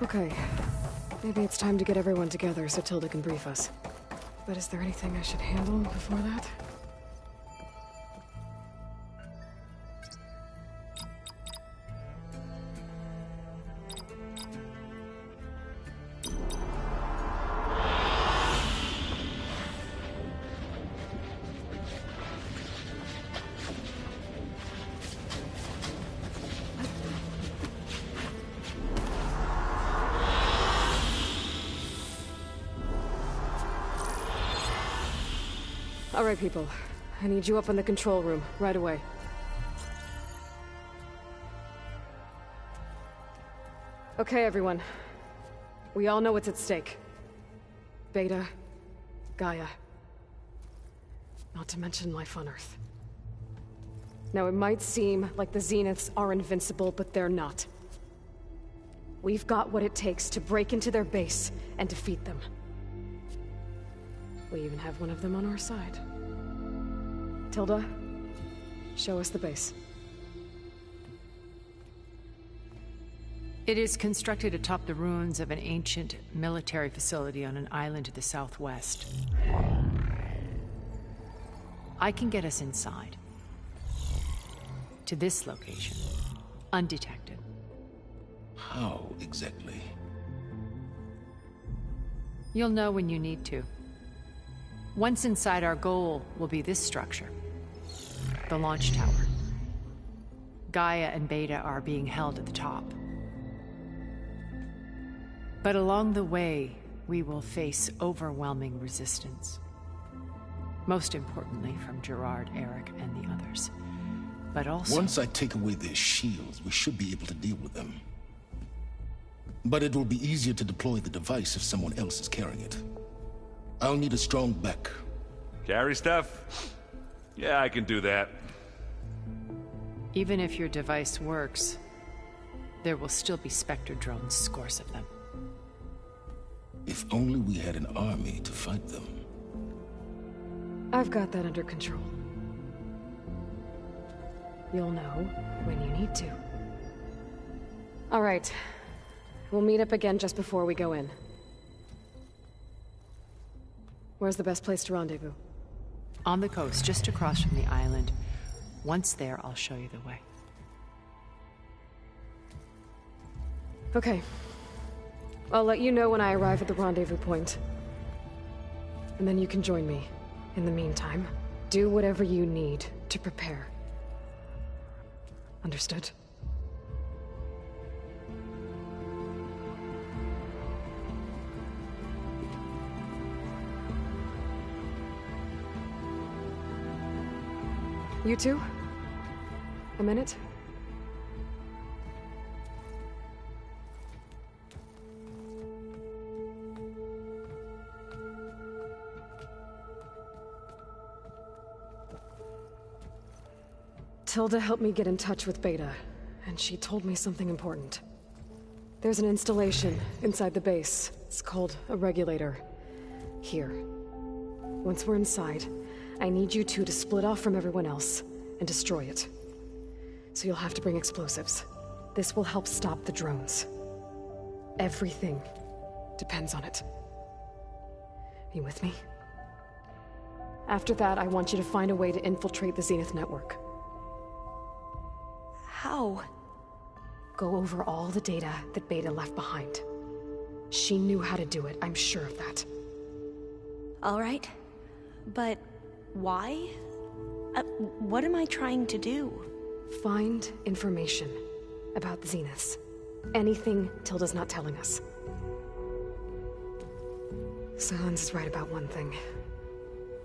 Okay. Maybe it's time to get everyone together so Tilda can brief us. But is there anything I should handle before that? All right, people. I need you up in the control room, right away. Okay, everyone. We all know what's at stake. Beta, Gaia. Not to mention life on Earth. Now, it might seem like the Zeniths are invincible, but they're not. We've got what it takes to break into their base and defeat them. We even have one of them on our side. Tilda, show us the base. It is constructed atop the ruins of an ancient military facility on an island to the southwest. I can get us inside. To this location, undetected. How exactly? You'll know when you need to. Once inside, our goal will be this structure. The launch tower. Gaia and Beta are being held at the top. But along the way, we will face overwhelming resistance. Most importantly, from Gerard, Eric, and the others. But also... Once I take away their shields, we should be able to deal with them. But it will be easier to deploy the device if someone else is carrying it. I'll need a strong back. Carry stuff? Yeah, I can do that. Even if your device works, there will still be Spectre drones, scores of them. If only we had an army to fight them. I've got that under control. You'll know when you need to. All right. We'll meet up again just before we go in. Where's the best place to rendezvous? On the coast, just across from the island. Once there, I'll show you the way. Okay. I'll let you know when I arrive at the rendezvous point. And then you can join me. In the meantime, do whatever you need to prepare. Understood? You two? A minute? Tilda helped me get in touch with Beta, and she told me something important. There's an installation inside the base. It's called a regulator. Here. Once we're inside, I need you two to split off from everyone else and destroy it. So you'll have to bring explosives. This will help stop the drones. Everything depends on it. You with me? After that, I want you to find a way to infiltrate the Zenith network. How? Go over all the data that Beta left behind. She knew how to do it, I'm sure of that. All right. But why? What am I trying to do? Find information about the Zeniths. Anything Tilda's not telling us. Sylens is right about one thing.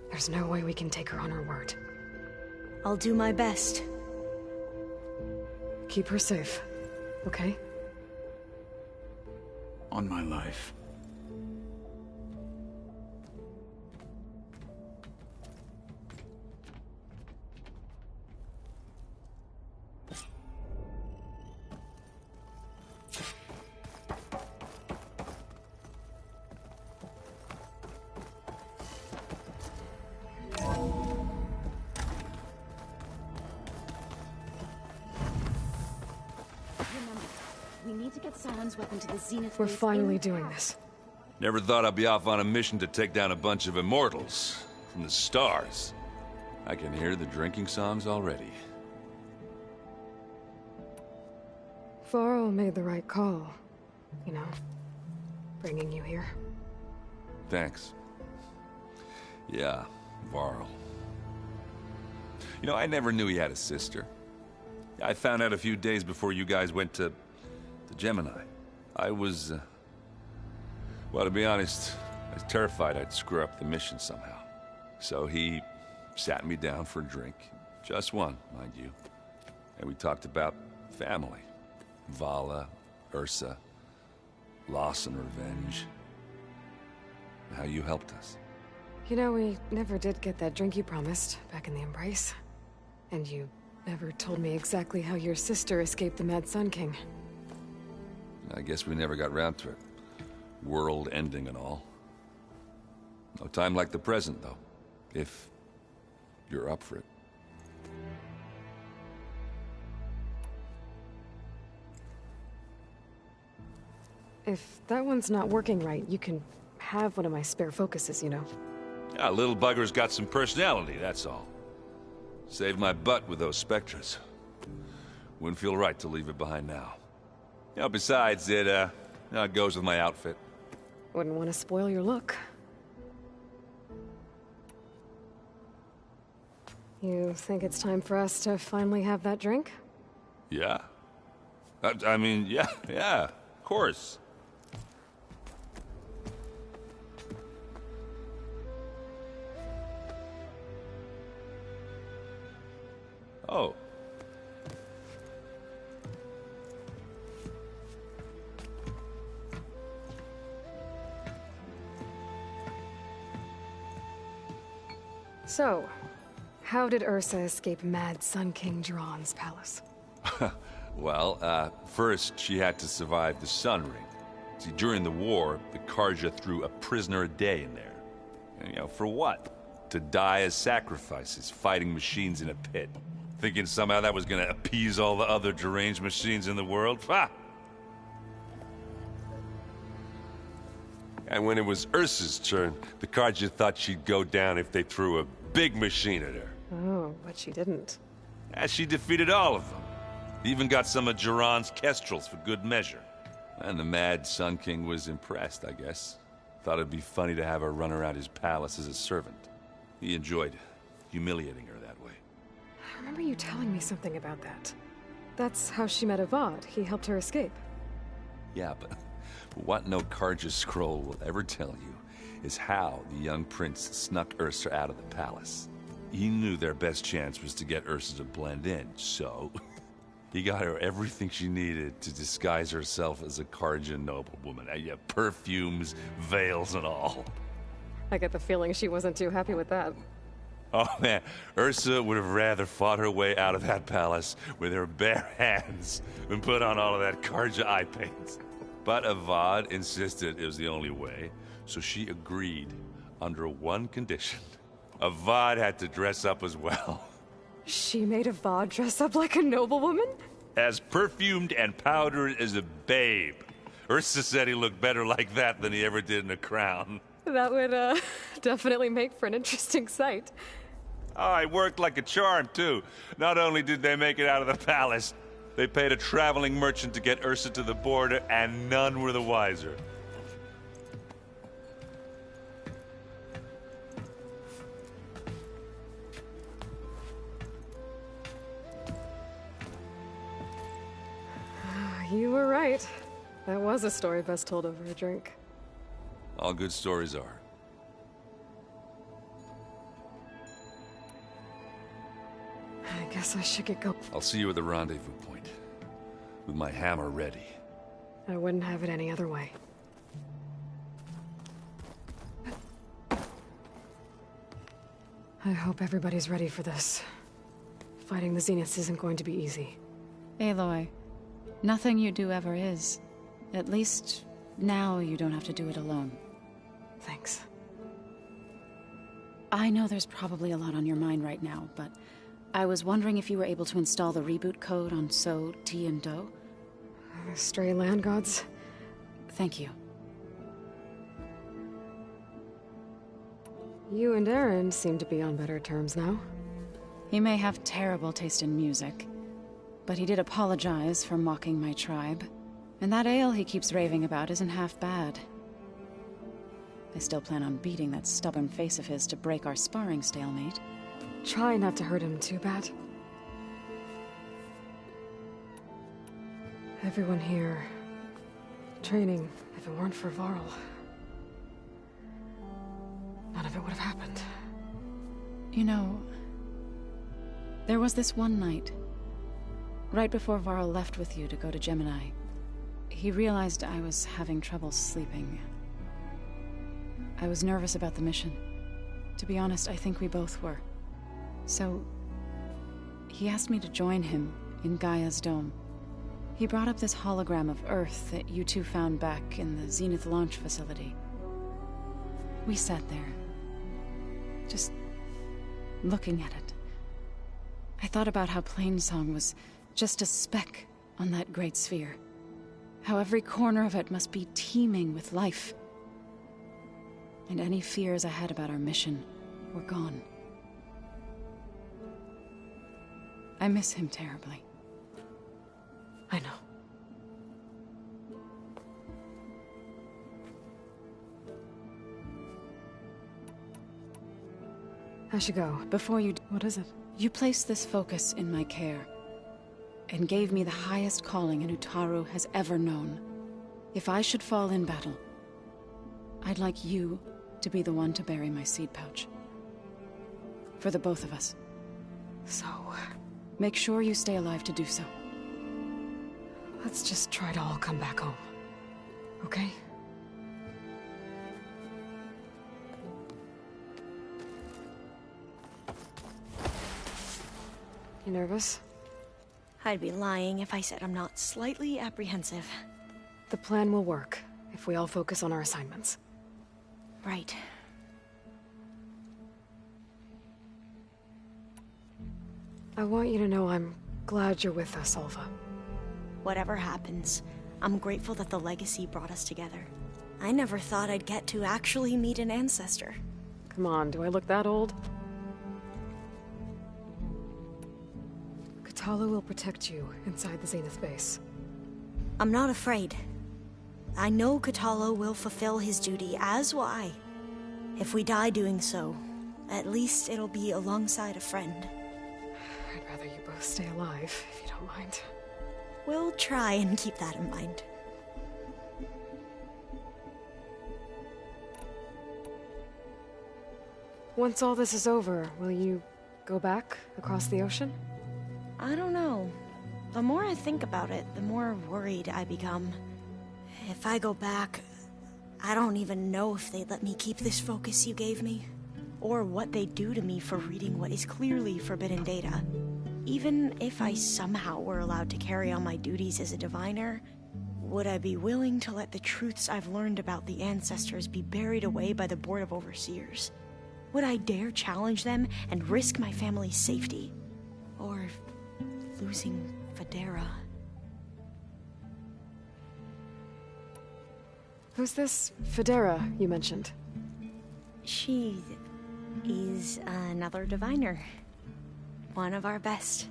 There's no way we can take her on her word. I'll do my best. Keep her safe, okay? On my life. Sauron's weapon to the Zenith We're base finally in doing half. this. Never thought I'd be off on a mission to take down a bunch of immortals from the stars. I can hear the drinking songs already. Varl made the right call. You know, bringing you here. Thanks. Yeah, Varl. You know, I never knew he had a sister. I found out a few days before you guys went to Gemini. I was, well, to be honest, I was terrified I'd screw up the mission somehow. So he sat me down for a drink. Just one, mind you. And we talked about family. Vala, Ursa, loss and revenge. How you helped us. You know, we never did get that drink you promised back in the Embrace. And you never told me exactly how your sister escaped the Mad Sun King. I guess we never got round to it. World ending and all. No time like the present, though. If you're up for it. If that one's not working right, you can have one of my spare focuses, you know. Yeah, little bugger's got some personality, that's all. Saved my butt with those Spectres. Wouldn't feel right to leave it behind now. You know, besides, it goes with my outfit. Wouldn't want to spoil your look. You think it's time for us to finally have that drink? Yeah? I mean, yeah, of course. Oh. So, how did Ursa escape Mad Sun King Jiran's palace? Well, first she had to survive the Sun Ring. See, during the war, the Carja threw a prisoner a day in there. And, you know, for what? To die as sacrifices, fighting machines in a pit. Thinking somehow that was gonna appease all the other deranged machines in the world? Ha! And when it was Ursa's turn, the Carja thought she'd go down if they threw a big machine at her. Oh, but she didn't. And she defeated all of them. Even got some of Jiran's Kestrels for good measure. And the Mad Sun King was impressed, I guess. Thought it'd be funny to have her run around his palace as a servant. He enjoyed humiliating her that way. I remember you telling me something about that. That's how she met Avad. He helped her escape. Yeah, but what no Carja scroll will ever tell you is how the young prince snuck Ursa out of the palace. He knew their best chance was to get Ursa to blend in, so he got her everything she needed to disguise herself as a Carja noblewoman. Yeah, perfumes, veils, and all. I get the feeling she wasn't too happy with that. Oh man, Ursa would have rather fought her way out of that palace with her bare hands than put on all of that Carja eye paint. But Avad insisted it was the only way, so she agreed under one condition. Avad had to dress up as well. She made Avad dress up like a noblewoman? As perfumed and powdered as a babe. Ursa said he looked better like that than he ever did in a crown. That would, definitely make for an interesting sight. Oh, it worked like a charm, too. Not only did they make it out of the palace, they paid a traveling merchant to get Ursa to the border, and none were the wiser. You were right. That was a story best told over a drink. All good stories are. I guess I should get going. I'll see you at the rendezvous point. With my hammer ready. I wouldn't have it any other way. I hope everybody's ready for this. Fighting the Zeniths isn't going to be easy. Aloy, nothing you do ever is. At least, now you don't have to do it alone. Thanks. I know there's probably a lot on your mind right now, but I was wondering if you were able to install the reboot code on So, T, and Do? Stray land gods? Thank you. You and Aaron seem to be on better terms now. He may have terrible taste in music, but he did apologize for mocking my tribe. And that ale he keeps raving about isn't half bad. I still plan on beating that stubborn face of his to break our sparring stalemate. Try not to hurt him too bad. Everyone here... training. If it weren't for Varl... none of it would have happened. You know... there was this one night, right before Varl left with you to go to Gemini. He realized I was having trouble sleeping. I was nervous about the mission. To be honest, I think we both were. So... he asked me to join him in Gaia's dome. He brought up this hologram of Earth that you two found back in the Zenith launch facility. We sat there, just looking at it. I thought about how Plainsong was just a speck on that great sphere. How every corner of it must be teeming with life. And any fears I had about our mission were gone. I miss him terribly. I know. I should go. Before you... What is it? You placed this focus in my care, and gave me the highest calling an Utaru has ever known. If I should fall in battle, I'd like you to be the one to bury my seed pouch. For the both of us. So... make sure you stay alive to do so. let's just try to all come back home. Okay? You nervous? I'd be lying if I said I'm not slightly apprehensive. The plan will work, if we all focus on our assignments. Right. I want you to know I'm glad you're with us, Alva. Whatever happens, I'm grateful that the legacy brought us together. I never thought I'd get to actually meet an ancestor. Come on, do I look that old? Kotallo will protect you inside the Zenith base. I'm not afraid. I know Kotallo will fulfill his duty, as will I. If we die doing so, at least it'll be alongside a friend. I'd rather you both stay alive, if you don't mind. We'll try and keep that in mind. Once all this is over, will you go back across the ocean? I don't know. The more I think about it, the more worried I become. If I go back, I don't even know if they'd let me keep this focus you gave me, or what they'd do to me for reading what is clearly forbidden data. Even if I somehow were allowed to carry on my duties as a diviner, would I be willing to let the truths I've learned about the ancestors be buried away by the Board of Overseers? Would I dare challenge them and risk my family's safety? Or losing Federa? Who's this Federa you mentioned? She is another diviner. One of our best.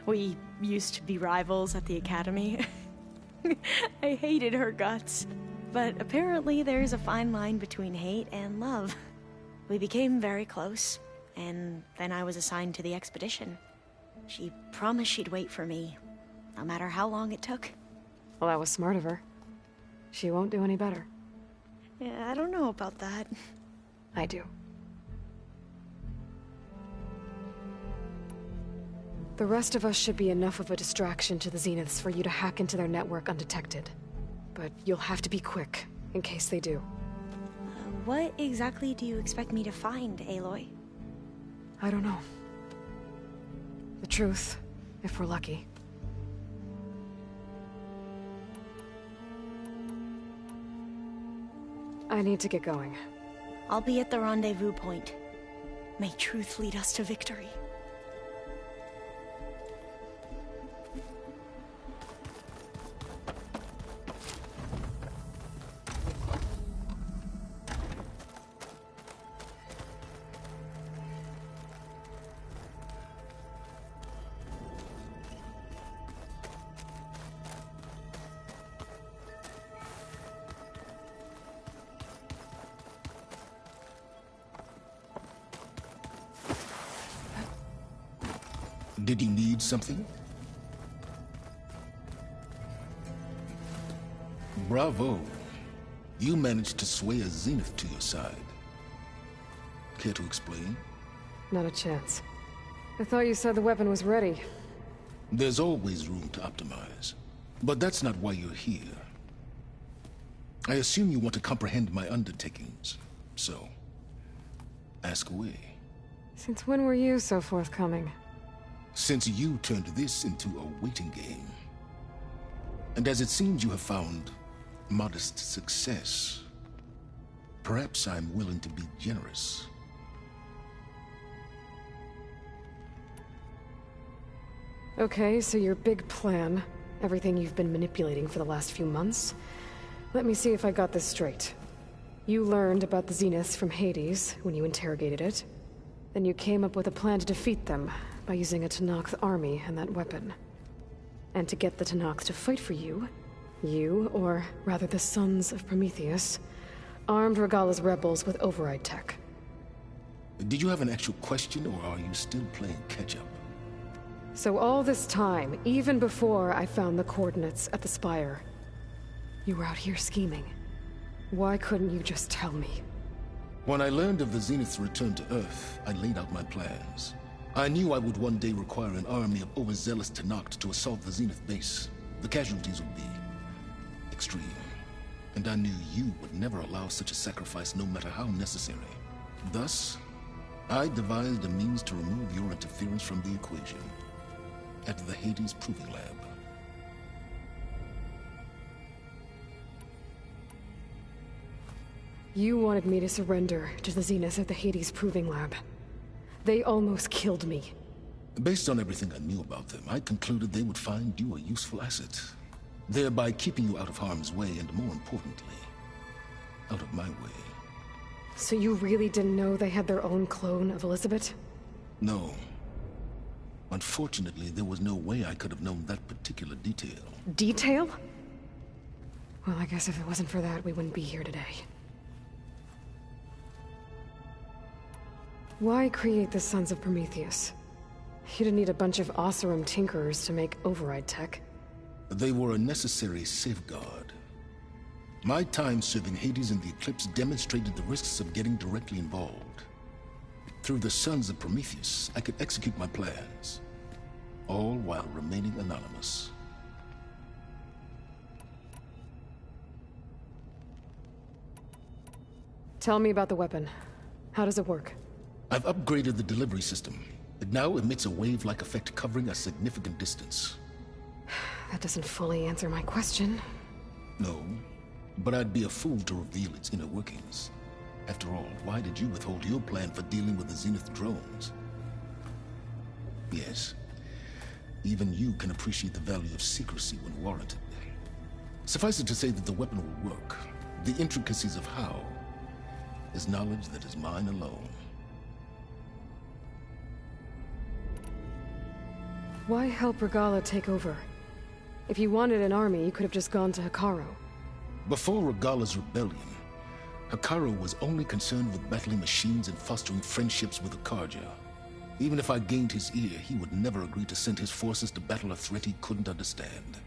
We used to be rivals at the academy. I hated her guts. But apparently there's a fine line between hate and love. We became very close, and then I was assigned to the expedition. She promised she'd wait for me, no matter how long it took. Well, that was smart of her. She won't do any better. Yeah, I don't know about that. I do. The rest of us should be enough of a distraction to the Zeniths for you to hack into their network undetected. But you'll have to be quick, in case they do. What exactly do you expect me to find, Aloy? I don't know. The truth, if we're lucky. I need to get going. I'll be at the rendezvous point. May truth lead us to victory. Did you need something? Bravo. You managed to sway a Zenith to your side. Care to explain? Not a chance. I thought you said the weapon was ready. There's always room to optimize. But that's not why you're here. I assume you want to comprehend my undertakings. So, ask away. Since when were you so forthcoming? Since you turned this into a waiting game. And as it seems you have found modest success, perhaps I'm willing to be generous. Okay, so your big plan, everything you've been manipulating for the last few months. Let me see if I got this straight. You learned about the Zeniths from Hades when you interrogated it. Then you came up with a plan to defeat them by using a Tenakth army and that weapon. And to get the Tenakth to fight for you, or rather the Sons of Prometheus, armed Regalla's rebels with override tech. Did you have an actual question, or are you still playing catch-up? So all this time, even before I found the coordinates at the Spire, you were out here scheming. Why couldn't you just tell me? When I learned of the Zenith's return to Earth, I laid out my plans. I knew I would one day require an army of overzealous Tenakth to assault the Zenith base. The casualties would be extreme. And I knew you would never allow such a sacrifice, no matter how necessary. Thus, I devised a means to remove your interference from the equation. At the Hades Proving Lab. You wanted me to surrender to the Zeniths at the Hades Proving Lab. They almost killed me. Based on everything I knew about them, I concluded they would find you a useful asset, thereby keeping you out of harm's way and, more importantly, out of my way. So you really didn't know they had their own clone of Elizabeth? No. Unfortunately, there was no way I could have known that particular detail. Detail? Well, I guess if it wasn't for that, we wouldn't be here today. Why create the Sons of Prometheus? You didn't need a bunch of Oseram tinkerers to make override tech. They were a necessary safeguard. My time serving Hades in the Eclipse demonstrated the risks of getting directly involved. Through the Sons of Prometheus, I could execute my plans, all while remaining anonymous. Tell me about the weapon. How does it work? I've upgraded the delivery system. It now emits a wave-like effect covering a significant distance. That doesn't fully answer my question. No, but I'd be a fool to reveal its inner workings. After all, why did you withhold your plan for dealing with the Zenith drones? Yes, even you can appreciate the value of secrecy when warranted. Suffice it to say that the weapon will work. The intricacies of how is knowledge that is mine alone. Why help Regalla take over? If you wanted an army, you could have just gone to Hekarro. Before Regalla's rebellion, Hekarro was only concerned with battling machines and fostering friendships with Akarja. Even if I gained his ear, he would never agree to send his forces to battle a threat he couldn't understand.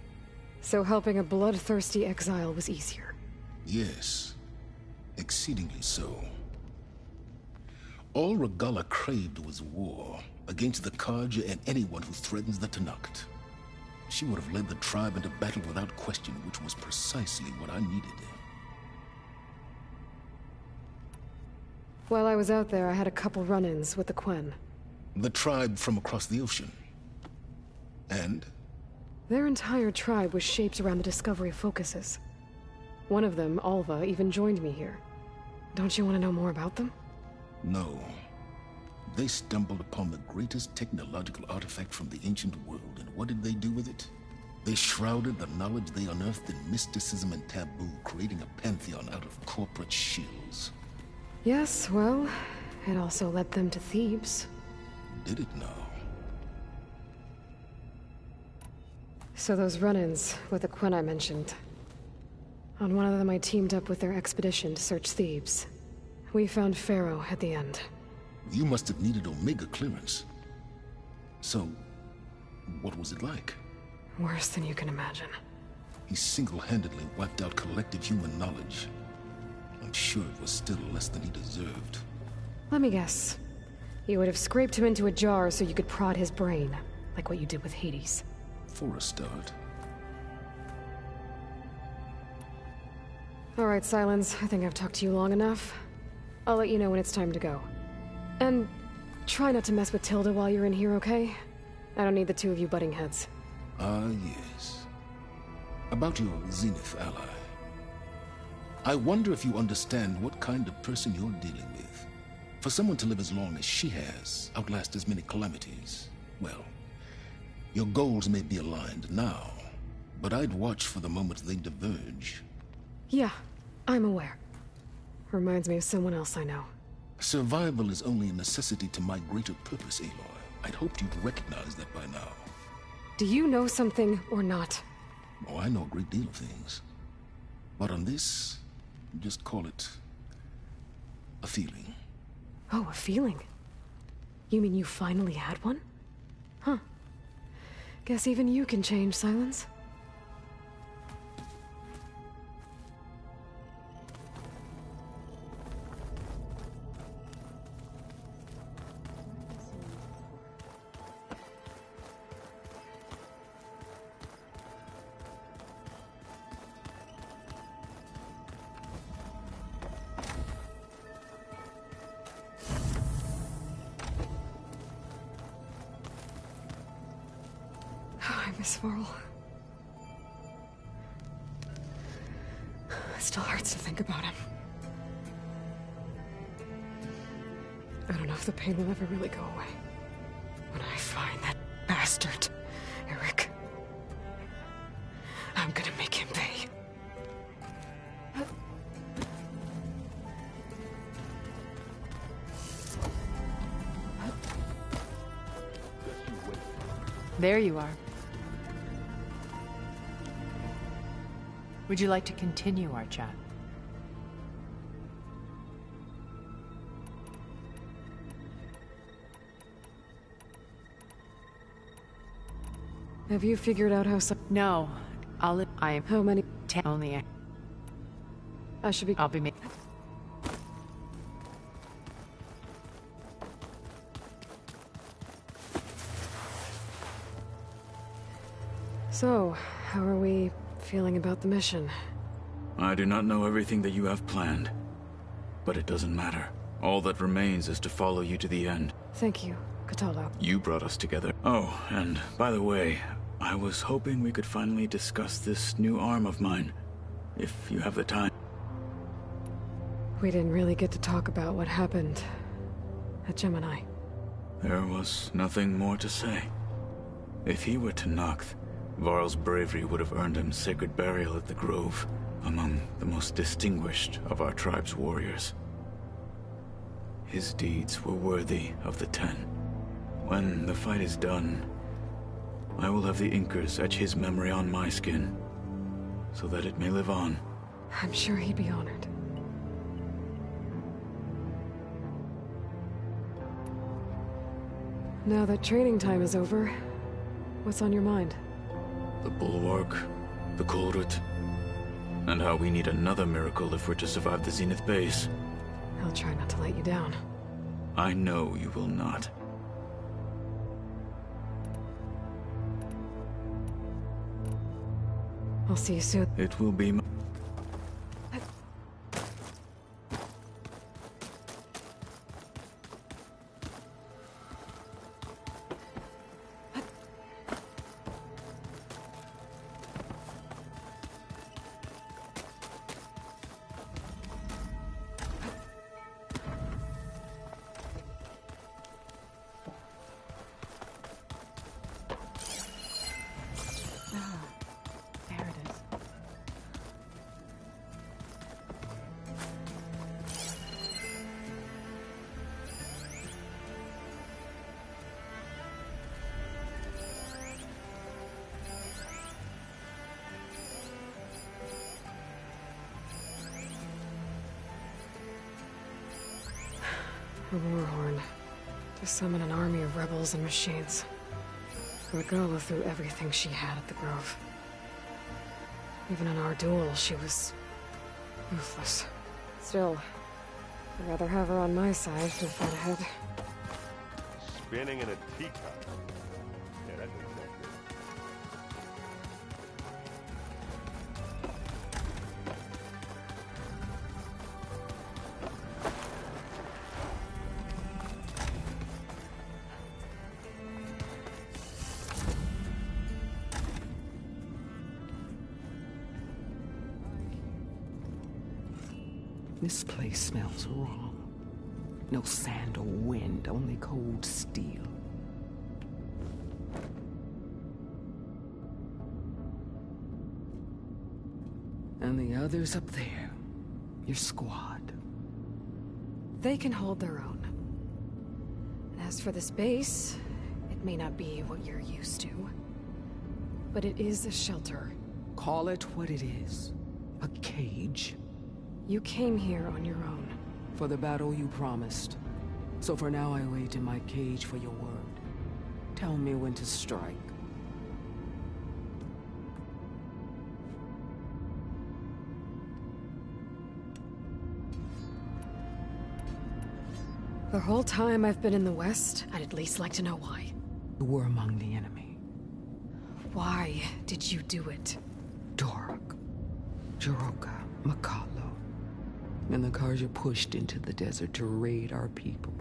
So helping a bloodthirsty exile was easier? Yes, exceedingly so. All Regalla craved was war, against the Karja and anyone who threatens the Tenakth. She would have led the tribe into battle without question, which was precisely what I needed. While I was out there, I had a couple run-ins with the Quen. The tribe from across the ocean. And? Their entire tribe was shaped around the discovery of focuses. One of them, Alva, even joined me here. Don't you want to know more about them? No. They stumbled upon the greatest technological artifact from the ancient world, and what did they do with it? They shrouded the knowledge they unearthed in mysticism and taboo, creating a pantheon out of corporate shills. Yes, well, it also led them to Thebes. Did it now? So those run-ins with the Quen I mentioned. On one of them I teamed up with their expedition to search Thebes. We found Pharaoh at the end. You must have needed Omega clearance. So, What was it like? Worse than you can imagine. He single-handedly wiped out collective human knowledge. I'm sure it was still less than he deserved. Let me guess. You would have scraped him into a jar so you could prod his brain, like what you did with Hades. For a start. All right, Silence. I think I've talked to you long enough. I'll let you know when it's time to go. And try not to mess with Tilda while you're in here, okay? I don't need the two of you butting heads. Ah, yes. About your Zenith ally. I wonder if you understand what kind of person you're dealing with. For someone to live as long as she has, outlast as many calamities, well, your goals may be aligned now, but I'd watch for the moment they diverge. Yeah, I'm aware. Reminds me of someone else I know. Survival is only a necessity to my greater purpose, Aloy. I'd hoped you'd recognize that by now. Do you know something or not? Oh, I know a great deal of things. But on this, just call it a feeling. Oh, a feeling? You mean you finally had one? Huh. Guess even you can change, Silence. I miss Varl. It still hurts to think about him. I don't know if the pain will ever really go away. When I find that bastard, Eric, I'm gonna make him pay. There you are. Would you like to continue our chat? Have you figured out how No, I am how many... only. I should be... I'll be making. So, how are we feeling about the mission? I do not know everything that you have planned, but it doesn't matter. All that remains is to follow you to the end. Thank you, Kotallo. You brought us together. Oh, and by the way, I was hoping we could finally discuss this new arm of mine, if you have the time. We didn't really get to talk about what happened at Gemini. There was nothing more to say. If he were to Noct, Varl's bravery would have earned him sacred burial at the Grove, among the most distinguished of our tribe's warriors. His deeds were worthy of the Ten. When the fight is done, I will have the Inkers etch his memory on my skin, so that it may live on. I'm sure he'd be honored. Now that training time is over, what's on your mind? The Bulwark, the Kulrut, and how we need another miracle if we're to survive the Zenith base. I'll try not to let you down. I know you will not. I'll see you soon. It will be my... There it is. A war horn. To summon an army of rebels and machines. Regalla threw everything she had at the Grove. Even in our duel, she was ruthless. Still, I'd rather have her on my side than fight ahead. Spinning in a teacup. Yeah, that makes sense. This place smells wrong. No sand or wind, only cold steel. And the others up there, your squad. They can hold their own. And as for this base, it may not be what you're used to, but it is a shelter. Call it what it is. A cage. You came here on your own. For the battle you promised. So for now I wait in my cage for your word. Tell me when to strike. The whole time I've been in the West, I'd at least like to know why. You were among the enemy. Why did you do it? Torok, Jiroka, Makalo, and the Carja pushed into the desert to raid our people.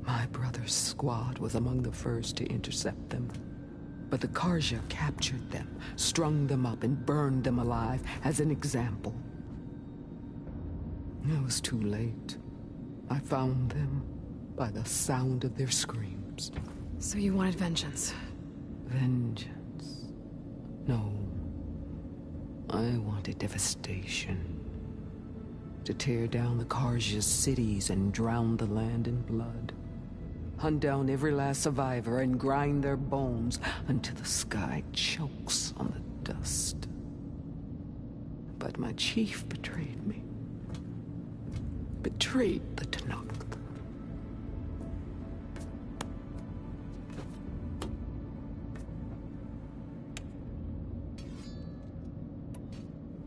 My brother's squad was among the first to intercept them. But the Carja captured them, strung them up, and burned them alive as an example. It was too late. I found them by the sound of their screams. So you wanted vengeance? Vengeance? No. I wanted devastation. To tear down the Carja's cities and drown the land in blood. Hunt down every last survivor and grind their bones until the sky chokes on the dust. But my chief betrayed me. Betrayed the Tenakth.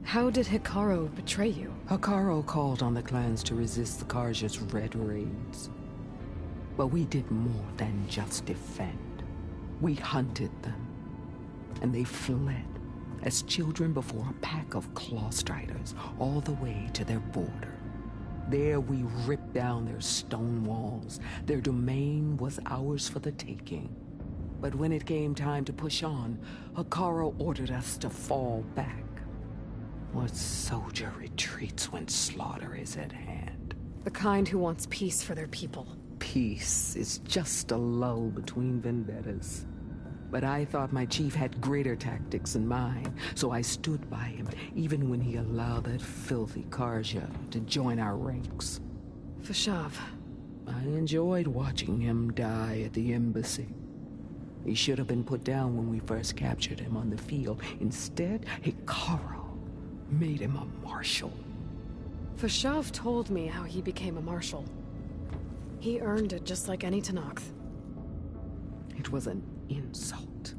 How did Hekarro betray you? Hekarro called on the clans to resist the Carja's red raids. But we did more than just defend. We hunted them. And they fled, as children before a pack of claw striders, all the way to their border. There we ripped down their stone walls. Their domain was ours for the taking. But when it came time to push on, Hekarro ordered us to fall back. What soldier retreats when slaughter is at hand? The kind who wants peace for their people. Peace is just a lull between vendettas. But I thought my chief had greater tactics than mine, so I stood by him, even when he allowed that filthy Carja to join our ranks. Fashav. I enjoyed watching him die at the embassy. He should have been put down when we first captured him on the field. Instead, Hekarro made him a marshal. Fashav told me how he became a marshal. He earned it just like any Tenakth. It was an insult.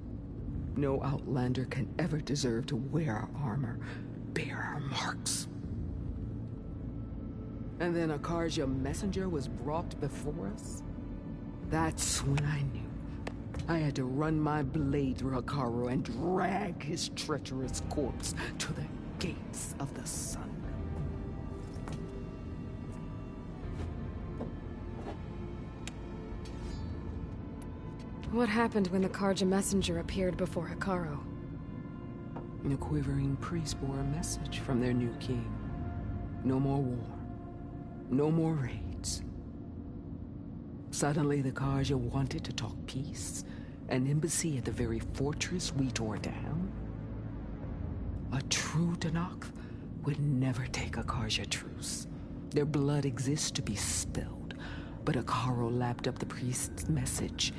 No Outlander can ever deserve to wear our armor, bear our marks. And then a Carja messenger was brought before us? That's when I knew. I had to run my blade through Hekarro and drag his treacherous corpse to the gates of the sun. What happened when the Carja messenger appeared before Hekarro? The quivering priests bore a message from their new king. No more war. No more raids. Suddenly the Carja wanted to talk peace. An embassy at the very fortress we tore down. A true Tenakth would never take a Carja truce. Their blood exists to be spilled. But Hekarro lapped up the priest's message.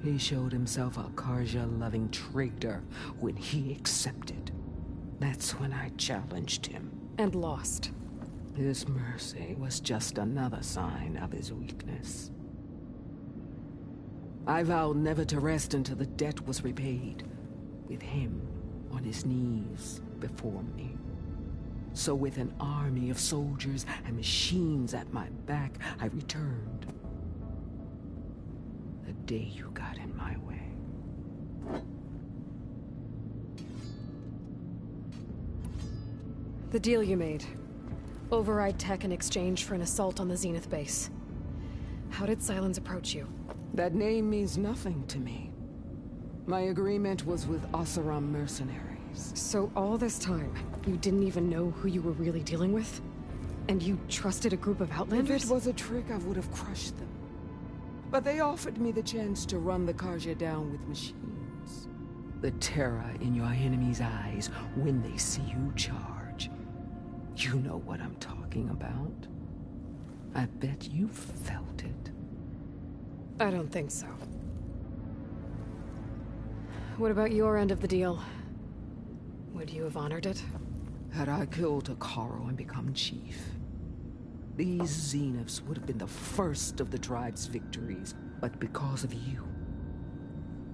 He showed himself a Carja-loving traitor when he accepted. That's when I challenged him. And lost. His mercy was just another sign of his weakness. I vowed never to rest until the debt was repaid, with him on his knees before me. So with an army of soldiers and machines at my back, I returned. The day you got in my way. The deal you made. Override tech in exchange for an assault on the Zenith base. How did Sylens approach you? That name means nothing to me. My agreement was with Oseram mercenaries. So all this time, you didn't even know who you were really dealing with? And you trusted a group of Outlanders? If it was a trick, I would have crushed them. But they offered me the chance to run the Carja down with machines. The terror in your enemy's eyes when they see you charge. You know what I'm talking about. I bet you felt it. I don't think so. What about your end of the deal? Would you have honored it? Had I killed Hekarro and become chief, these Zeniths would have been the first of the tribe's victories. But because of you,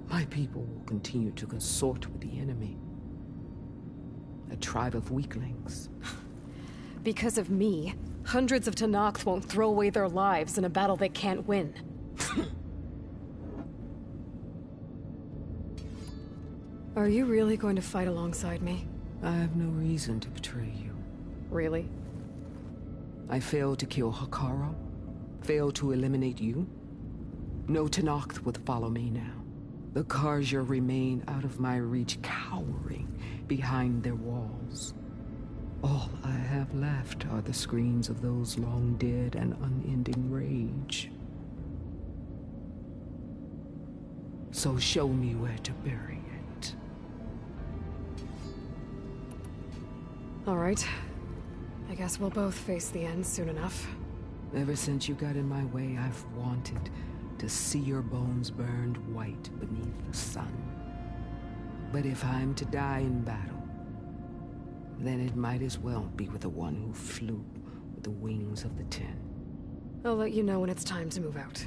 my people will continue to consort with the enemy. A tribe of weaklings. Because of me, hundreds of Tenakth won't throw away their lives in a battle they can't win. Are you really going to fight alongside me? I have no reason to betray you. Really? I failed to kill Hekarro, failed to eliminate you. No Tenakth would follow me now. The Carja remain out of my reach, cowering behind their walls. All I have left are the screams of those long dead and unending rage. So show me where to bury it. All right. I guess we'll both face the end soon enough. Ever since you got in my way, I've wanted to see your bones burned white beneath the sun. But if I'm to die in battle, then it might as well be with the one who flew with the wings of the Ten. I'll let you know when it's time to move out.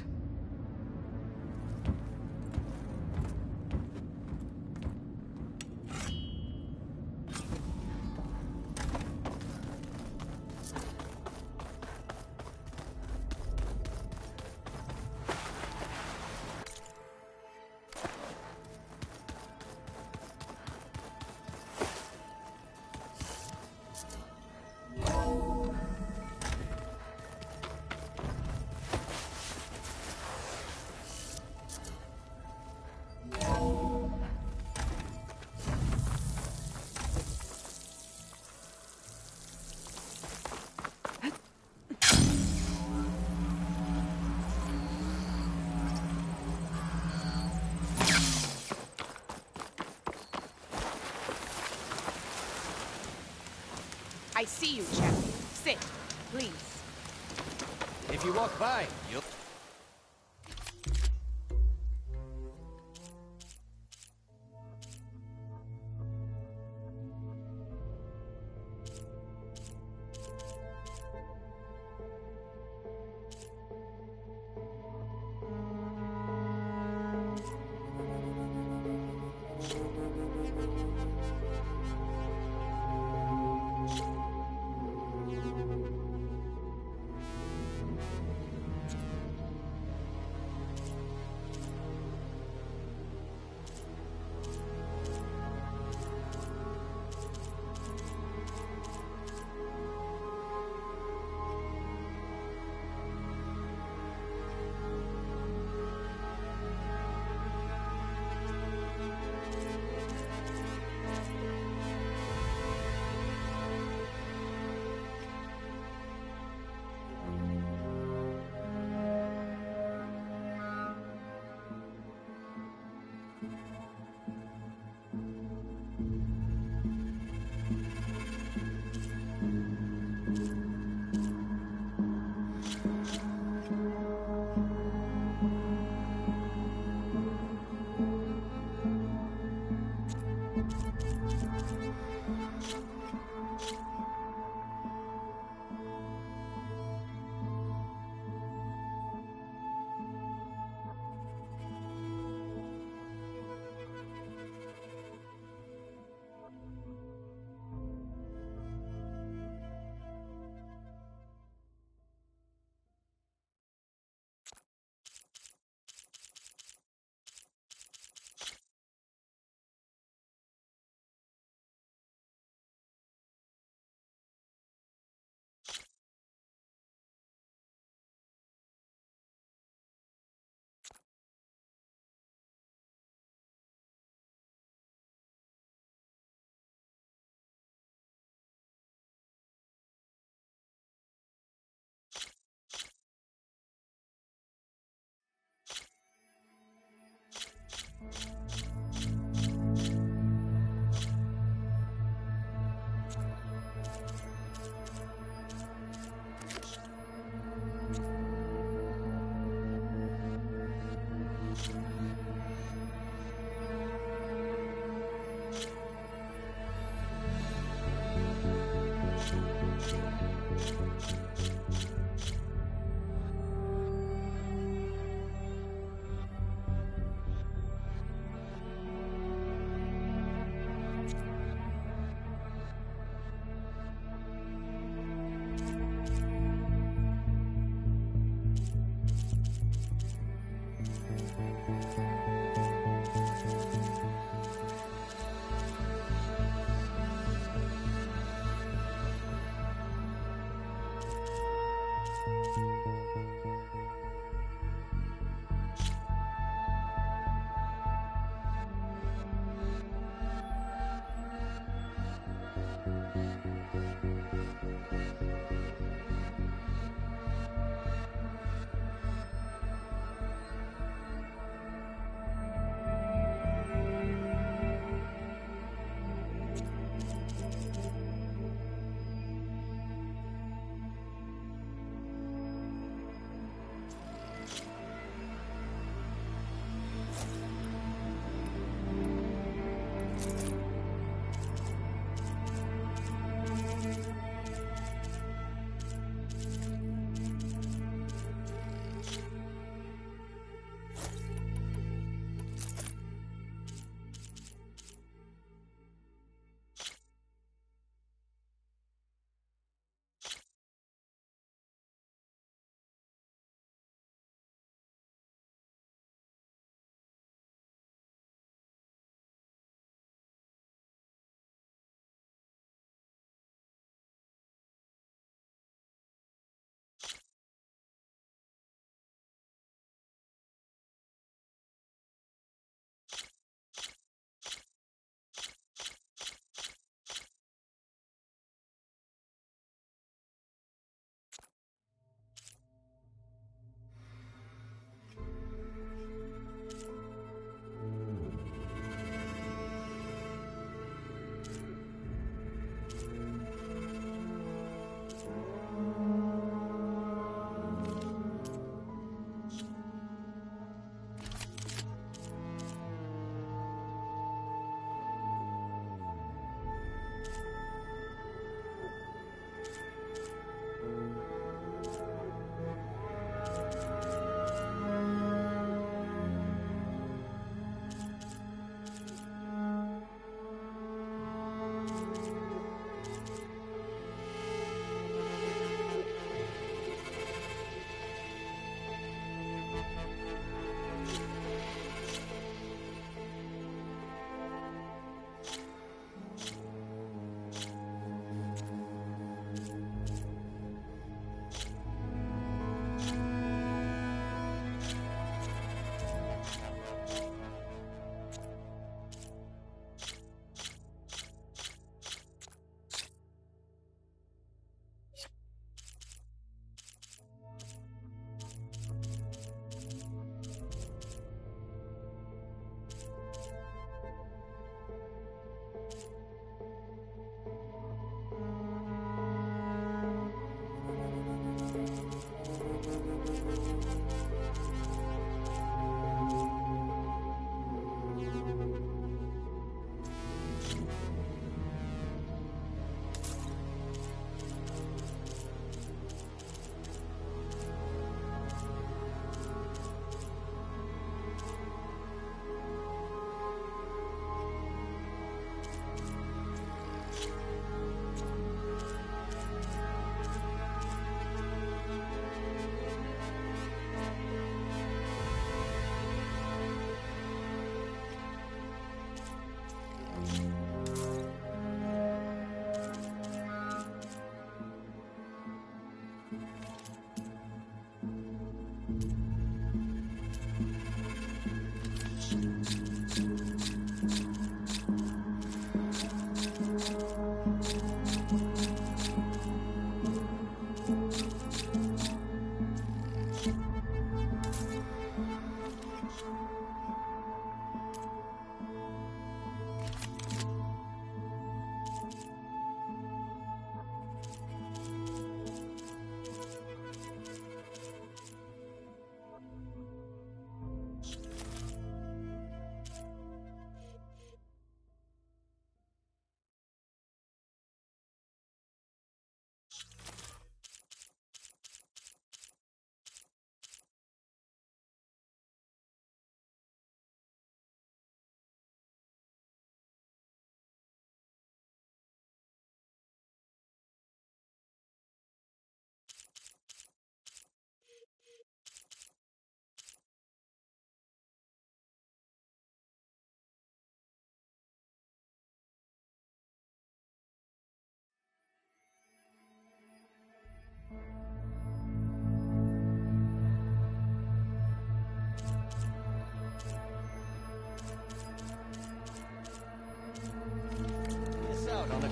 I see you, champion. Sit, please. If you walk by, you'll...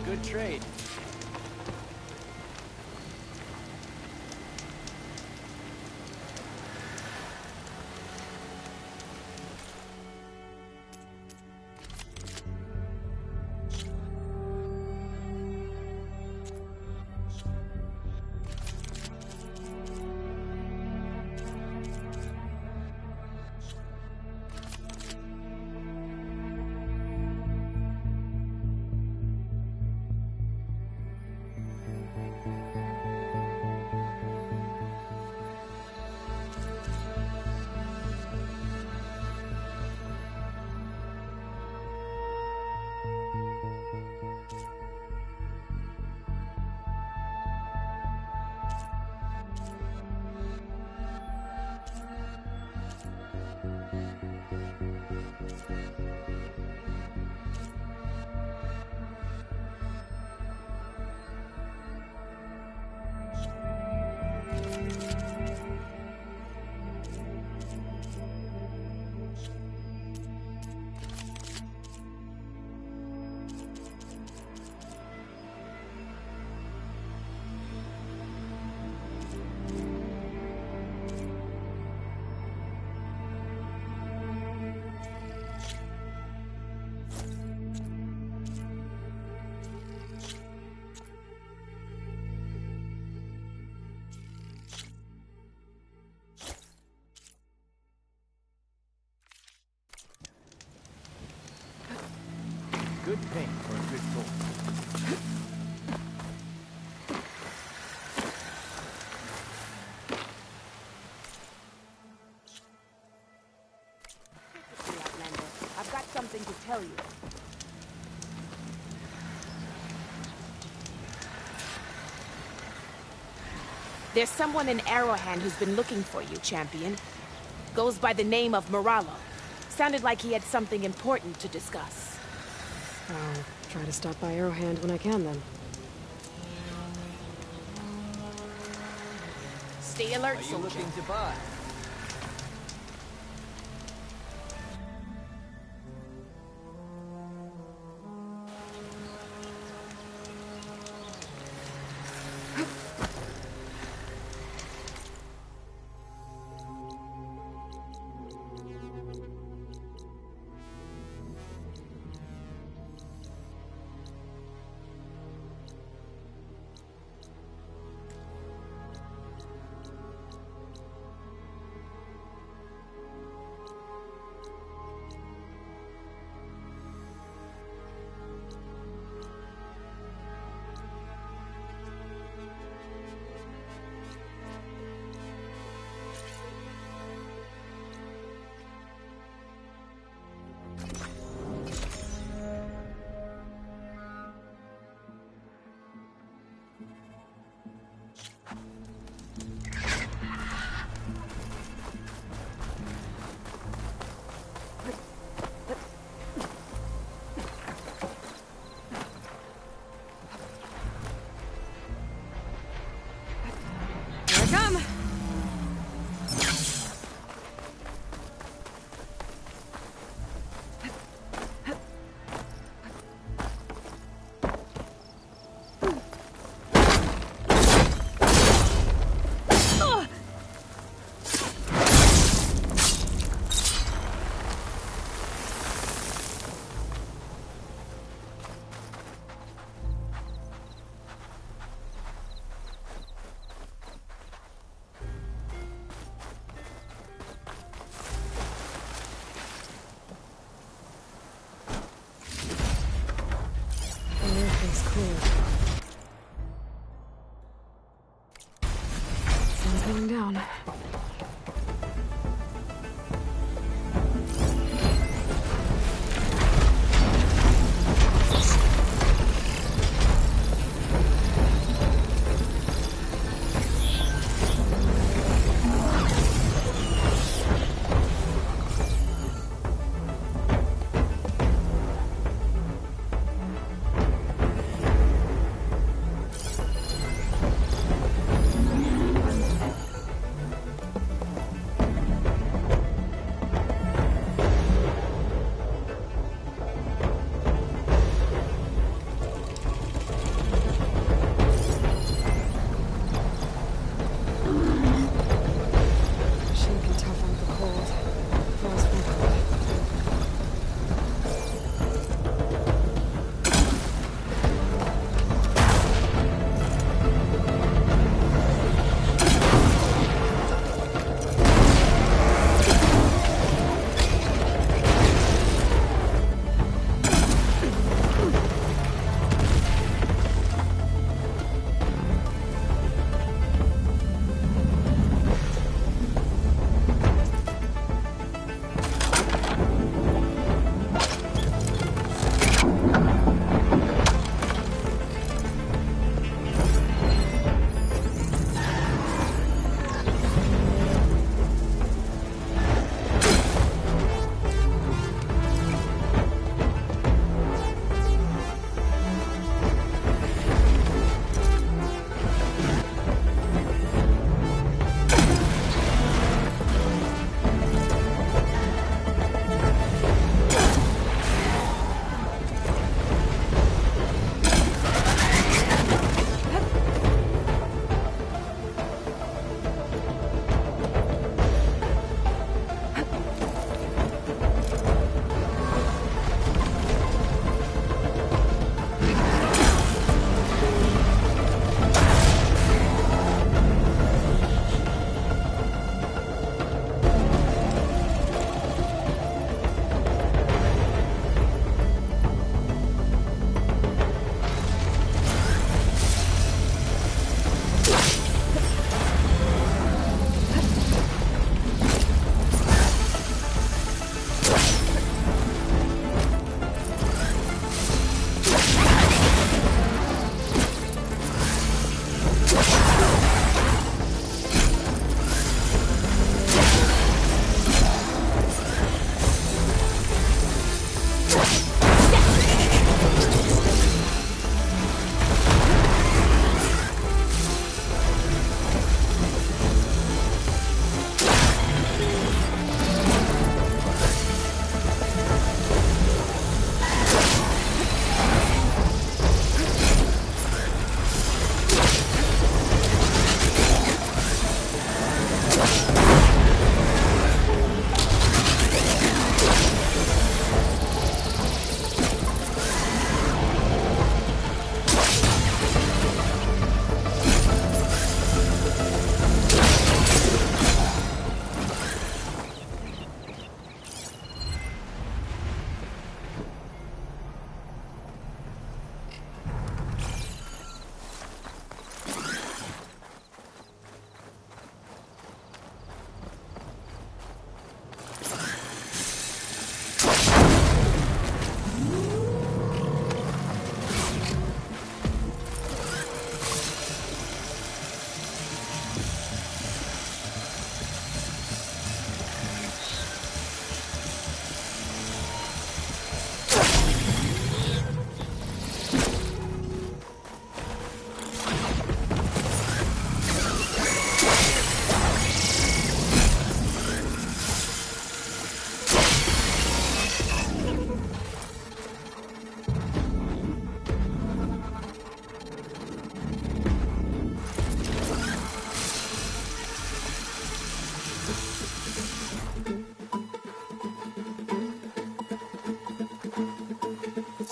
good trade. Good paint for a good goal. I've got something to tell you. There's someone in Arrowhand who's been looking for you, champion. Goes by the name of Moralo. Sounded like he had something important to discuss. I'll try to stop by Arrowhand when I can, then. Stay alert, Are you soldier. looking to buy? Sun's going down.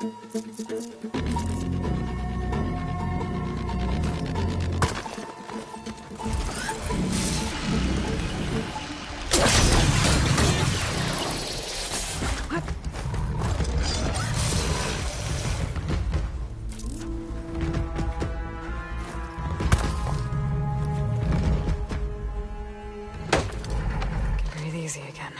Can breathe easy again.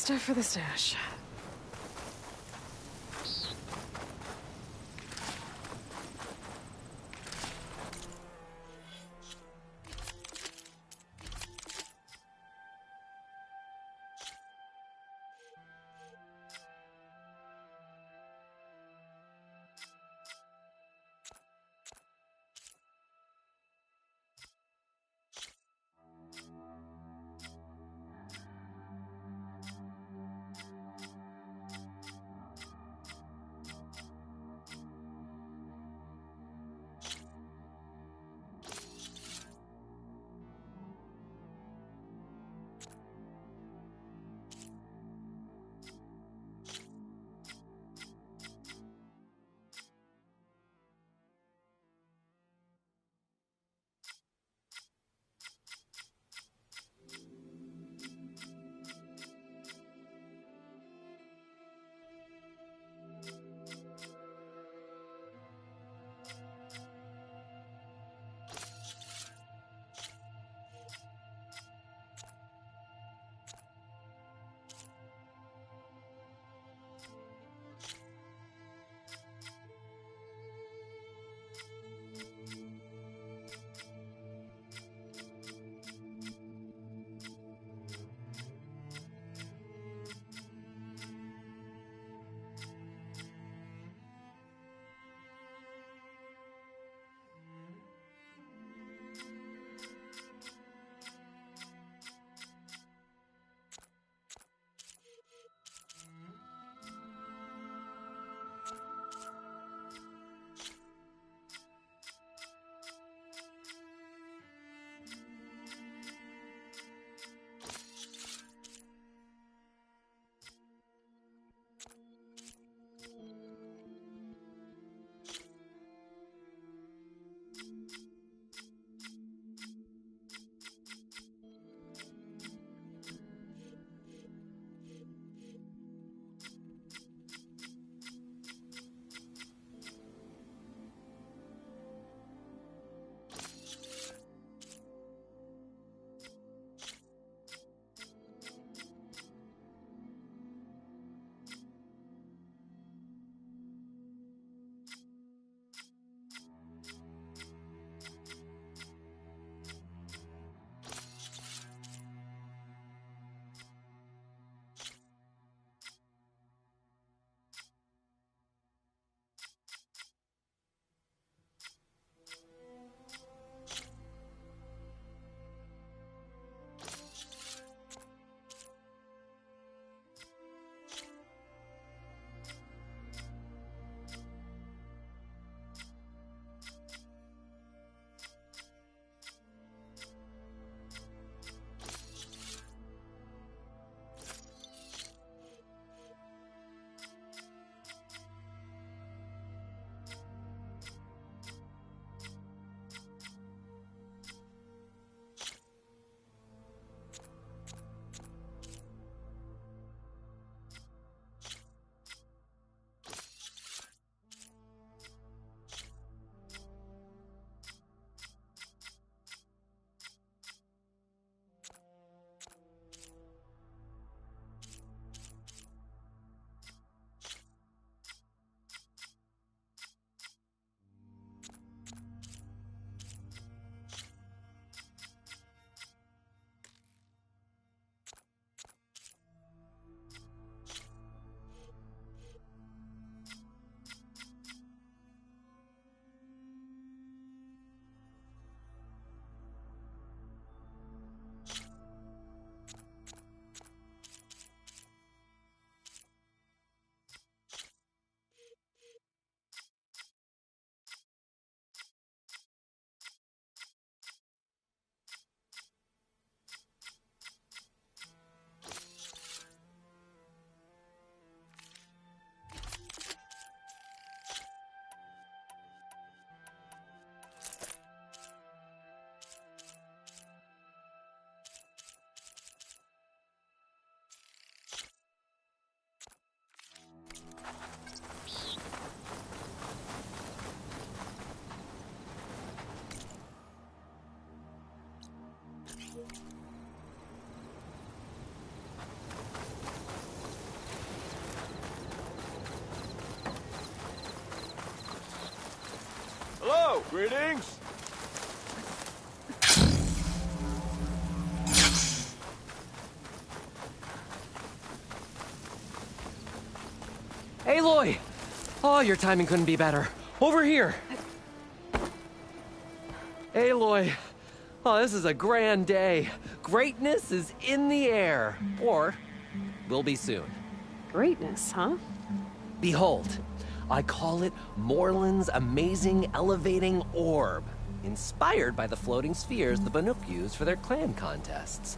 Stuff for the stash. Oh, greetings! Aloy! Oh, your timing couldn't be better. Over here! Aloy! Oh, this is a grand day. Greatness is in the air. Or, will be soon. Greatness, huh? Behold, I call it Morland's amazing elevating orb, inspired by the floating spheres the Banuk use for their clan contests.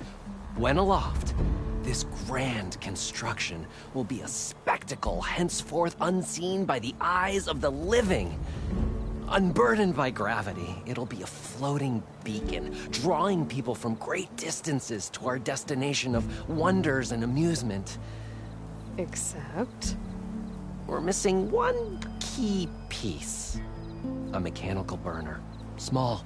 When aloft, this grand construction will be a spectacle henceforth unseen by the eyes of the living. Unburdened by gravity, it'll be a floating beacon, drawing people from great distances to our destination of wonders and amusement. Except? We're missing one key piece. A mechanical burner. Small,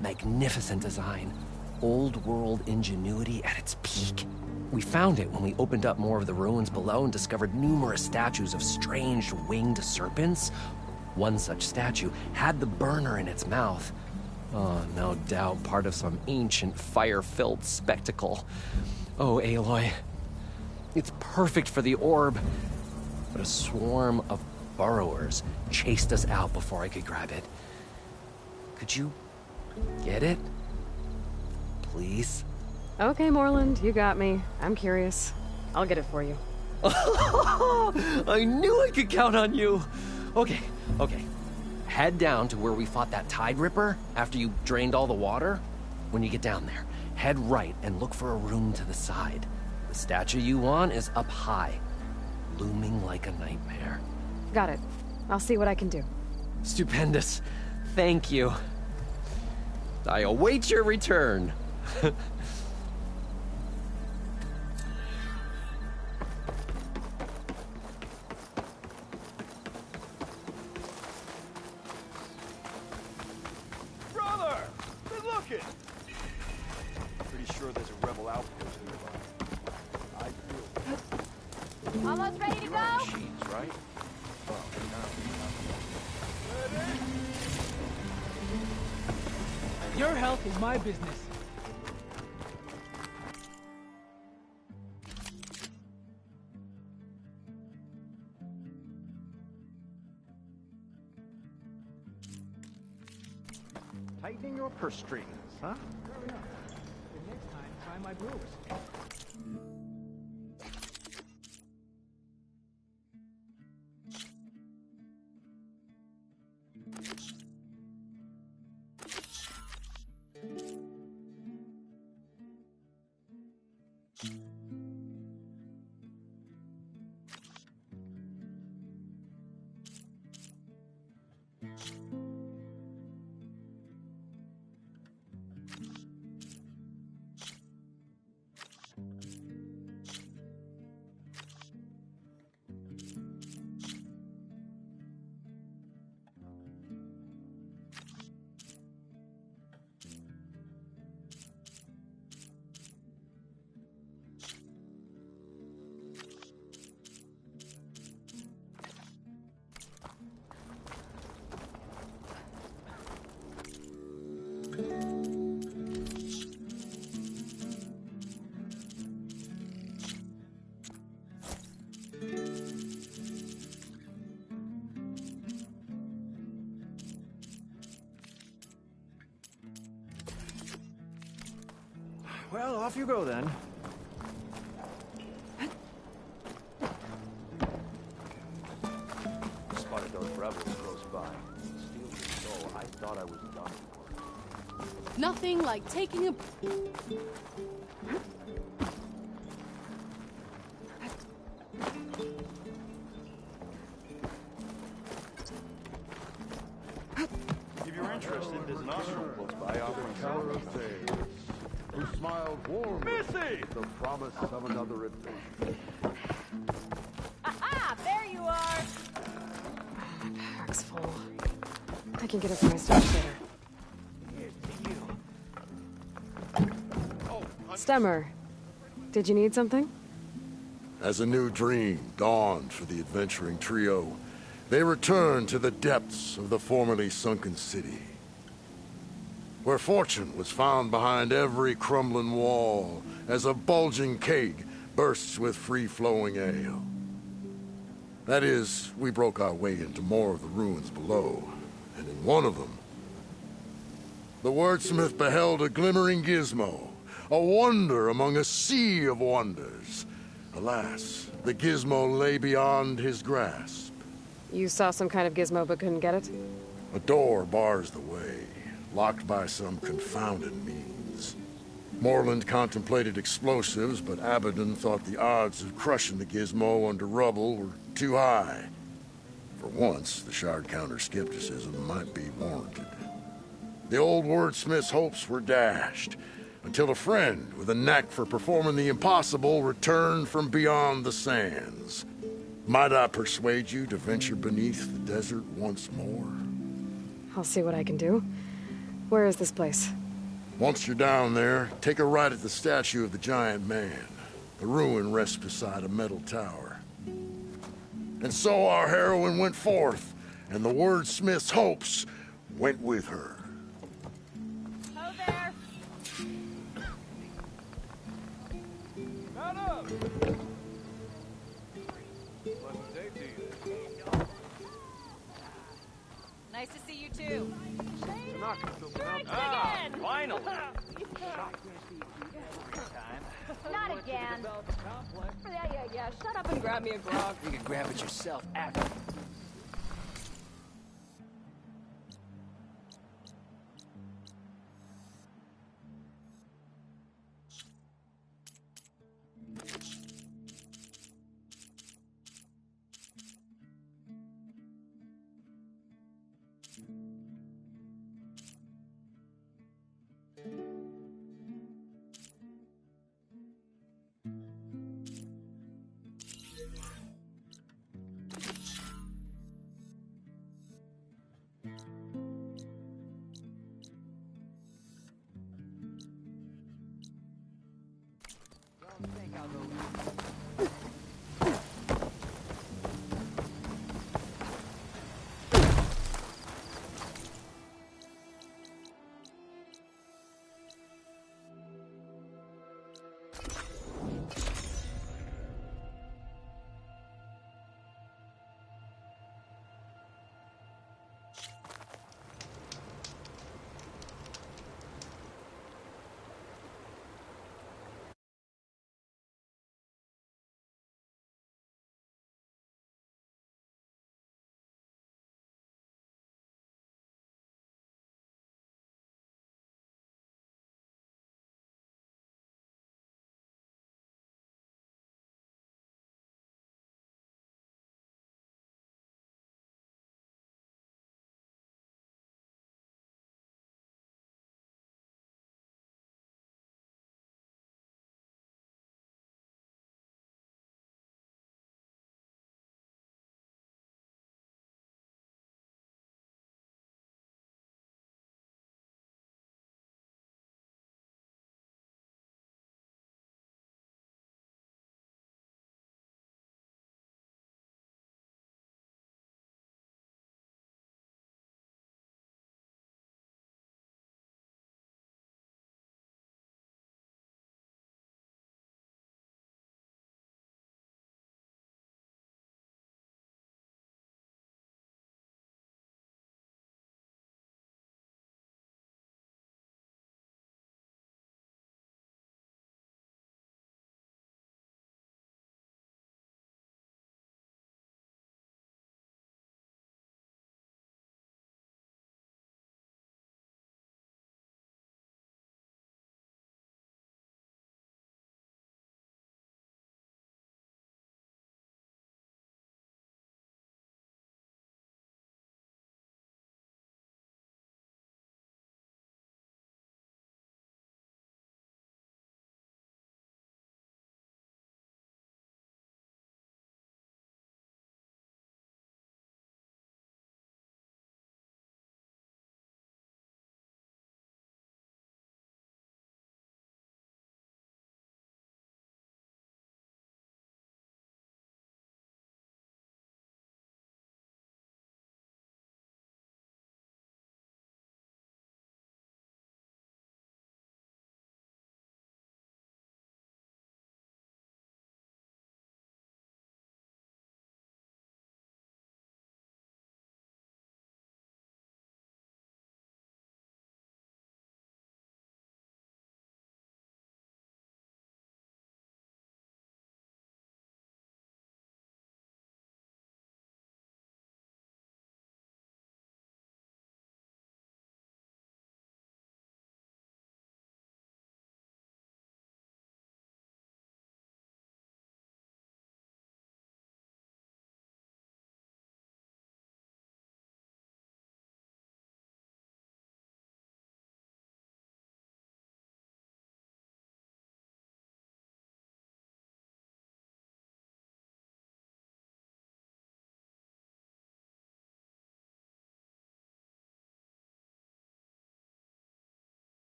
magnificent design. Old world ingenuity at its peak. We found it when we opened up more of the ruins below and discovered numerous statues of strange winged serpents. One such statue had the burner in its mouth. Oh, no doubt part of some ancient fire-filled spectacle. Oh, Aloy. It's perfect for the orb. But a swarm of burrowers chased us out before I could grab it. Could you get it? Please? Okay, Morland, you got me. I'm curious. I'll get it for you. I knew I could count on you! Okay. Head down to where we fought that Tide Ripper after you drained all the water. When you get down there, head right and look for a room to the side. The statue you want is up high, looming like a nightmare. Got it. I'll see what I can do. Stupendous. Thank you. I await your return. Brother! Good looking! Pretty sure there's a rebel outpost nearby. I feel Almost ready to go? machines, right? Well, Your health is my business. Tightening your purse strings, huh? Hurry up. The next time, try my brews. Well, off you go then. spotted those rebels close by. Steel to soul, I thought I was done for. Nothing like taking a... If you're interested, there's an ashram close by offering salvation. Who smiled warmly Missy! with the promise of another adventure. Aha! There you are! My pack's full. I can get it from my stash later. Stemmer, did you need something? As a new dream dawned for the adventuring trio, They returned to the depths of the formerly sunken city, where fortune was found behind every crumbling wall as a bulging keg bursts with free-flowing ale. That is, we broke our way into more of the ruins below, and in one of them, the wordsmith beheld a glimmering gizmo, a wonder among a sea of wonders. Alas, the gizmo lay beyond his grasp. You saw some kind of gizmo but couldn't get it? A door bars the way, locked by some confounded means. Morland contemplated explosives, but Abaddon thought the odds of crushing the gizmo under rubble were too high. For once, the Shard counter's skepticism might be warranted. The old wordsmith's hopes were dashed, until a friend with a knack for performing the impossible returned from beyond the sands. Might I persuade you to venture beneath the desert once more? I'll see what I can do. Where is this place? Once you're down there, take a right at the statue of the giant man. The ruin rests beside a metal tower. And so our heroine went forth, and the wordsmith's hopes went with her. Ho there! Mount up! Pleasant day to you. Nice to see you too. Finally! Not again. Yeah. Shut up and grab me a grog. You can grab it yourself after.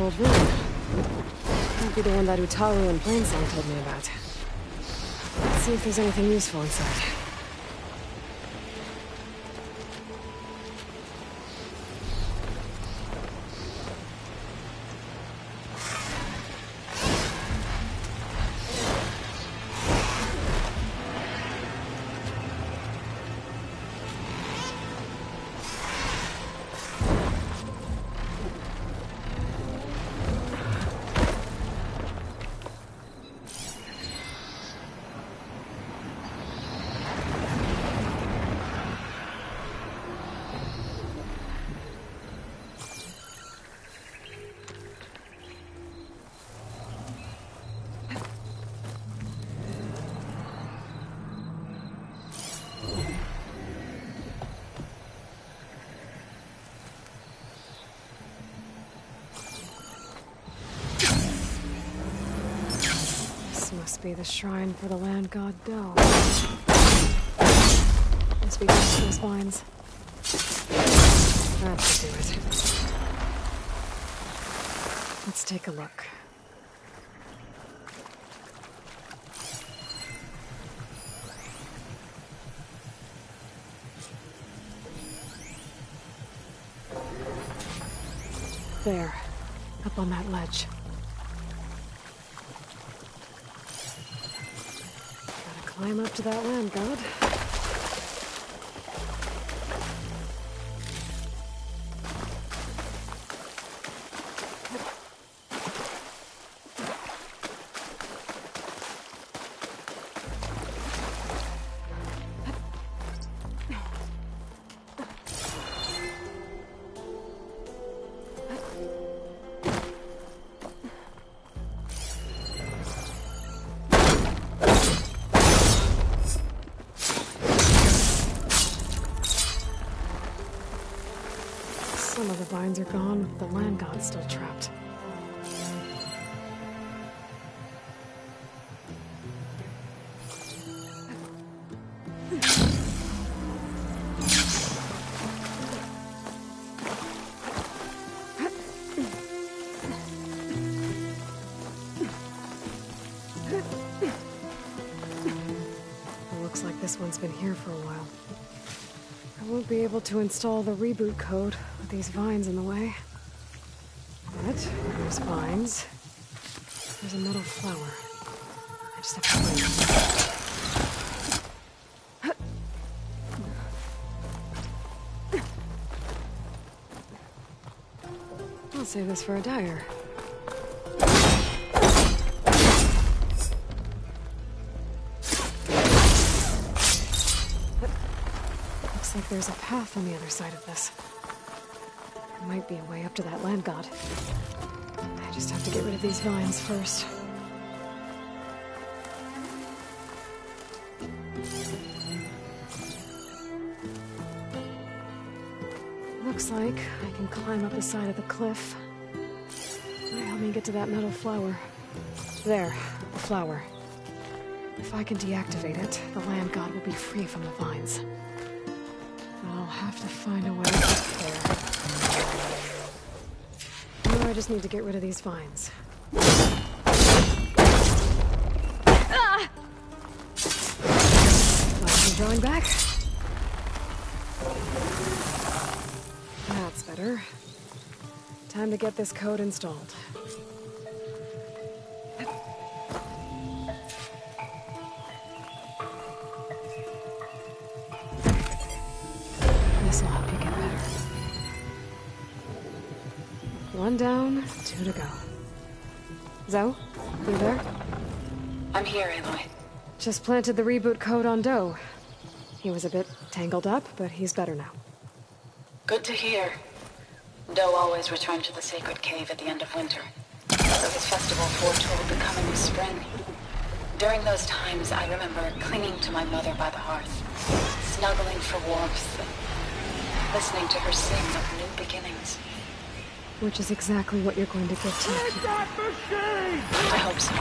old room. Might be the one that Utaru and Plainsong told me about. Let's see if there's anything useful inside. Must be the shrine for the land god Do. Must be just those vines. That should do it. Let's take a look. There, up on that ledge. Climb up to that land god. Some of the vines are gone, but the land god's still trapped. It looks like this one's been here for a while. I won't be able to install the reboot code with these vines in the way. But there's vines. There's a metal flower. I just have to find it. I'll save this for a dyer. Looks like there's a path on the other side of this. There might be a way up to that land god. I just have to get rid of these vines first. Looks like I can climb up the side of the cliff. Might help me get to that metal flower. There, the flower. If I can deactivate it, the land god will be free from the vines. I'll have to find a way up there. Now I just need to get rid of these vines. Ah! Vines are drawing back. That's better. Time to get this code installed. This'll help you get better. One down, 2 to go. Zoe, you there? I'm here, Aloy. Just planted the reboot code on Do. He was a bit tangled up, but he's better now. Good to hear. Do always returned to the sacred cave at the end of winter, so his festival foretold the coming of spring. During those times, I remember clinging to my mother by the hearth, snuggling for warmth, and listening to her sing of new beginnings. Which is exactly what you're going to get to. I hope so.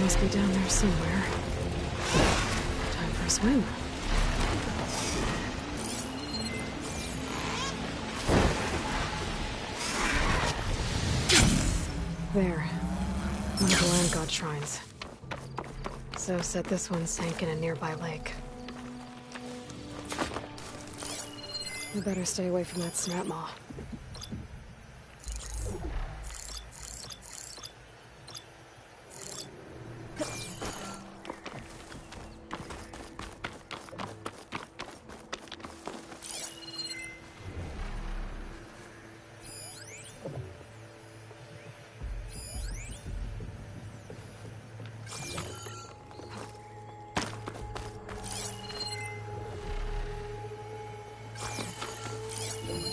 Must be down there somewhere. Time for a swim. There. One of the land god shrines. So said this one sank in a nearby lake. We better stay away from that snap maw.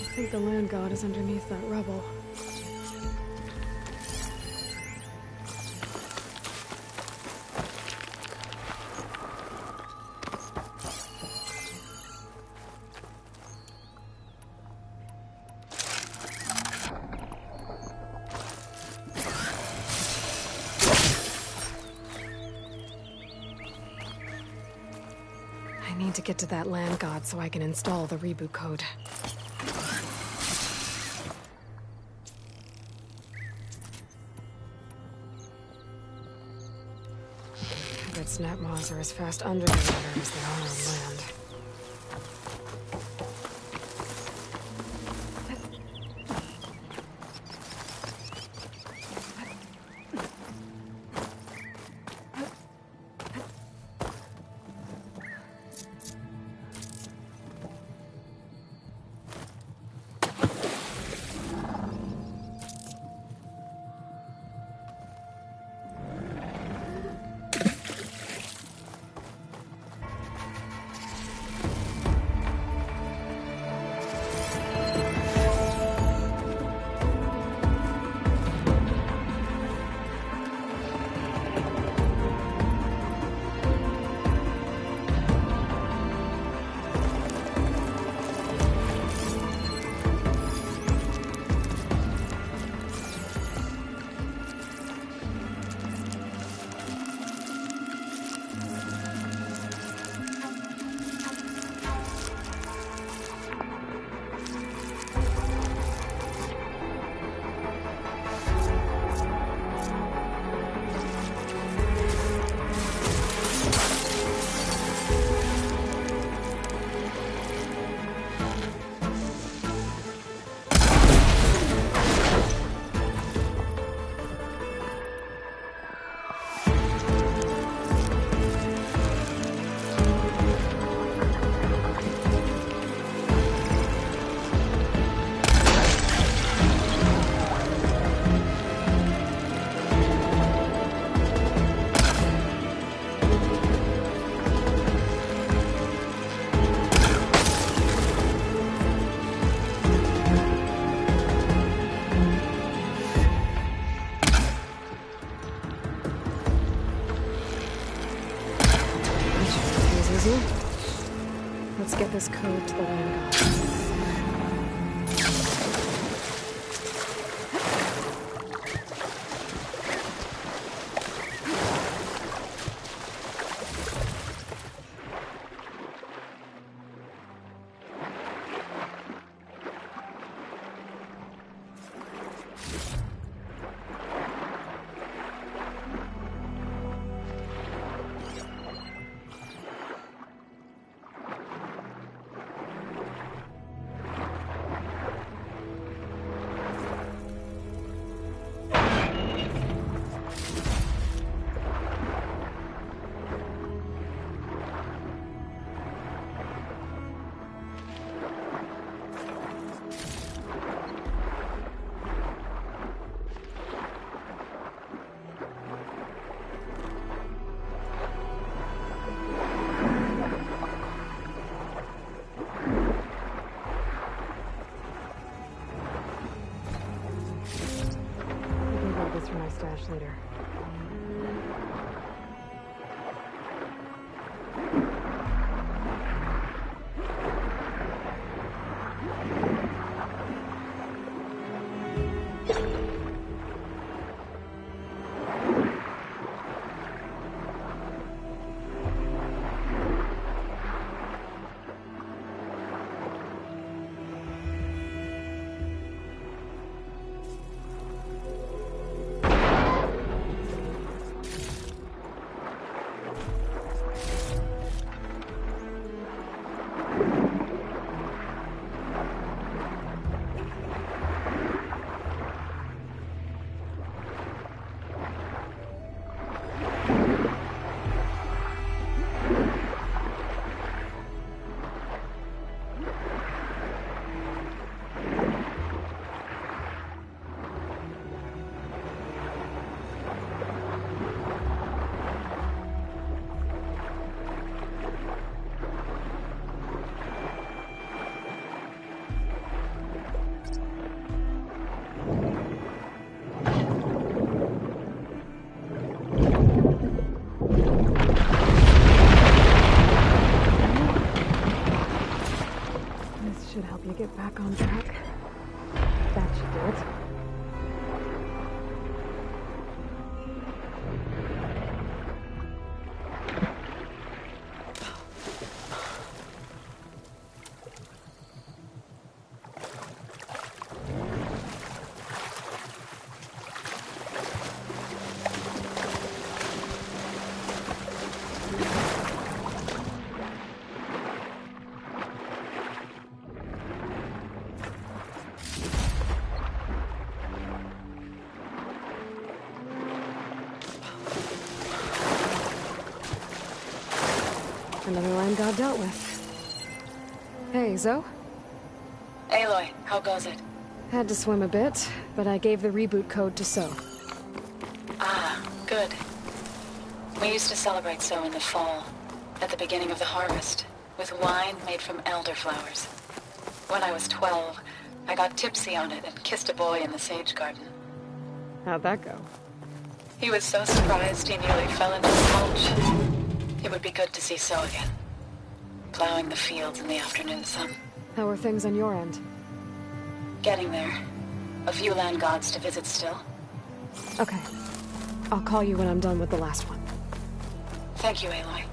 I think the land god is underneath that rubble. I need to get to that land god so I can install the reboot code. That snap maws are as fast under the water as they are on land. Let's get this code to the land god. my stash later. Should help you get back on track. That should do it. Another land god dealt with. Hey, Zoe? Aloy, how goes it? Had to swim a bit, but I gave the reboot code to So. Ah, good. We used to celebrate So in the fall, at the beginning of the harvest, with wine made from elderflowers. When I was 12, I got tipsy on it and kissed a boy in the sage garden. How'd that go? He was so surprised he nearly fell into the mulch. It would be good to see So again. Plowing the fields in the afternoon sun. How are things on your end? Getting there. A few land gods to visit still. Okay. I'll call you when I'm done with the last one. Thank you, Aloy.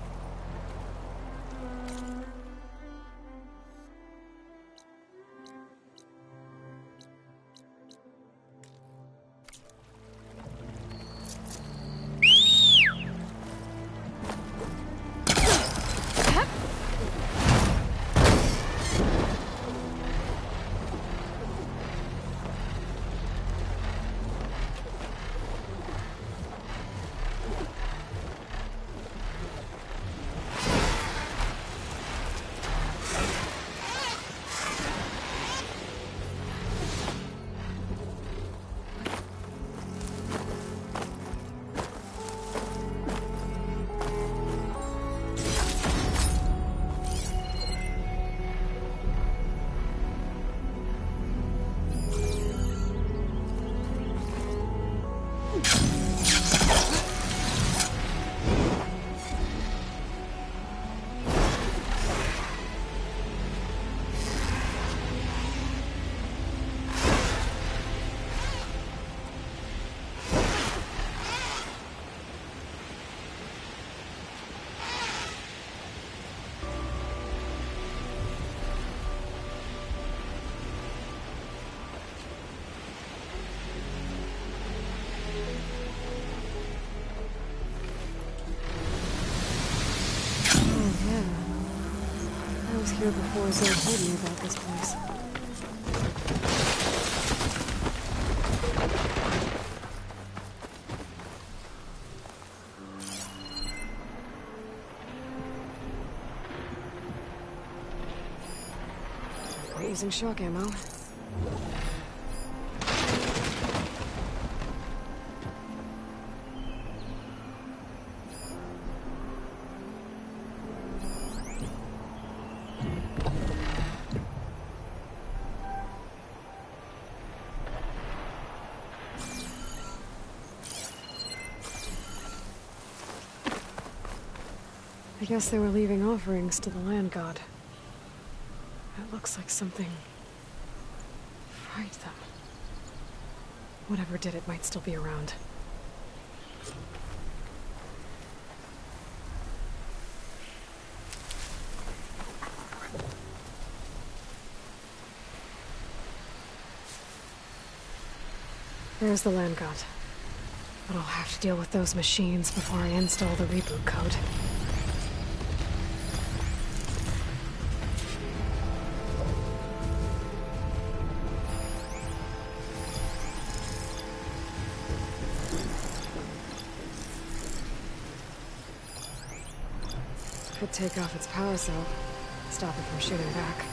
Here before Zoe told me about this place. Quit using shock ammo. I guess they were leaving offerings to the land god. It looks like something fried them. Whatever did it might still be around. There's the land god. But I'll have to deal with those machines before I install the reboot code. Could take off its power cell, stop it from shooting back.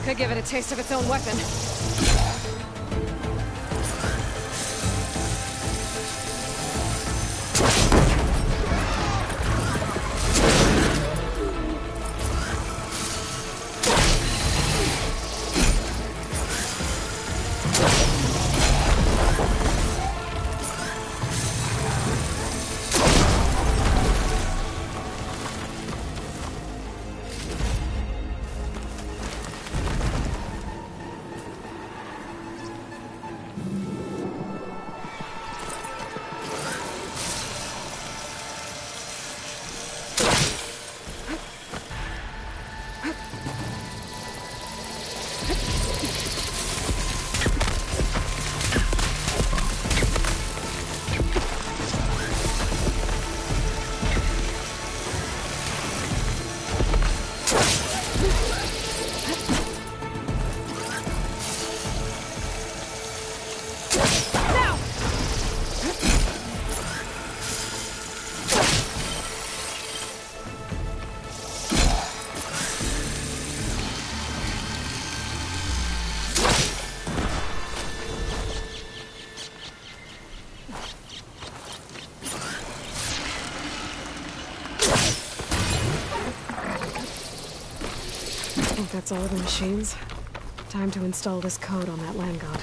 Could give it a taste of its own weapon. That's all of the machines. Time to install this code on that land god.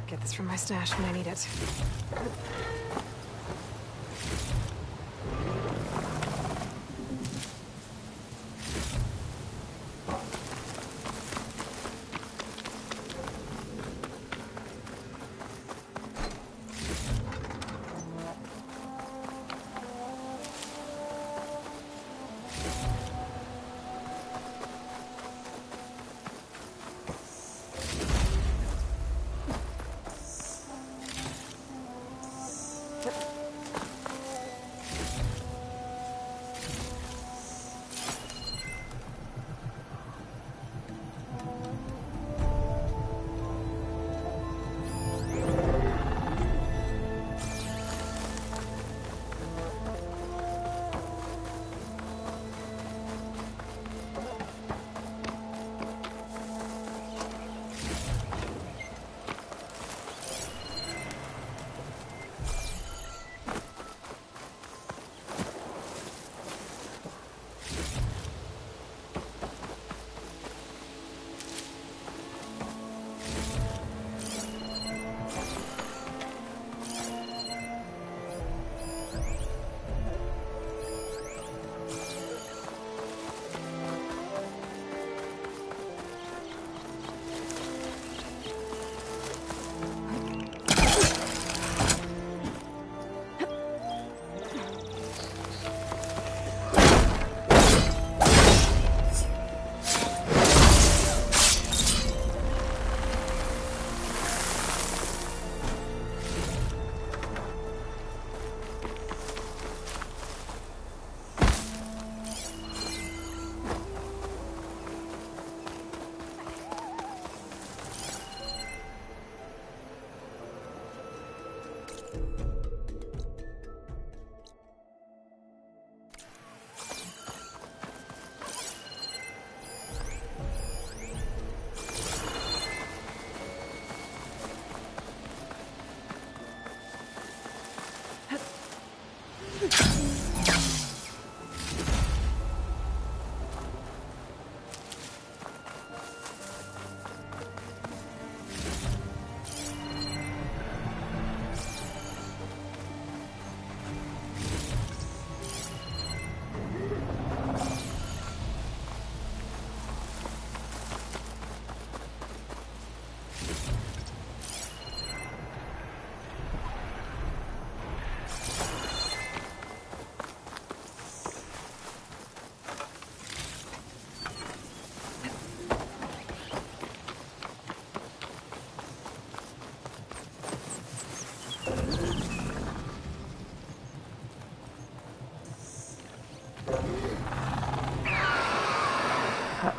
Get this from my stash when I need it.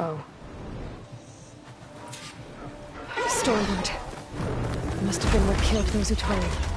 Oh. Stormbird. Must have been what killed those who told.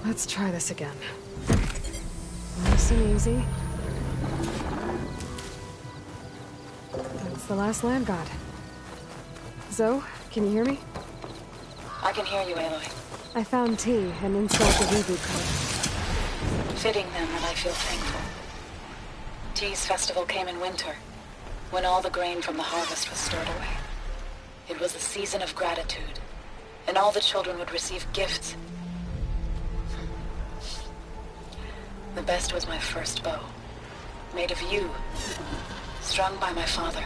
Let's try this again. Nice and easy. That's the last land god. Zoe, can you hear me? I can hear you, Aloy. I found T and installed the reboot code. Fitting then that I feel thankful. T's festival came in winter, when all the grain from the harvest was stored away. It was a season of gratitude, and all the children would receive gifts. The best was my first bow, made of yew, strung by my father.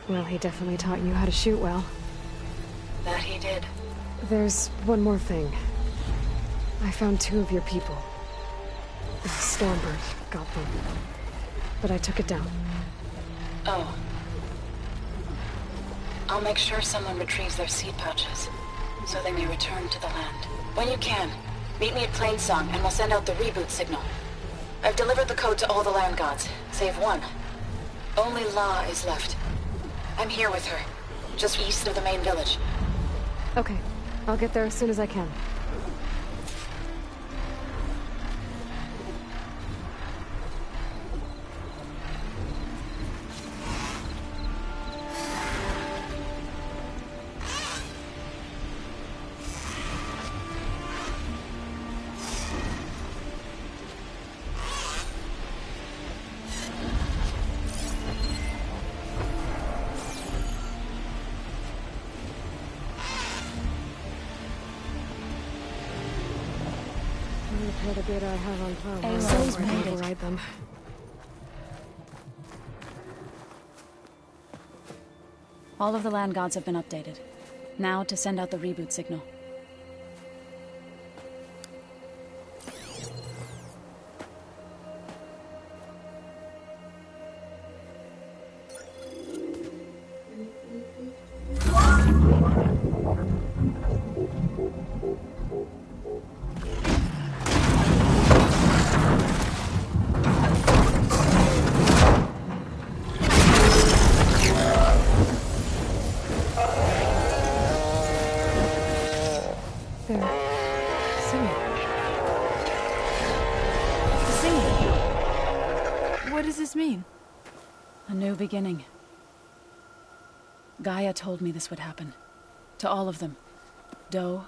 Well, he definitely taught you how to shoot well. That he did. There's one more thing. I found 2 of your people. Stormbird got them. But I took it down. Oh. I'll make sure someone retrieves their seed pouches, so they may return to the land. When you can, meet me at Plainsong, and we'll send out the reboot signal. I've delivered the code to all the land gods, save one. Only La is left. I'm here with her, just east of the main village. Okay, I'll get there as soon as I can. The data I have on file. Aloy's I made it. override them. All of the land gods have been updated. Now to send out the reboot signal. Beginning. Gaia told me this would happen. To all of them. Do,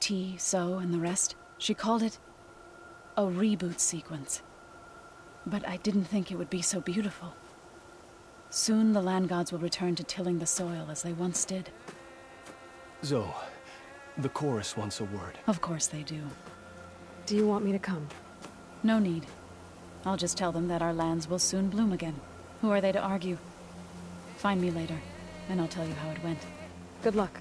T, So, and the rest. She called it a reboot sequence. But I didn't think it would be so beautiful. Soon the land gods will return to tilling the soil as they once did. Zoe, the chorus wants a word. Of course they do. Do you want me to come? No need. I'll just tell them that our lands will soon bloom again. Who are they to argue? Find me later, and I'll tell you how it went. Good luck.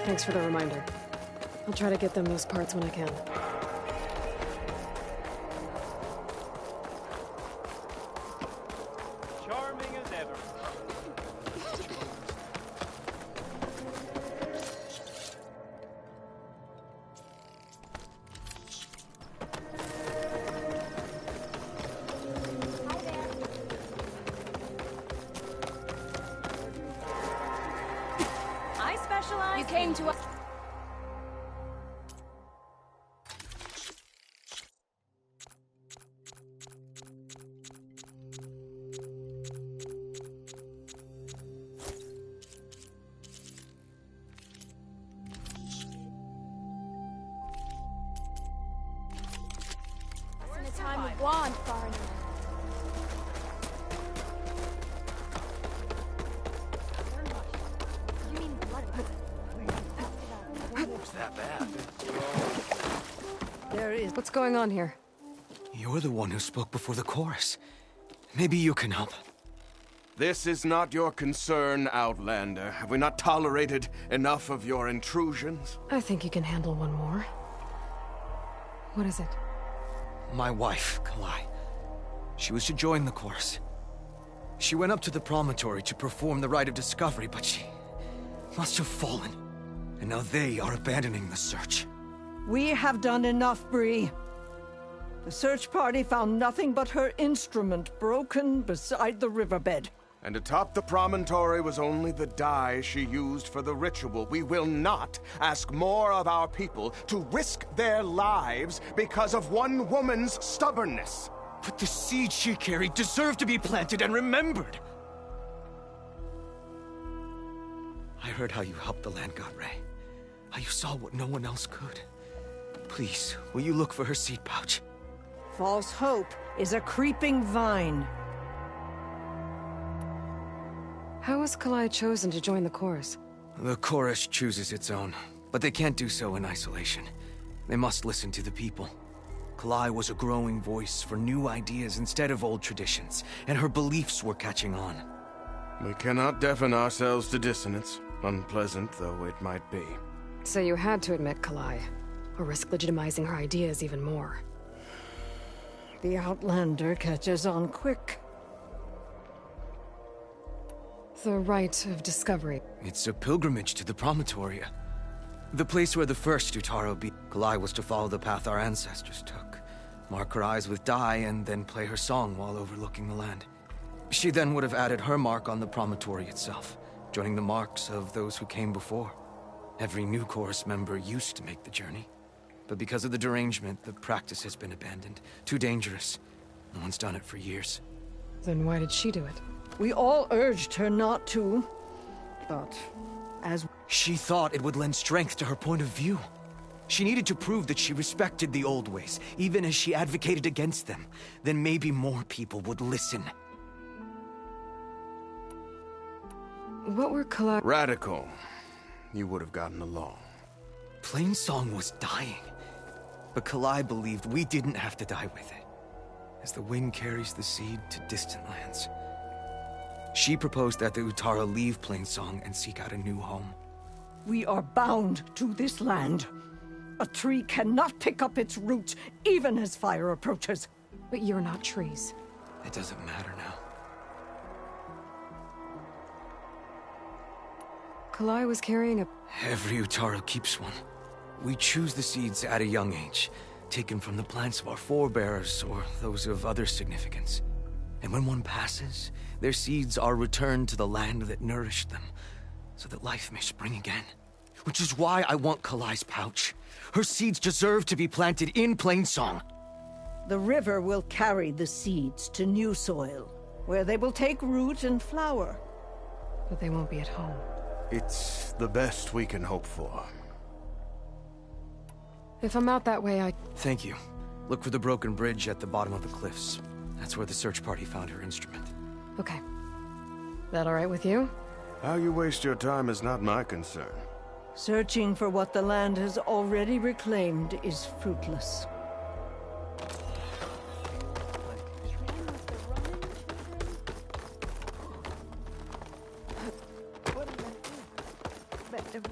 Thanks for the reminder. I'll try to get them those parts when I can. Charming as ever. came to us. In a time of want, foreigner. You mean blood? It's that bad. There is. What's going on here? You're the one who spoke before the chorus. Maybe you can help. This is not your concern, Outlander. Have we not tolerated enough of your intrusions? I think you can handle one more. What is it? My wife, Kalai. She was to join the chorus. She went up to the promontory to perform the rite of discovery, but she must have fallen. And now they are abandoning the search. We have done enough, Bree. The search party found nothing but her instrument broken beside the riverbed. And atop the promontory was only the dye she used for the ritual. We will not ask more of our people to risk their lives because of one woman's stubbornness. But the seed she carried deserved to be planted and remembered. I heard how you helped the land god Ray. How you saw what no one else could. Please, will you look for her seed pouch? False hope is a creeping vine. How was Kalai chosen to join the chorus? The chorus chooses its own, but they can't do so in isolation. They must listen to the people. Kalai was a growing voice for new ideas instead of old traditions, and her beliefs were catching on. We cannot deafen ourselves to dissonance, unpleasant though it might be. So you had to admit Kalai, or risk legitimizing her ideas even more. The Outlander catches on quick. The rite of discovery. It's a pilgrimage to the promontory. The place where the first Utaro beat. Kalai was to follow the path our ancestors took. Mark her eyes with dye and then play her song while overlooking the land. She then would have added her mark on the promontory itself, joining the marks of those who came before. Every new chorus member used to make the journey. But because of the derangement, the practice has been abandoned. Too dangerous. No one's done it for years. Then why did she do it? We all urged her not to, but as... She thought it would lend strength to her point of view. She needed to prove that she respected the old ways, even as she advocated against them. Then maybe more people would listen. What were Kalai... Radical. You would have gotten along. Plainsong was dying. But Kalai believed we didn't have to die with it. As the wind carries the seed to distant lands. She proposed that the Utara leave Plainsong and seek out a new home. We are bound to this land. A tree cannot pick up its roots, even as fire approaches. But you're not trees. It doesn't matter now. Kalai was carrying a... Every Utara keeps one. We choose the seeds at a young age, taken from the plants of our forebears or those of other significance. And when one passes, their seeds are returned to the land that nourished them, so that life may spring again. Which is why I want Kalai's pouch. Her seeds deserve to be planted in Plainsong. The river will carry the seeds to new soil, where they will take root and flower. But they won't be at home. It's the best we can hope for. If I'm out that way, I... Thank you. Look for the broken bridge at the bottom of the cliffs. That's where the search party found her instrument. Okay. That all right with you? How you waste your time is not my concern. Searching for what the land has already reclaimed is fruitless.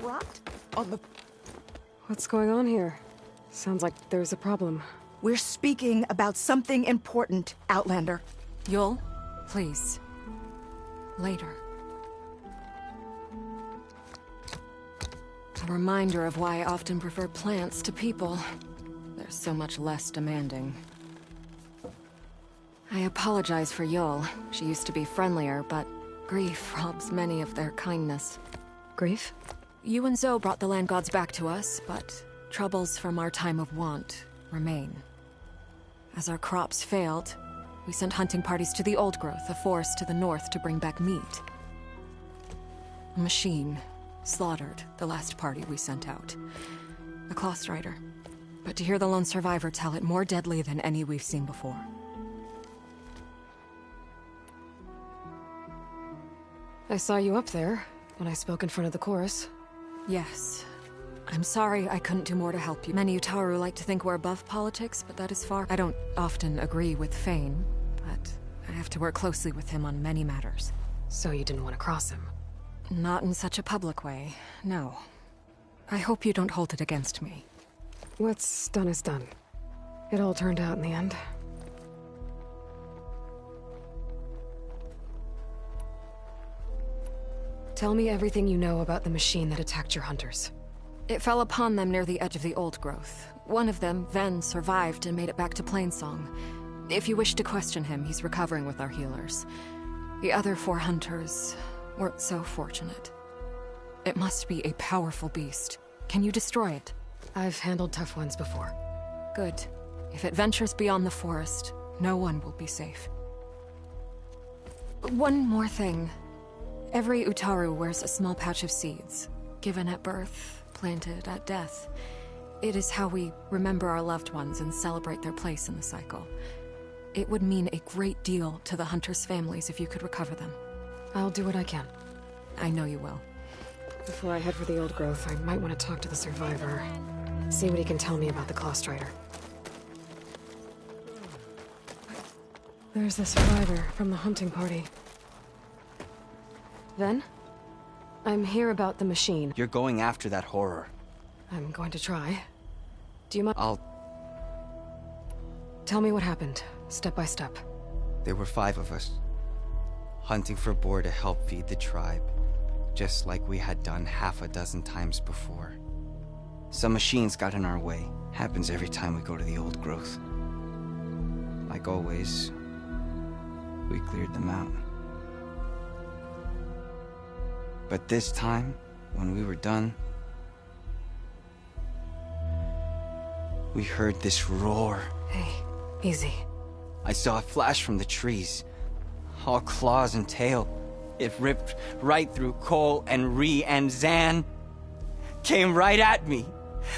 Rot on the... What's going on here? Sounds like there's a problem. We're speaking about something important, Outlander. Yul, please. Later. A reminder of why I often prefer plants to people. They're so much less demanding. I apologize for Yul. She used to be friendlier, but grief robs many of their kindness. Grief? You and Zoe brought the land gods back to us, but troubles from our time of want remain. As our crops failed, we sent hunting parties to the Old Growth, a forest to the north, to bring back meat. A machine slaughtered the last party we sent out. A Clothstrider. But to hear the lone survivor tell it, more deadly than any we've seen before. I saw you up there when I spoke in front of the chorus. Yes. I'm sorry I couldn't do more to help you. Many Utaru like to think we're above politics, but that is far. I don't often agree with Fane, but I have to work closely with him on many matters. So you didn't want to cross him? Not in such a public way, no. I hope you don't hold it against me. What's done is done. It all turned out in the end. Tell me everything you know about the machine that attacked your hunters. It fell upon them near the edge of the Old Growth. One of them, Ven, survived and made it back to Plainsong. If you wish to question him, he's recovering with our healers. The other 4 hunters weren't so fortunate. It must be a powerful beast. Can you destroy it? I've handled tough ones before. Good. If it ventures beyond the forest, no one will be safe. One more thing. Every Utaru wears a small pouch of seeds, given at birth, planted at death. It is how we remember our loved ones and celebrate their place in the cycle. It would mean a great deal to the hunters' families if you could recover them. I'll do what I can. I know you will. Before I head for the Old Growth, I might want to talk to the survivor. See what he can tell me about the Clothstrider. There's the survivor from the hunting party. Ven? I'm here about the machine. You're going after that horror. I'm going to try. Do you mind? Tell me what happened, step by step. There were 5 of us, hunting for boar to help feed the tribe, just like we had done half a dozen times before. Some machines got in our way. Happens every time we go to the Old Growth. Like always, we cleared them out. But this time, when we were done, we heard this roar. Hey, easy. I saw a flash from the trees, all claws and tail. It ripped right through Cole and Ree, and Zan came right at me,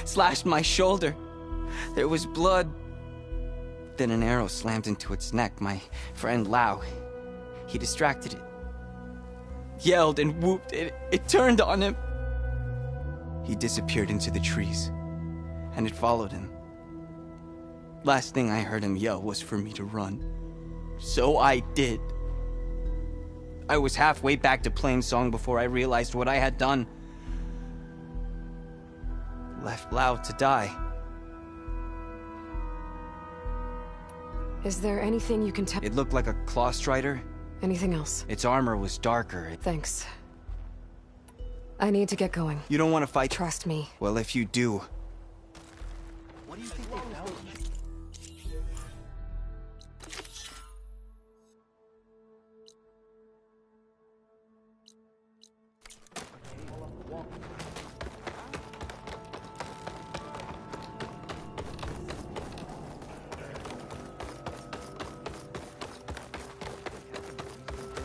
slashed my shoulder. There was blood. Then an arrow slammed into its neck. My friend Lau, he distracted it. Yelled and whooped. It turned on him. He disappeared into the trees, and it followed him. Last thing I heard him yell was for me to run. So I did. I was halfway back to Plainsong before I realized what I had done. Left Lau to die. Is there anything you can tell? It looked like a Clothstrider. Anything else? Its armor was darker. Thanks. I need to get going. You don't want to fight? Trust me. Well, if you do... What do you think they found?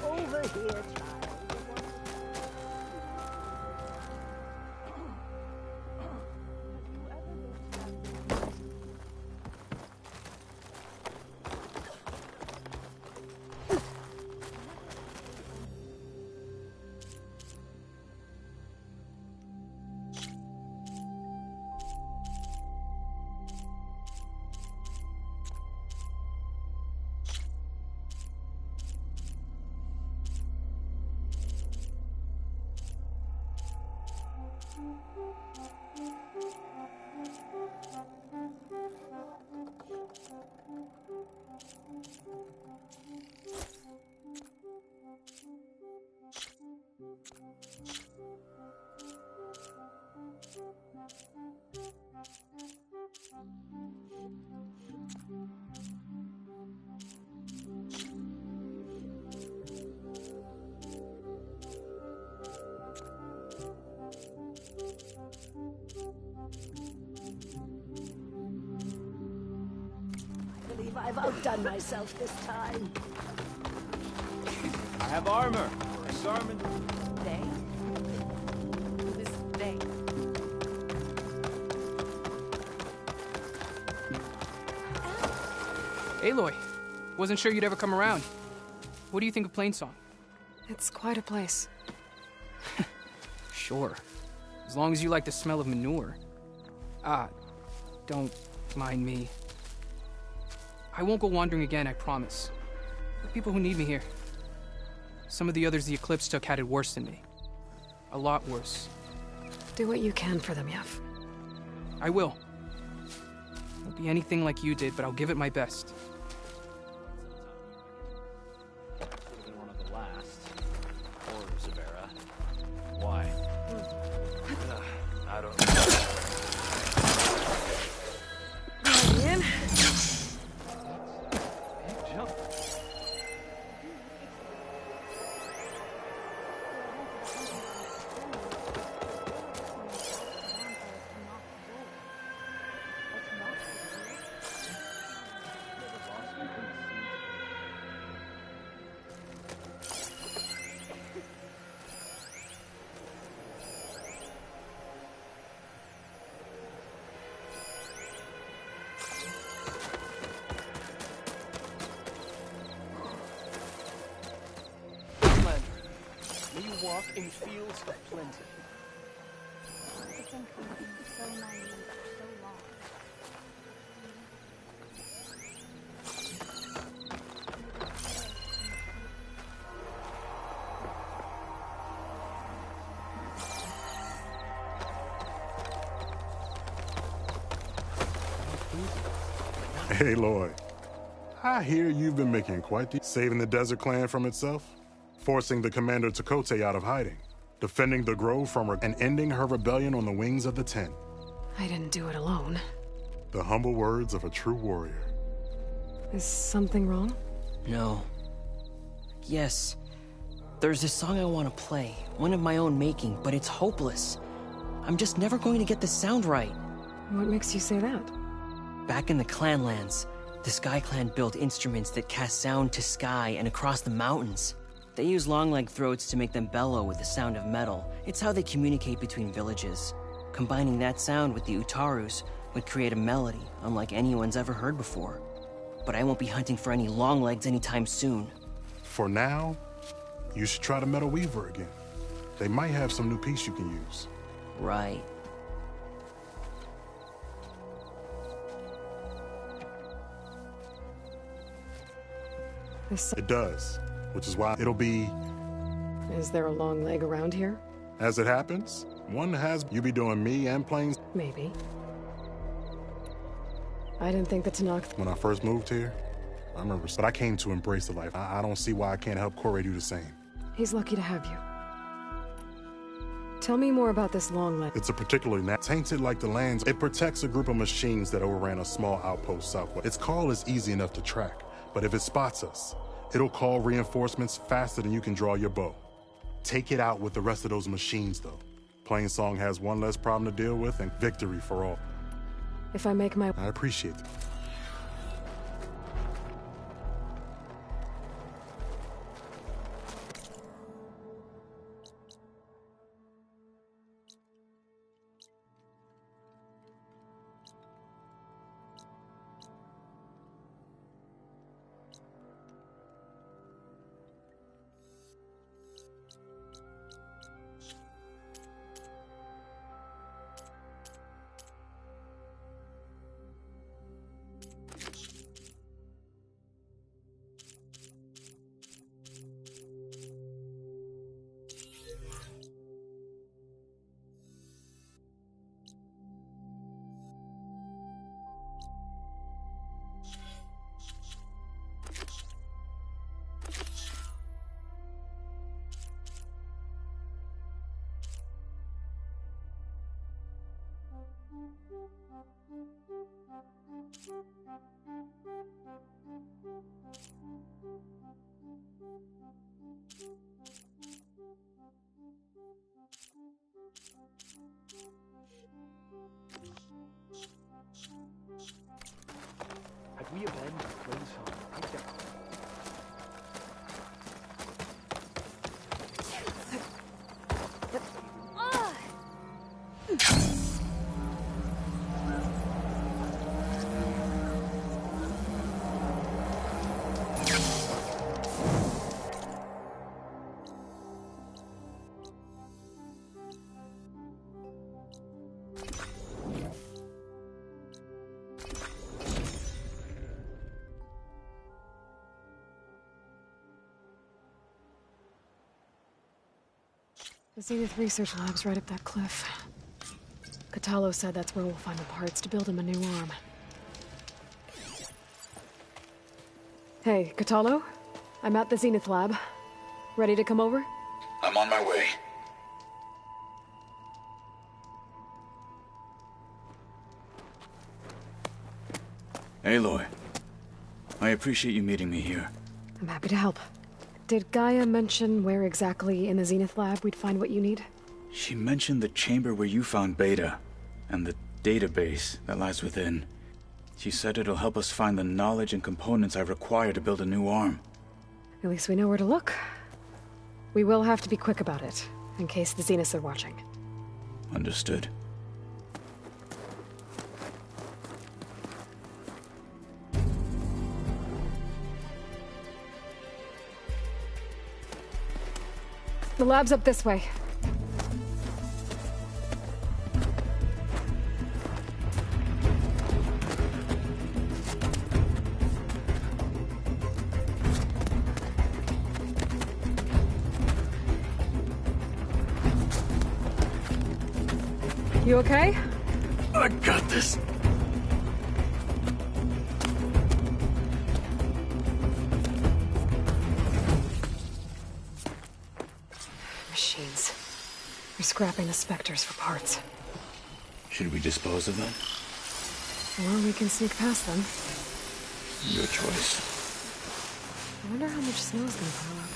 Over here, child. outdone myself this time. I have armor. Garment. They? Who is they? Aloy, wasn't sure you'd ever come around. What do you think of Plainsong? It's quite a place. Sure. As long as you like the smell of manure. Ah, don't mind me. I won't go wandering again, I promise. The people who need me here. Some of the others the Eclipse took had it worse than me. A lot worse. Do what you can for them, Yev. I will. Won't be anything like you did, but I'll give it my best. One of the last. Horrors of Era. Why? I don't know. In. Big jump. May you walk in fields of plenty. Hey, Lloyd. I hear you've been making quite the... Saving the Desert Clan from itself? Forcing the Commander Tekote out of hiding? Defending the Grove from her and ending her rebellion on the wings of the Ten? I didn't do it alone. The humble words of a true warrior. Is something wrong? No. Yes. There's this song I want to play, one of my own making, but it's hopeless. I'm just never going to get the sound right. What makes you say that? Back in the Clanlands, the Sky Clan built instruments that cast sound to sky and across the mountains. They use long-leg throats to make them bellow with the sound of metal. It's how they communicate between villages. Combining that sound with the Utarus would create a melody unlike anyone's ever heard before. But I won't be hunting for any longlegs anytime soon. For now, you should try the Metal Weaver again. They might have some new piece you can use. Right. It does, which is why it'll be... Is there a long leg around here? As it happens, one has... You be doing me and Plains... Maybe. I didn't think that Tenakth... When I first moved here, I remember... But I came to embrace the life. I don't see why I can't help Corey do the same. He's lucky to have you. Tell me more about this long leg. It's a particularly tainted like the lands. It protects a group of machines that overran a small outpost southwest. Its call is easy enough to track. But if it spots us, it'll call reinforcements faster than you can draw your bow. Take it out with the rest of those machines, though. Plainsong has one less problem to deal with, and victory for all. If I make my... I appreciate it. The Zenith Research Lab's right up that cliff. Kotallo said that's where we'll find the parts to build him a new arm. Hey, Kotallo? I'm at the Zenith Lab. Ready to come over? I'm on my way. Aloy, I appreciate you meeting me here. I'm happy to help. Did Gaia mention where exactly in the Zenith Lab we'd find what you need? She mentioned the chamber where you found Beta, and the database that lies within. She said it'll help us find the knowledge and components I require to build a new arm. At least we know where to look. We will have to be quick about it, in case the Zeniths are watching. Understood. The lab's up this way. You okay? I got this. Machines. They're scrapping the Spectres for parts. Should we dispose of them? Or we can sneak past them. Your choice. I wonder how much snow is gonna pile up.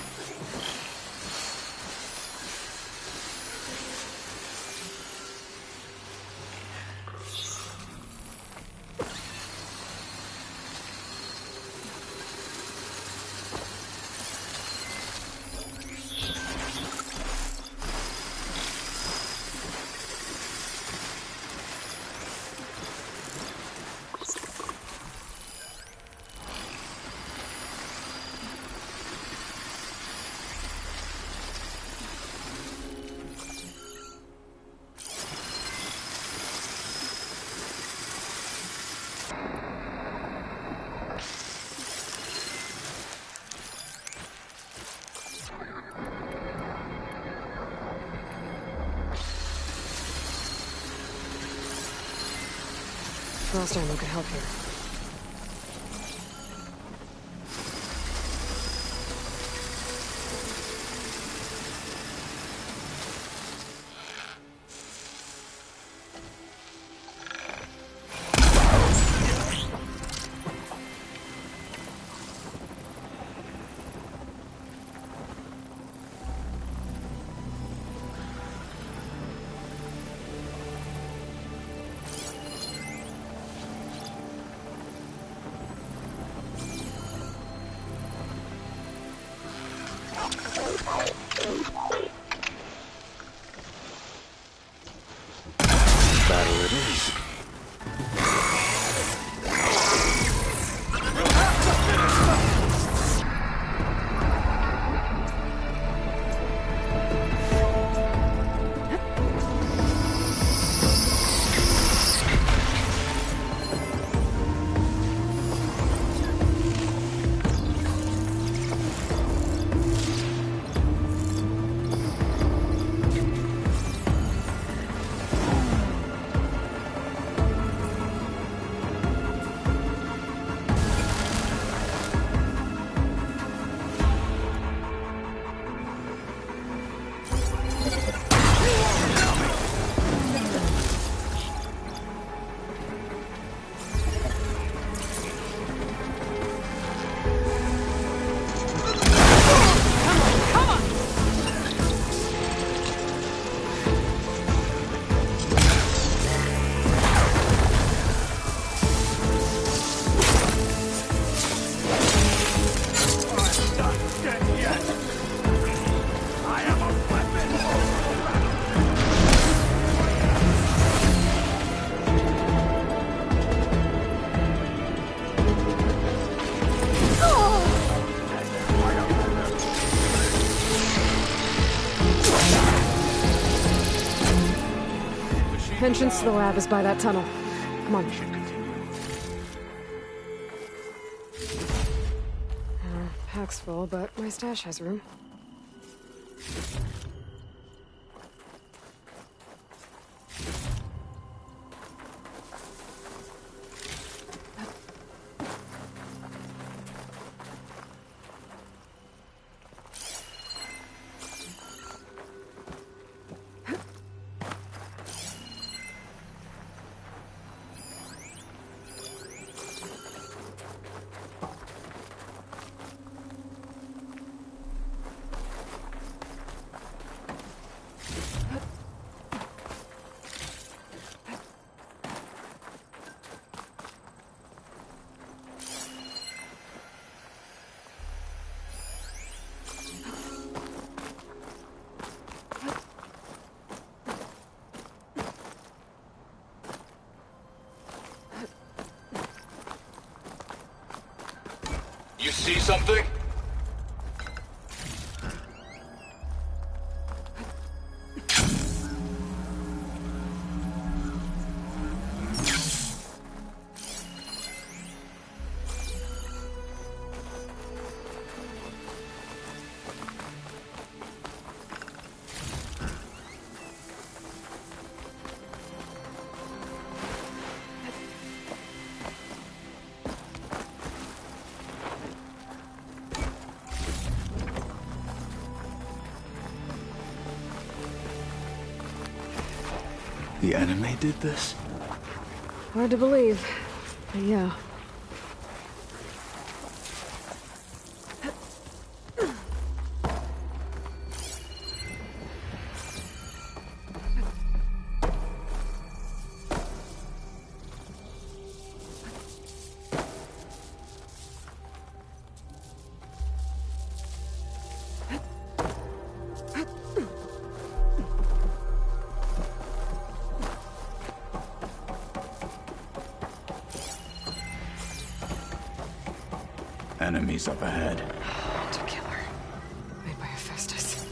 Frosthammer could help here. Battle it is. Entrance to the lab is by that tunnel. Come on. Pack's full, but my stash has room. You see something? The enemy did this? Hard to believe, but yeah. Enemies up ahead. To kill her. Made by Hephaestus.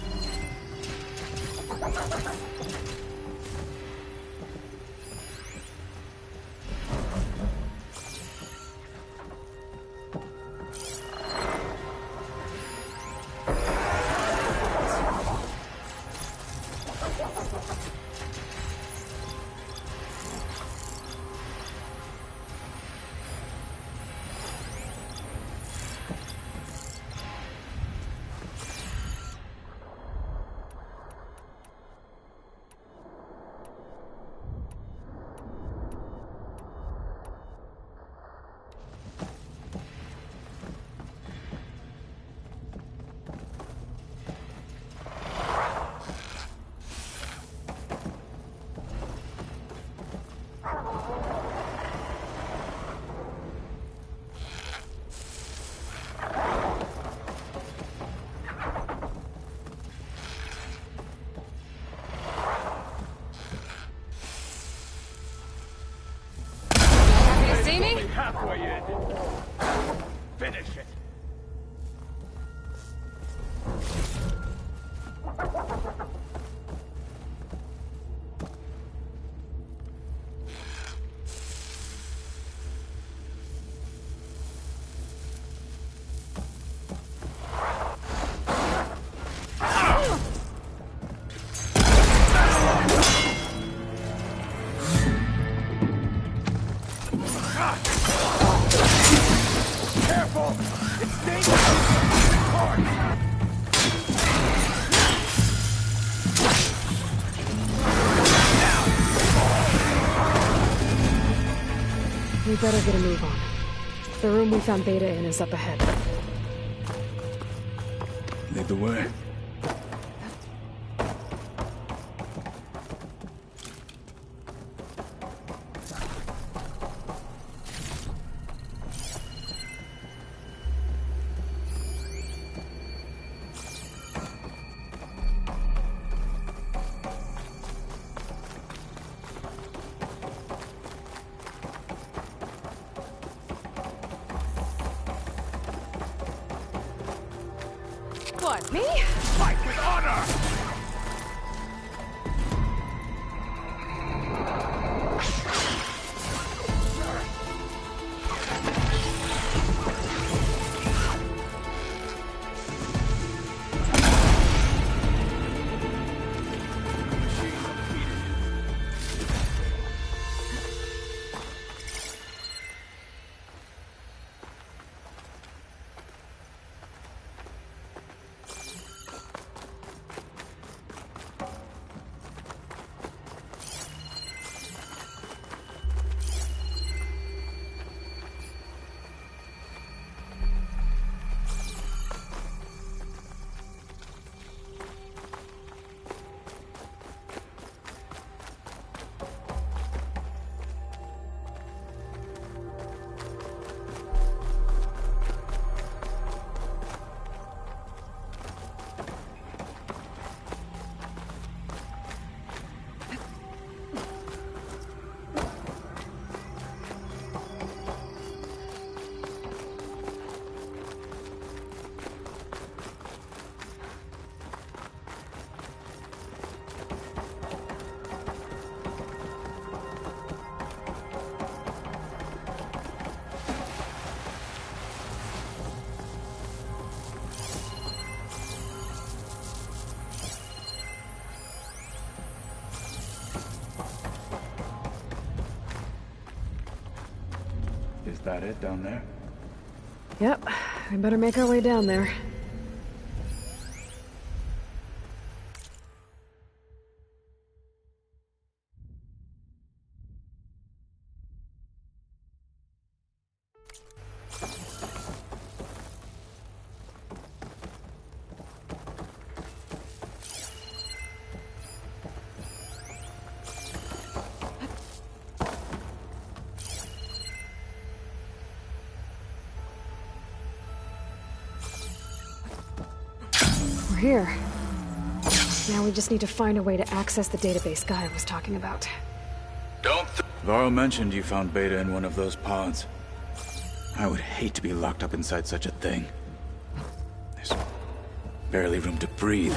Halfway in. Finish it. We better get a move on. The room we found Beta in is up ahead. Lead the way. What, me? Fight with honor! that it down there? Yep, we better make our way down there. Here. Now we just need to find a way to access the database Gaia was talking about. Varl mentioned you found Beta in one of those pods. I would hate to be locked up inside such a thing. There's barely room to breathe.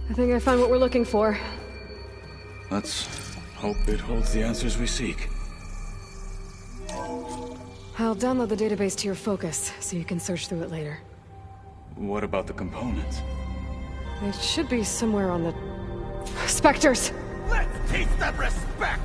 I think I found what we're looking for. Let's hope it holds the answers we seek. I'll download the database to your Focus, so you can search through it later. What about the components? They should be somewhere on the... Spectres! Let's taste that respect!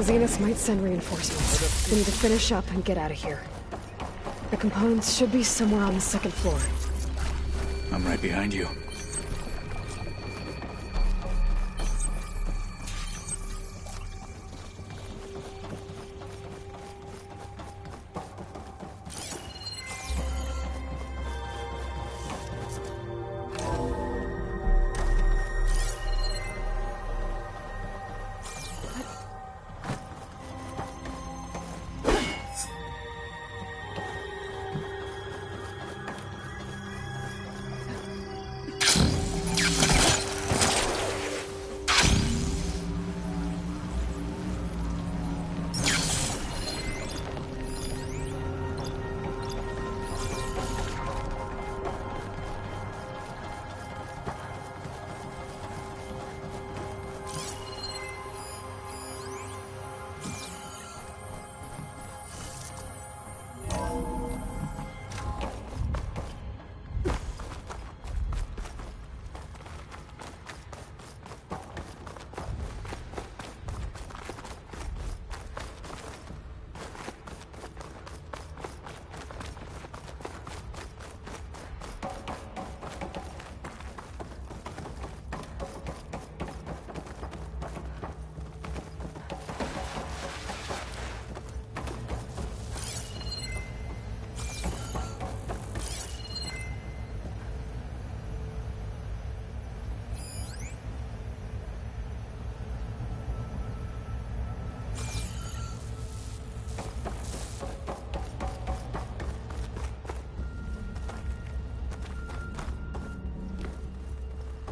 The Zeniths might send reinforcements. We need to finish up and get out of here. The components should be somewhere on the second floor. I'm right behind you.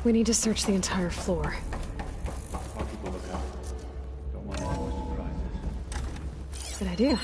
We need to search the entire floor. I'll keep a lookout. Don't want any more surprises. Good idea.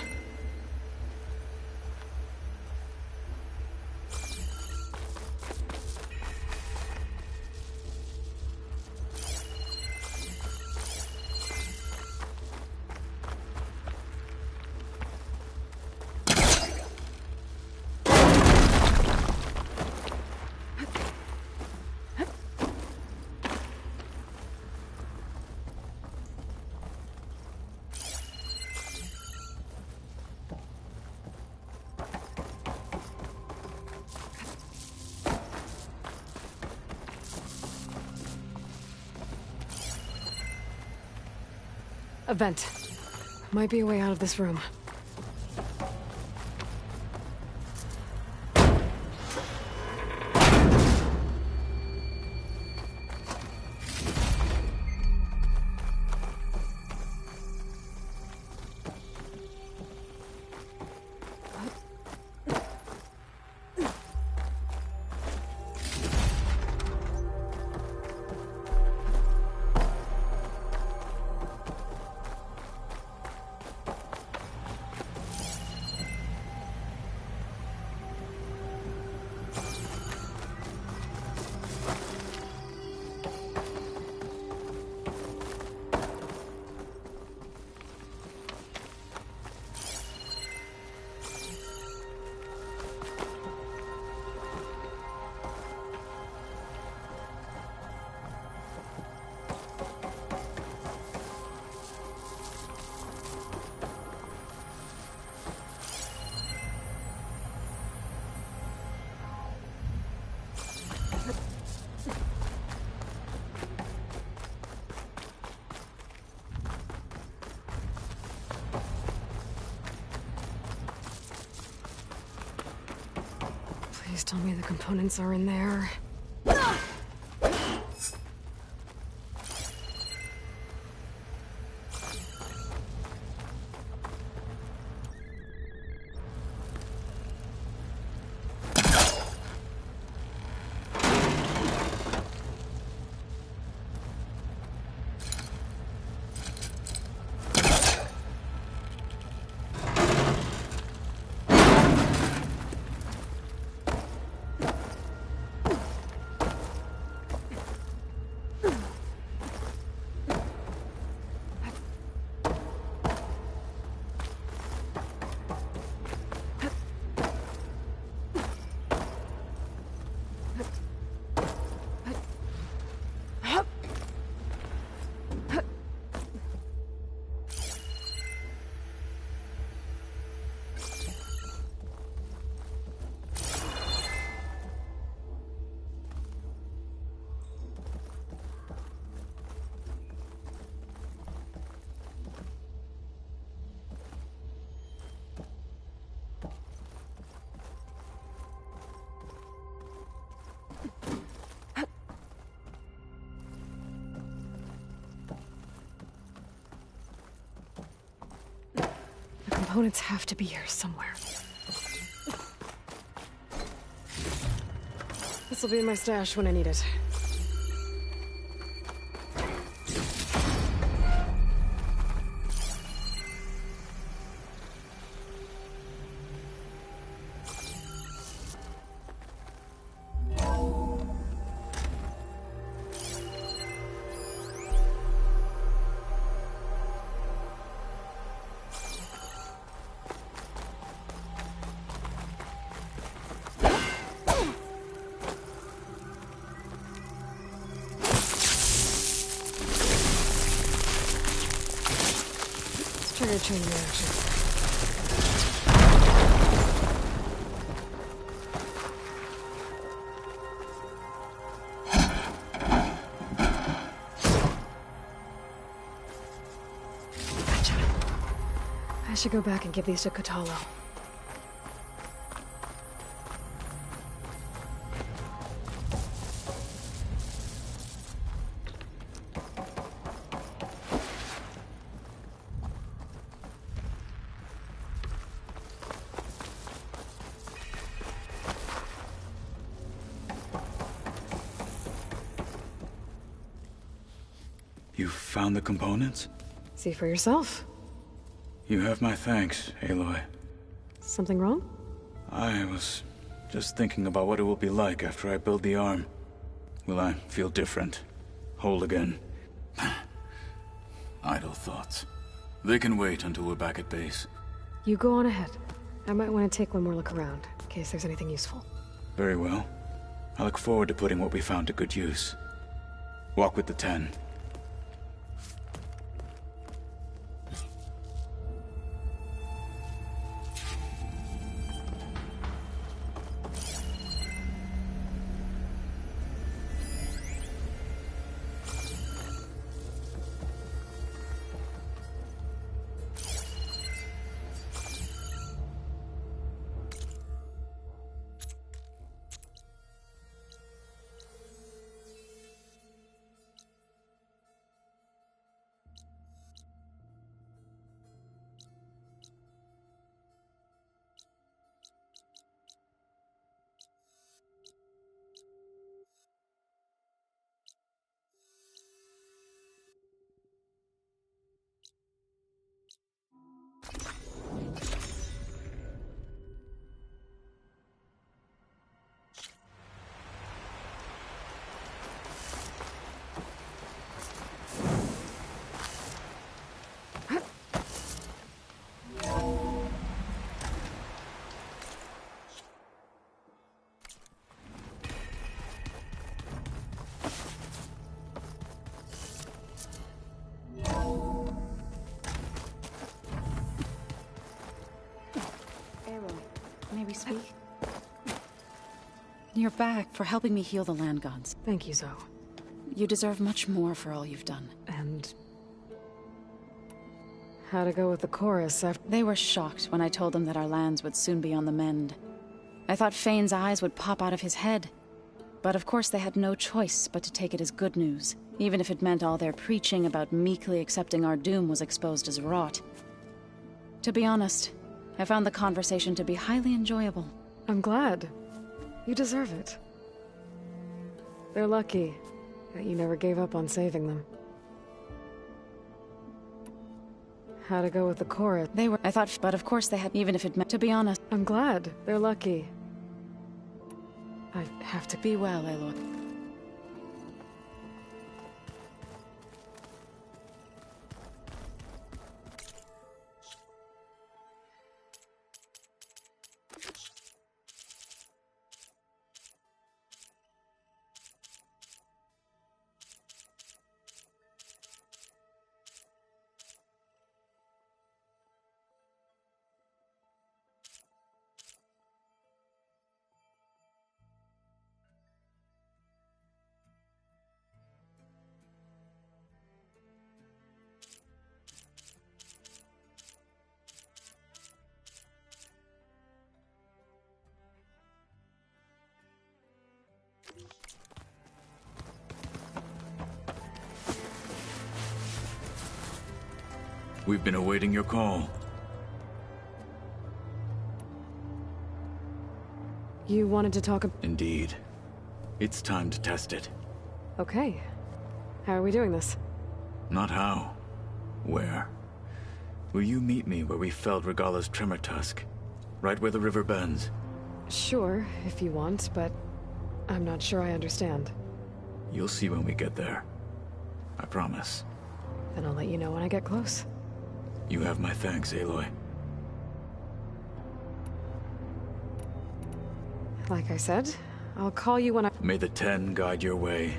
A vent. Might be a way out of this room. Please tell me the components are in there. components have to be here somewhere. This'll be in my stash when I need it. Trigger chain reaction. Gotcha. I should go back and give these to Kotallo. You found the components? See for yourself. You have my thanks, Aloy. Something wrong? I was just thinking about what it will be like after I build the arm. Will I feel different? Whole again? Idle thoughts. They can wait until we're back at base. You go on ahead. I might want to take one more look around, in case there's anything useful. Very well. I look forward to putting what we found to good use. Walk with the 10. May we speak? You're back for helping me heal the land gods. Thank you, Zoe. You deserve much more for all you've done. And how to go with the chorus after— They were shocked when I told them that our lands would soon be on the mend. I thought Fane's eyes would pop out of his head. But of course they had no choice but to take it as good news, even if it meant all their preaching about meekly accepting our doom was exposed as rot. To be honest, I found the conversation to be highly enjoyable. I'm glad. You deserve it. They're lucky that you never gave up on saving them. How to go with the chorus. They were— I thought— but of course they had— even if it meant— to be honest. I'm glad. They're lucky. I have to— Be well, Aloy. We've been awaiting your call. You wanted to talk Indeed. It's time to test it. Okay. How are we doing this? Not how. Where? Will you meet me where we felled Regalla's tremor tusk? Right where the river bends? Sure, if you want, but I'm not sure I understand. You'll see when we get there. I promise. Then I'll let you know when I get close. You have my thanks, Aloy. Like I said, I'll call you when I... May the Ten guide your way.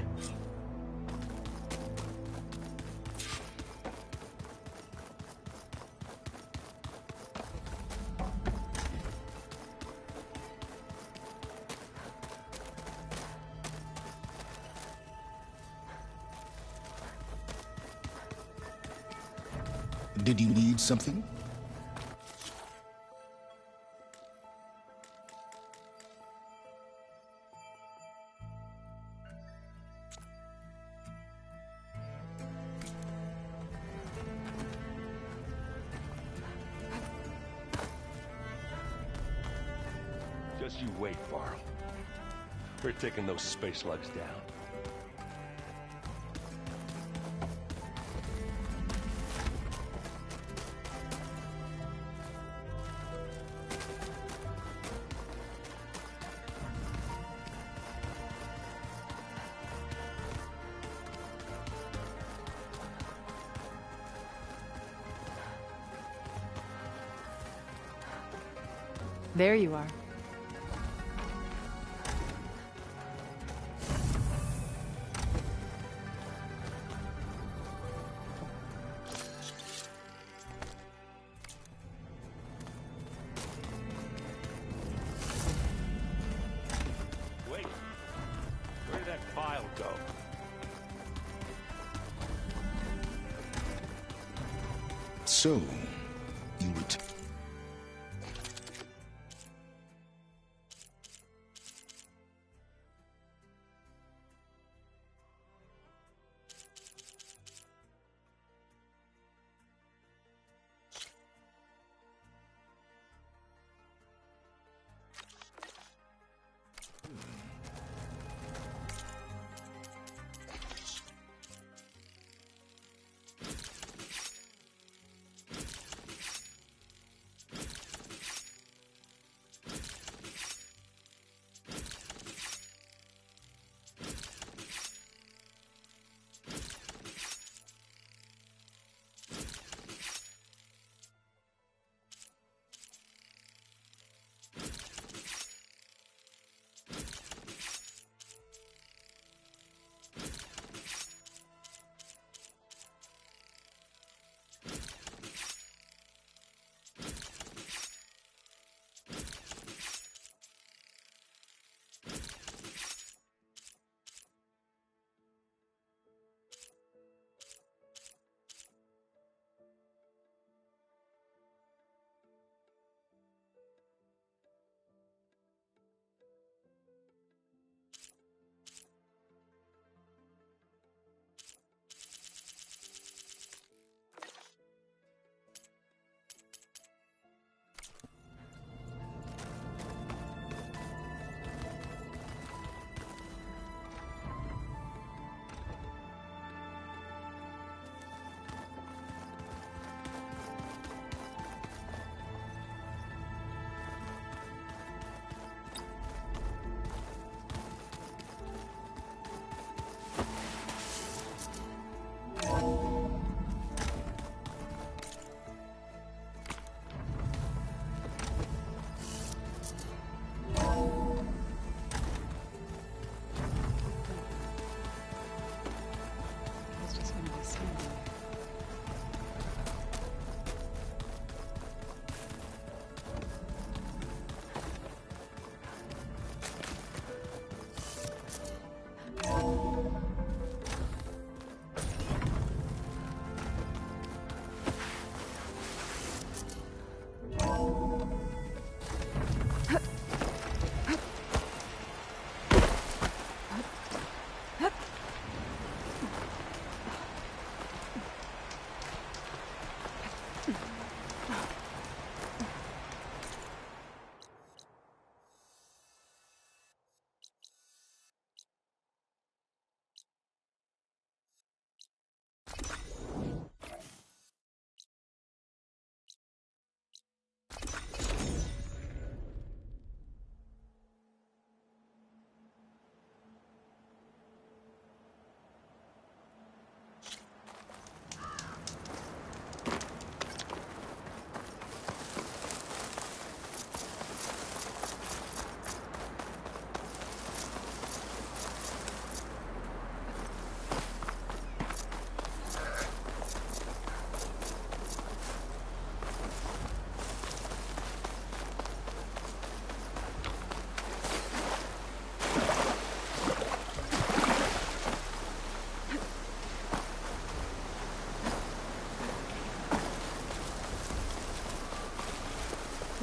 Did you need something? Just you wait, Varl. We're taking those space slugs down. There you are. Wait. Where did that file go? So, you would...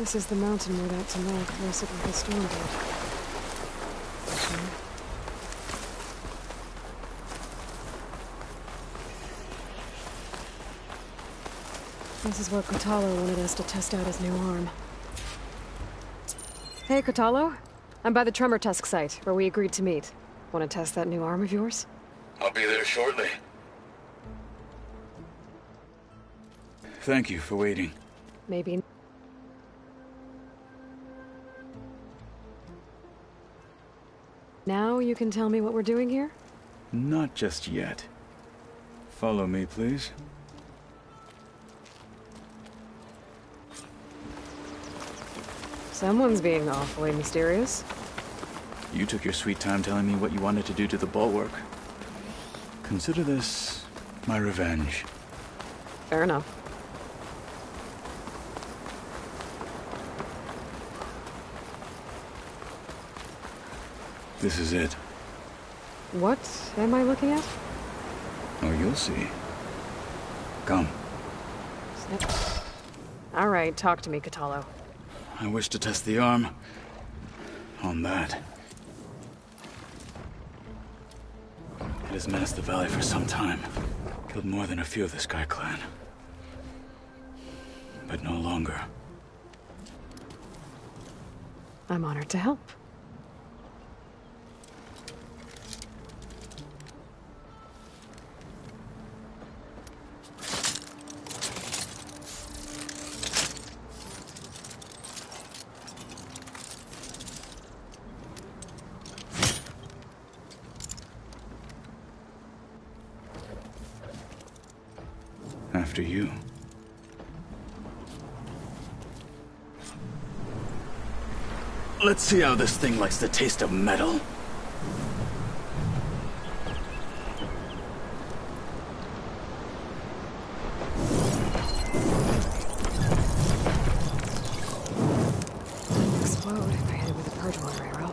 This is the mountain where that Tamara corrosive with the storm did. This is where Kotallo wanted us to test out his new arm. Hey, Kotallo. I'm by the Tremor Tusk site, where we agreed to meet. Want to test that new arm of yours? I'll be there shortly. Thank you for waiting. Maybe. Now you can tell me what we're doing here? Not just yet. Follow me, please. Someone's being awfully mysterious. You took your sweet time telling me what you wanted to do to the bulwark. Consider this my revenge. Fair enough. This is it. What am I looking at? Oh, you'll see. Come. All right, talk to me, Kotallo. I wish to test the arm on that. It has menaced the valley for some time. Killed more than a few of the Sky Clan. But no longer. I'm honored to help. After you. Let's see how this thing likes the taste of metal. Explode if I hit it with a purge water arrow.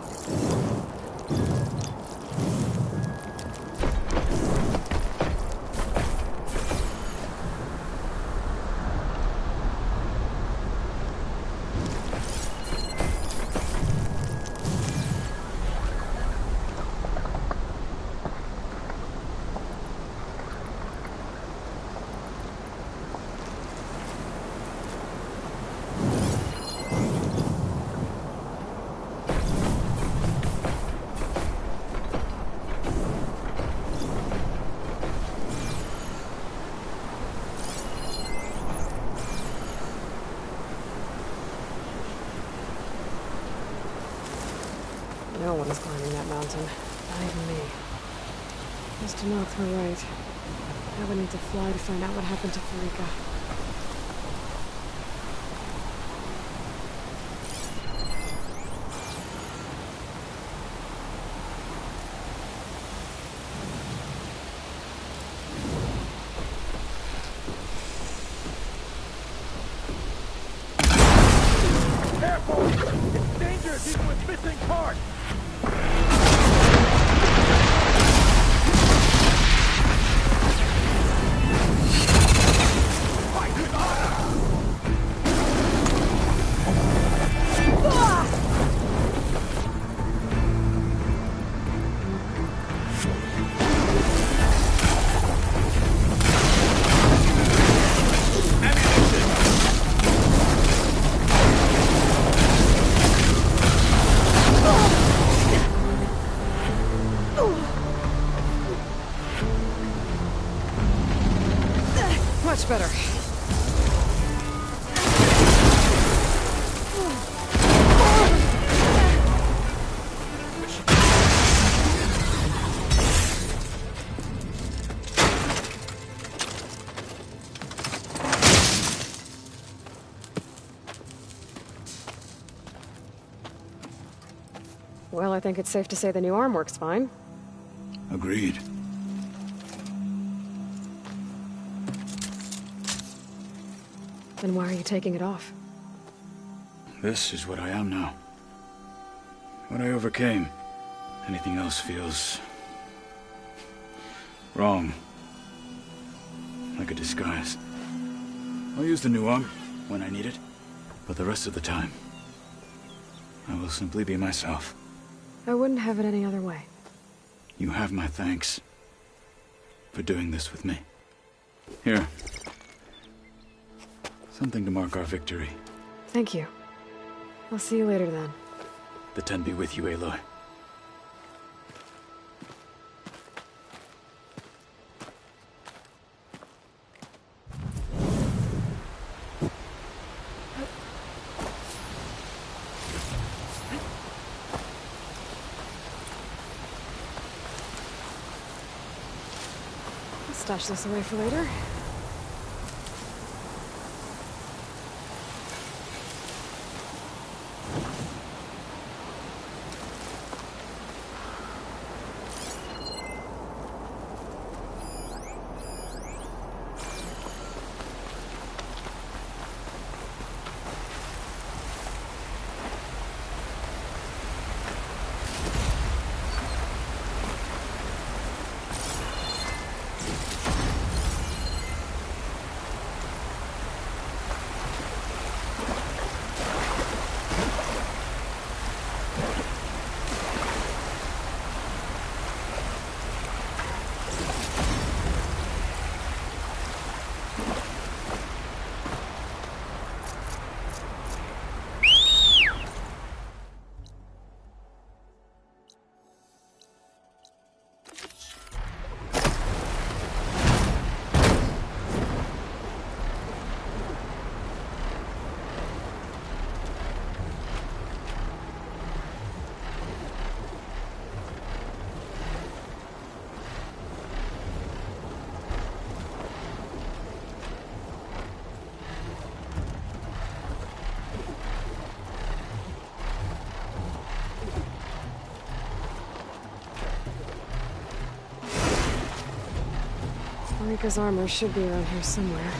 No one's climbing that mountain. Not even me. Just to know if we're right. I would need to fly to find out what happened to Farika. Careful! It's dangerous even with missing parts! Much better. Well, I think it's safe to say the new arm works fine. Agreed. Then why are you taking it off? This is what I am now. What I overcame. Anything else feels wrong. Like a disguise. I'll use the new arm when I need it. But the rest of the time, I will simply be myself. I wouldn't have it any other way. You have my thanks for doing this with me. Here. Something to mark our victory. Thank you. I'll see you later then. The Ten be with you, Aloy. I'll stash this away for later. Rika's armor should be around here somewhere.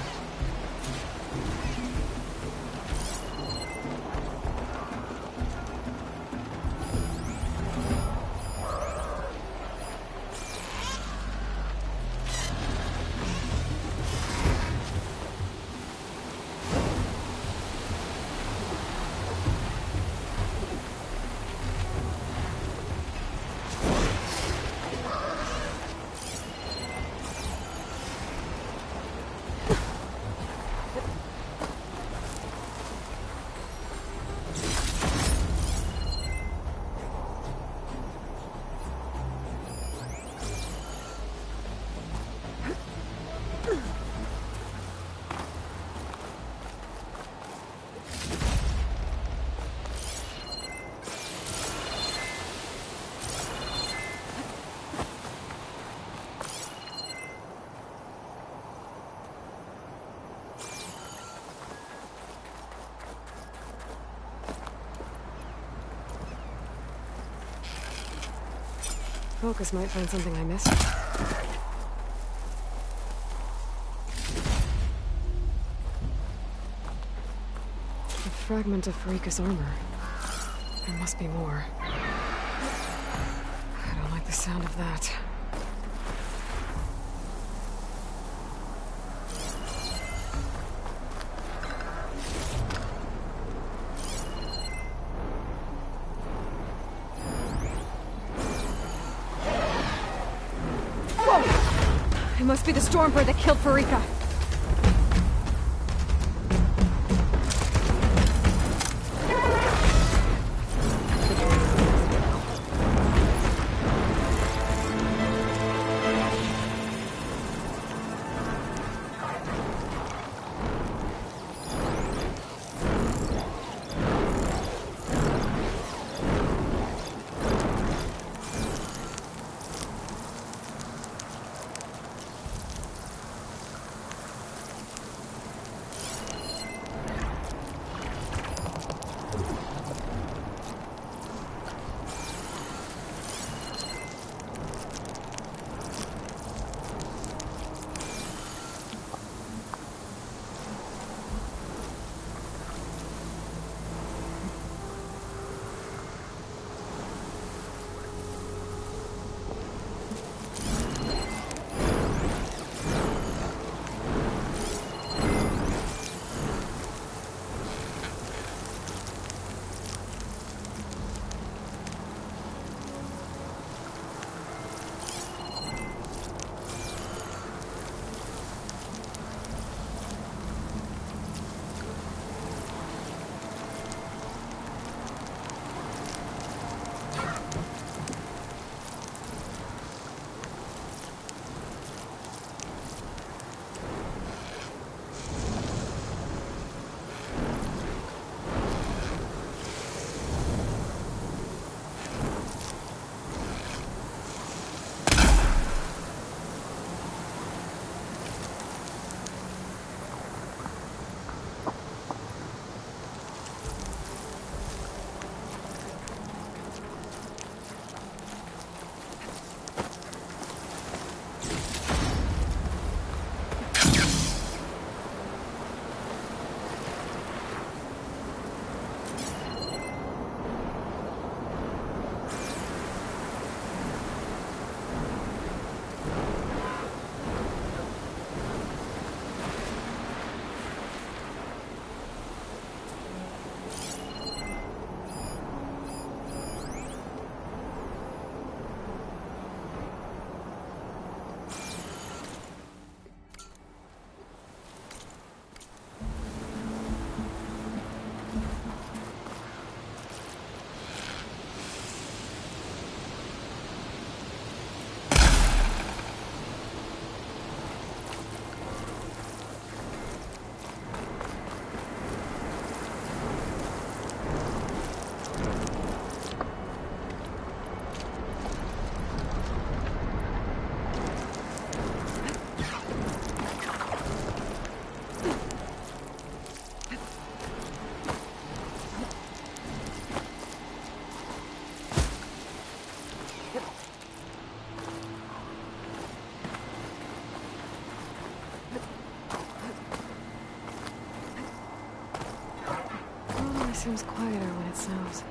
Focus might find something I missed. A fragment of Farika's armor. There must be more. I don't like the sound of that. It must be the Stormbird that killed Farika. seems quieter when it snows.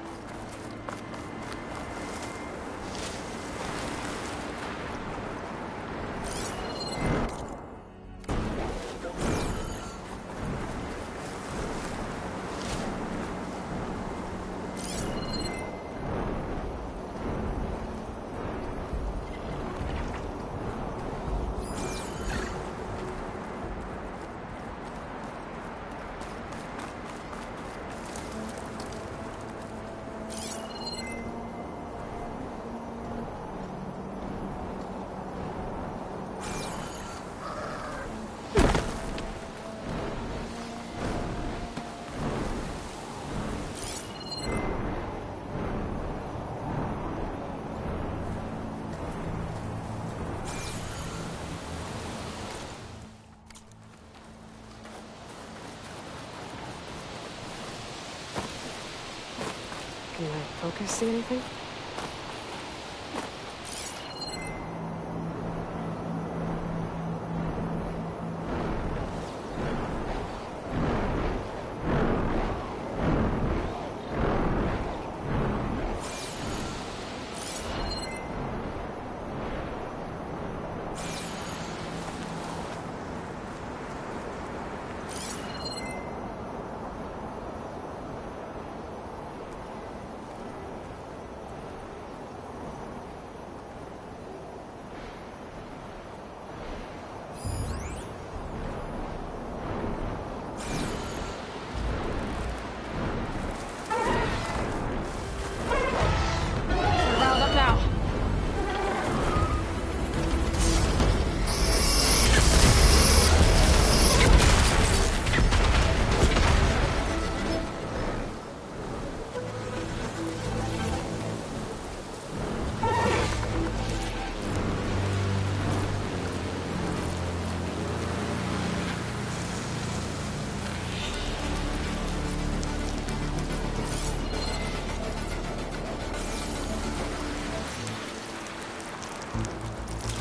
Can my focus see anything?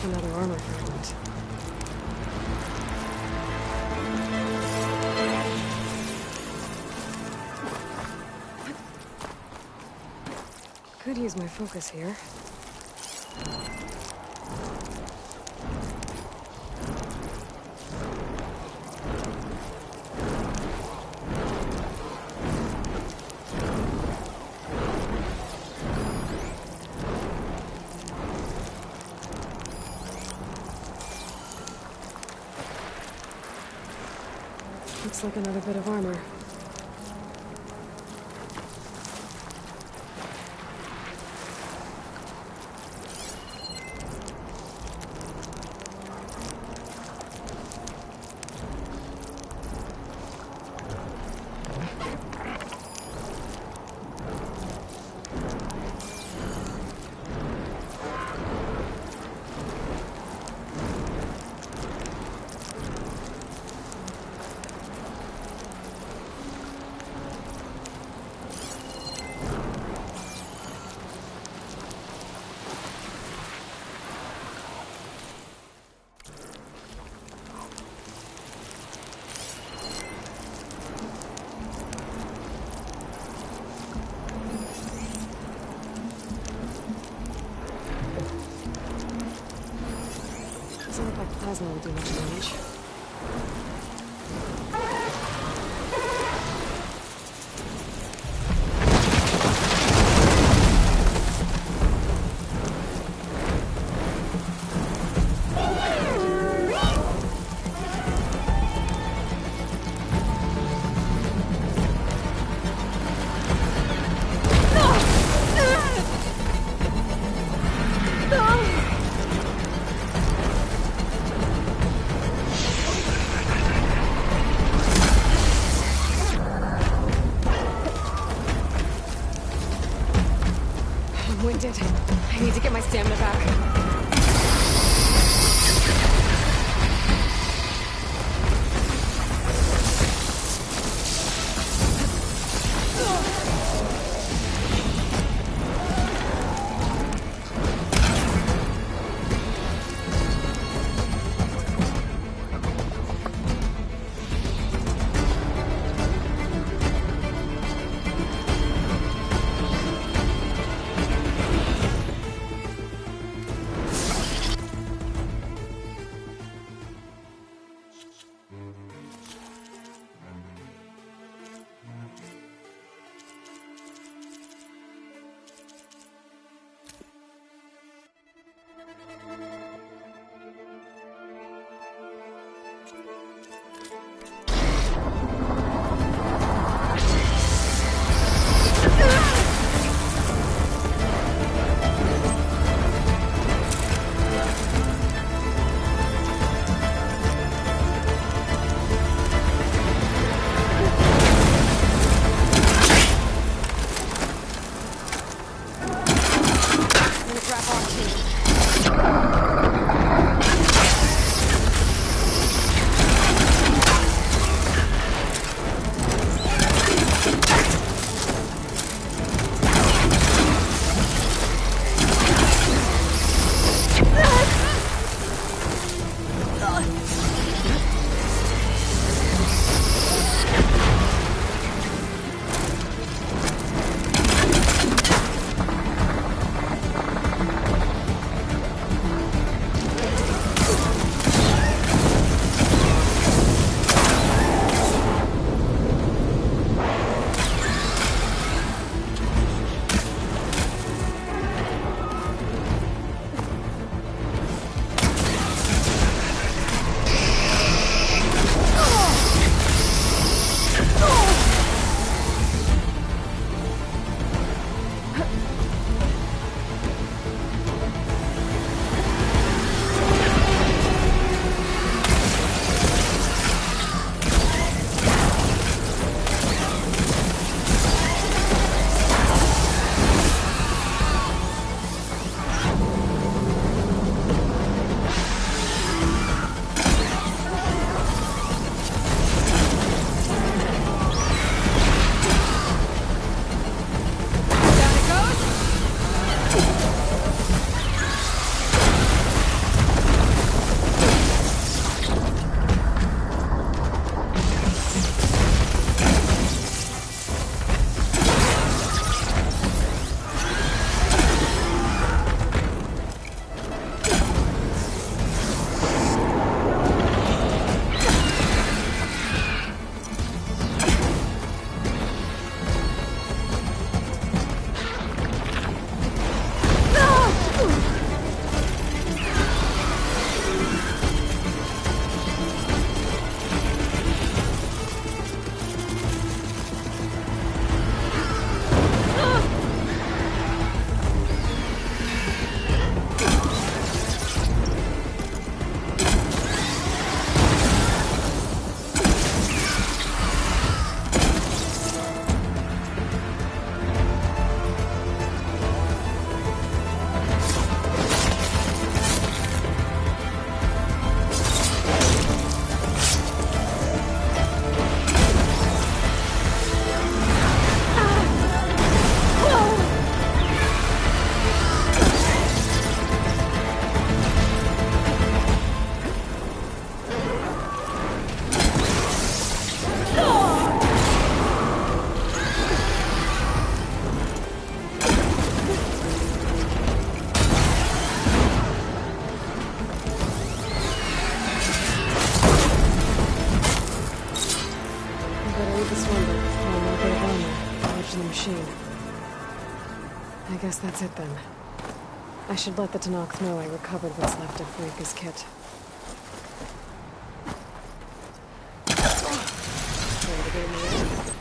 Another armor fragment. Could use my focus here. Looks like another bit of armor. Doesn't look like plasma will do much damage. I'm winded. I need to get my stamina back. I guess that's it then. I should let the Tenakth know I recovered what's left of Farika's kit. Ready to get in the air?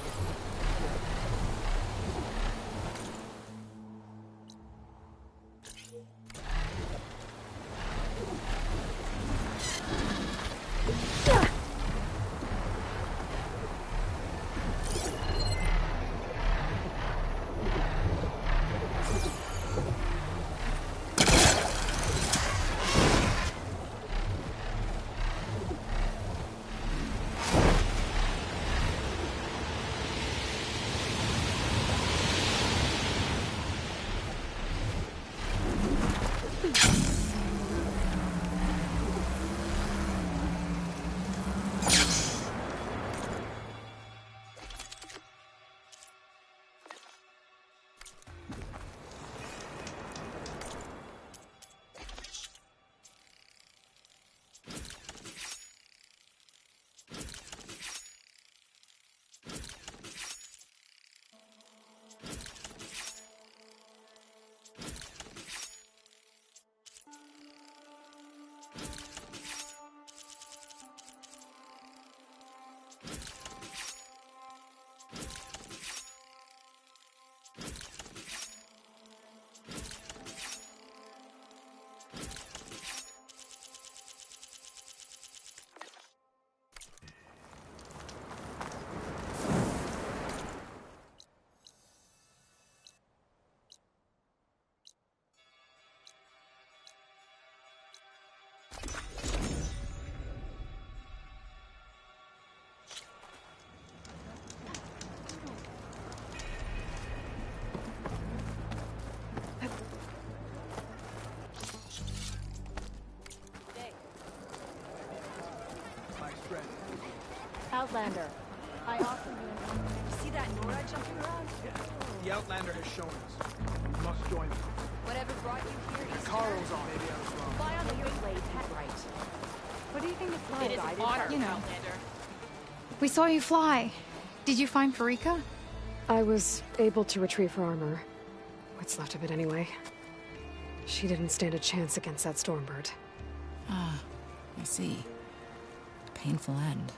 Outlander, I offer you see that Nora jumping around? The Outlander has shown us. We must join them. Whatever brought you here is Carl's on. Maybe I was wrong. fly on the wing blades, right. What do you think the fly It is an honor, You know. Outlander. We saw you fly. Did you find Farika? I was able to retrieve her armor. What's left of it anyway. She didn't stand a chance against that Stormbird. Ah, I see. Painful end.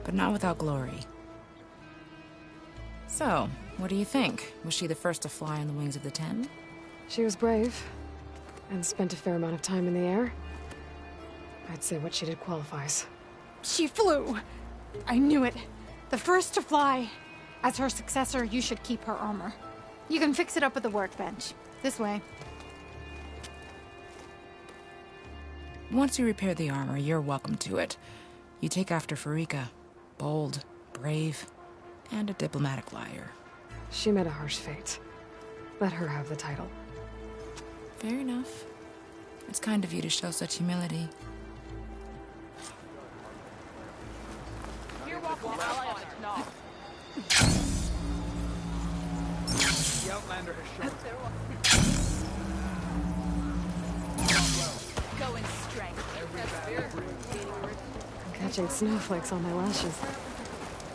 But not without glory. So, what do you think? Was she the first to fly on the wings of the Ten? She was brave, and spent a fair amount of time in the air. I'd say what she did qualifies. She flew! I knew it. The first to fly. As her successor, you should keep her armor. You can fix it up at the workbench. This way. Once you repair the armor, you're welcome to it. You take after Farika. Bold, brave, and a diplomatic liar. She met a harsh fate. Let her have the title. Fair enough. It's kind of you to show such humility. You're welcome, Outlander. No. The Outlander has shown us. Go in strength. I'm catching snowflakes on my lashes.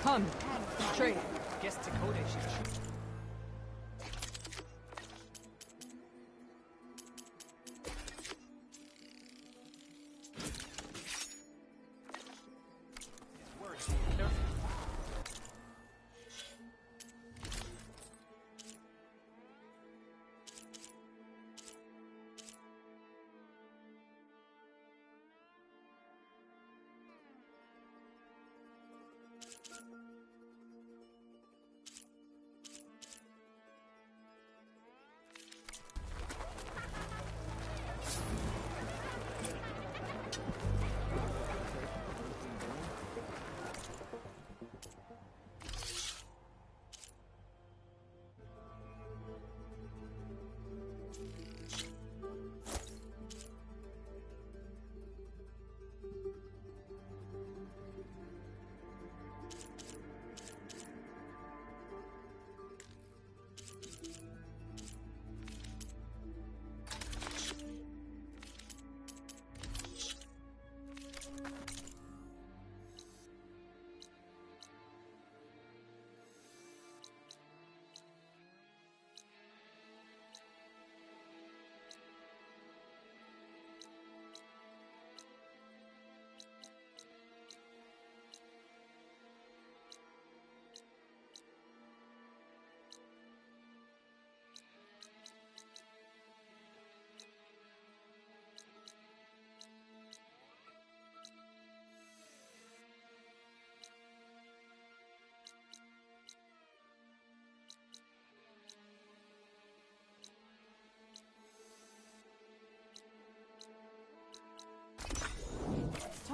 Come, straight. Guess Dakota should shoot.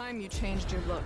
time you changed your look.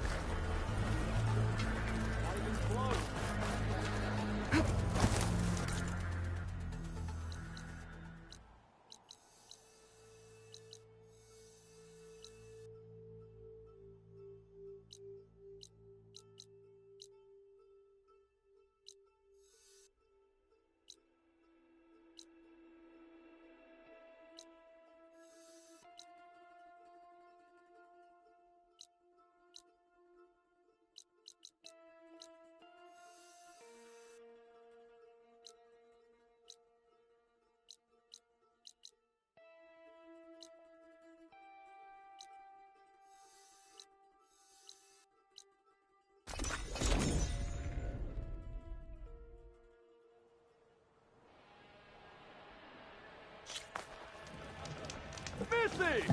Missy!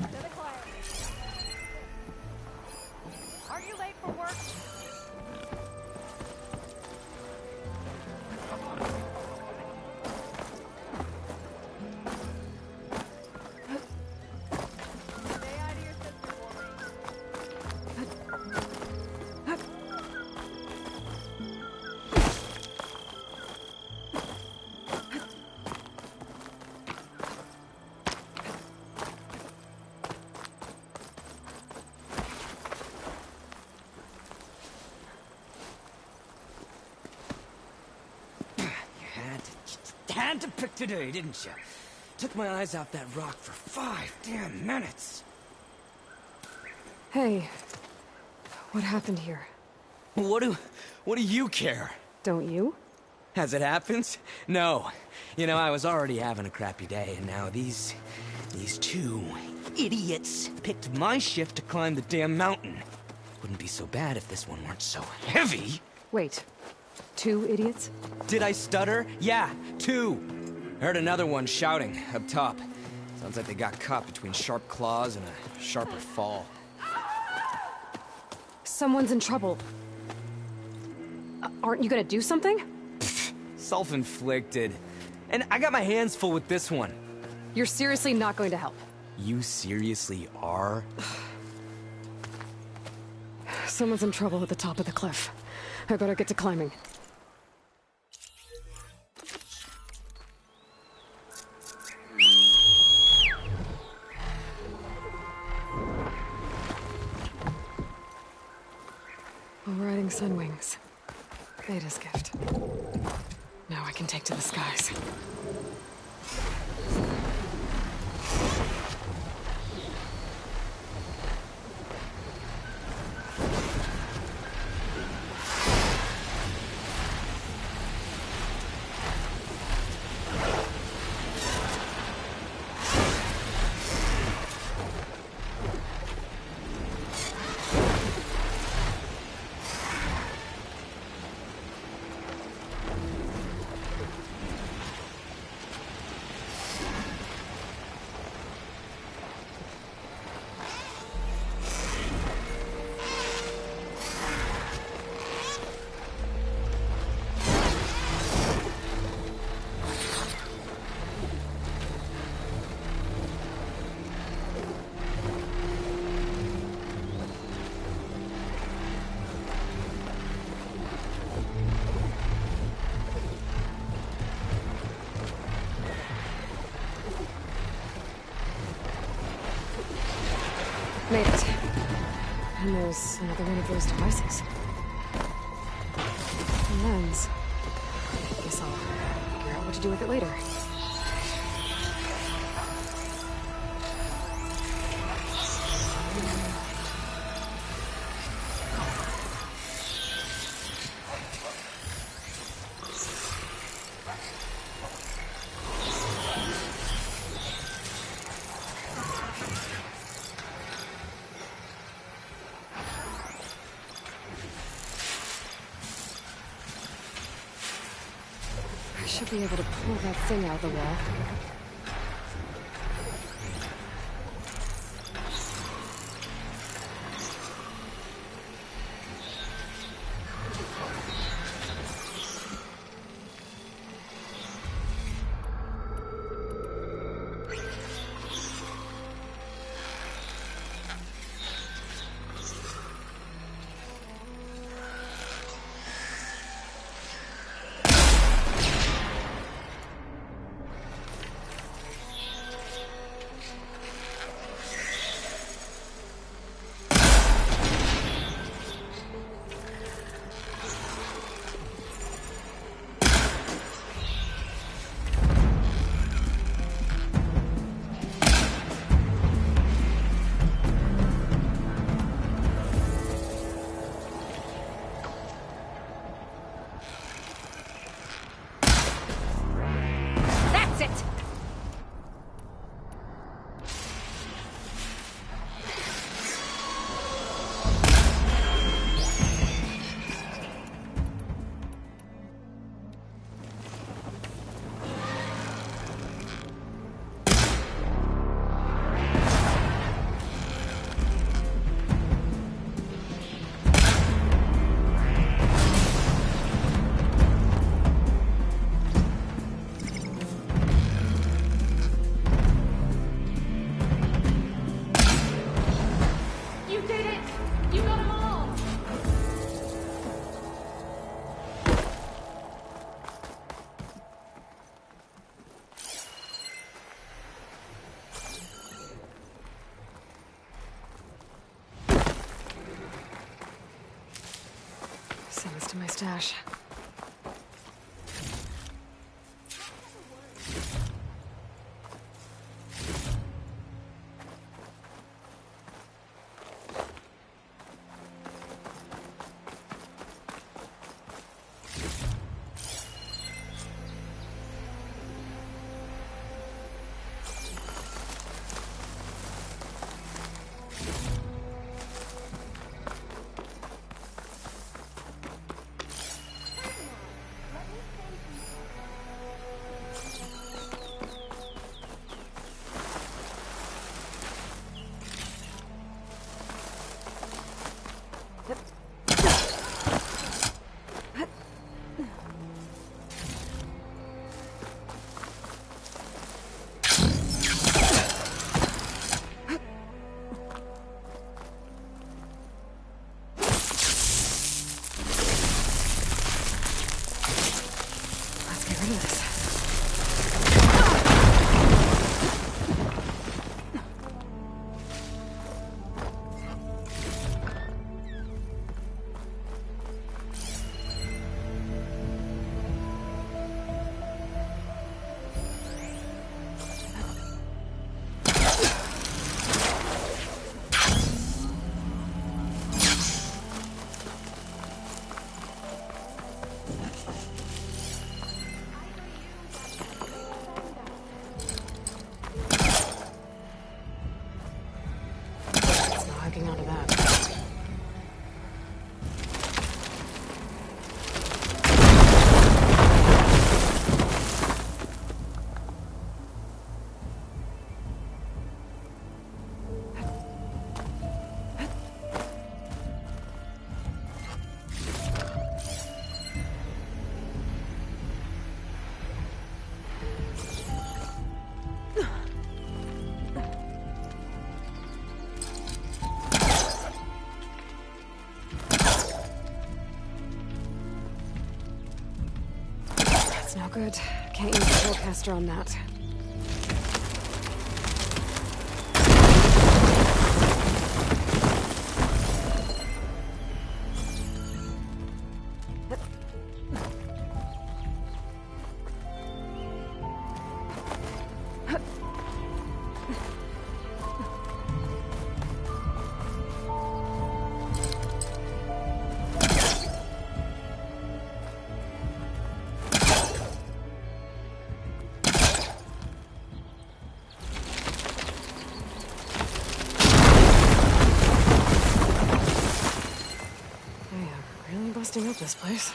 Are you late for work? Had to pick today, didn't you? Took my eyes off that rock for 5 damn minutes. Hey, what happened here? What do you care? Don't you? As it happens? No. You know, I was already having a crappy day, and now these 2 idiots picked my shift to climb the damn mountain. Wouldn't be so bad if this one weren't so heavy. Wait, 2 idiots? Did I stutter? Yeah, 2. Heard another one shouting up top. Sounds like they got caught between sharp claws and a sharper fall. Someone's in trouble. Aren't you gonna do something? Self-inflicted. And I got my hands full with this one. You're seriously not going to help? You seriously are? Someone's in trouble at the top of the cliff. I better get to climbing. Riding sun wings. Beta's gift. Now I can take to the skies. Made it. And there's another one of those devices. A lens. Guess I'll figure out what to do with it later. Should be able to pull that thing out of the wall. stash. Hooking onto that. No good. Can't use the Hellcaster on that. Busting up this place.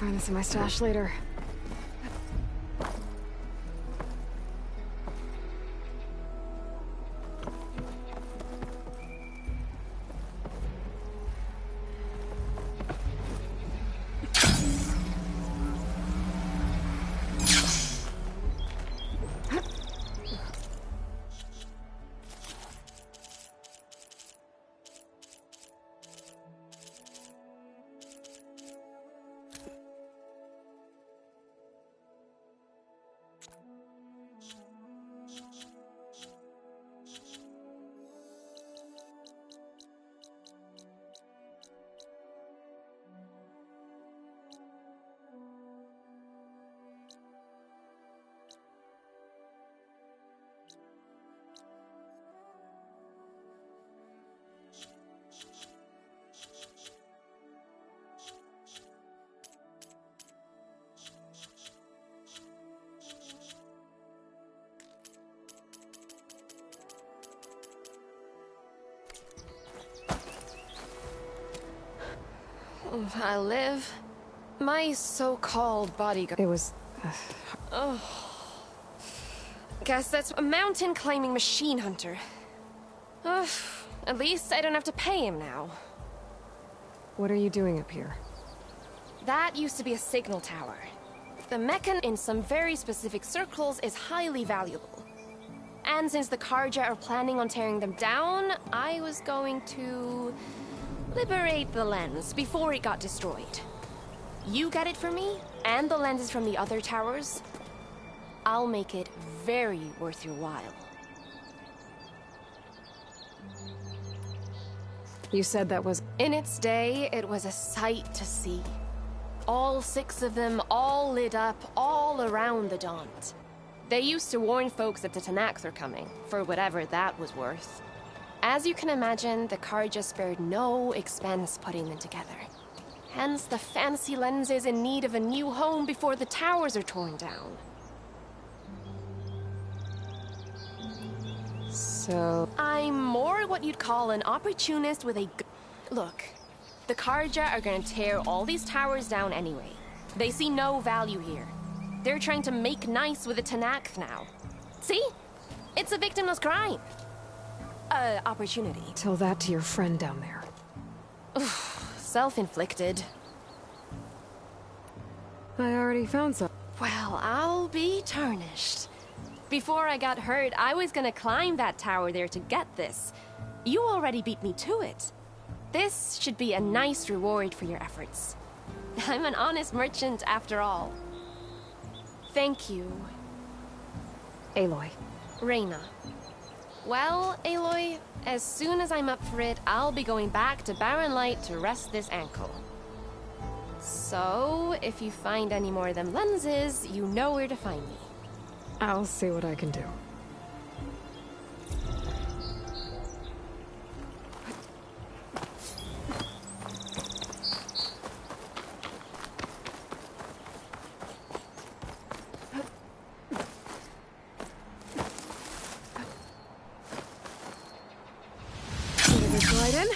Find this in my stash later. I live. My so-called bodyguard... It was... Oh. Guess that's a mountain climbing machine hunter. At least I don't have to pay him now. What are you doing up here? That used to be a signal tower. The mechan in some very specific circles is highly valuable. And since the Carja are planning on tearing them down, I was going to liberate the lens before it got destroyed. You get it for me, and the lenses from the other towers. I'll make it very worth your while. You said that was... In its day, it was a sight to see. All 6 of them, all lit up, all around the Daunt. They used to warn folks that the Tenakth are coming, for whatever that was worth. As you can imagine, the Carja spared no expense putting them together. Hence the fancy lenses in need of a new home before the towers are torn down. So... I'm more what you'd call an opportunist with a... Look, the Carja are gonna tear all these towers down anyway. They see no value here. They're trying to make nice with the Tenakth now. See? It's a victimless crime. Opportunity. Tell that to your friend down there. Self-inflicted. I already found some. Well, I'll be tarnished. Before I got hurt, I was gonna climb that tower there to get this. You already beat me to it. This should be a nice reward for your efforts. I'm an honest merchant after all. Thank you. Aloy. Reyna. Well, Aloy, as soon as I'm up for it, I'll be going back to Barren Light to rest this ankle. So, if you find any more of them lenses, you know where to find me. I'll see what I can do. Slide in.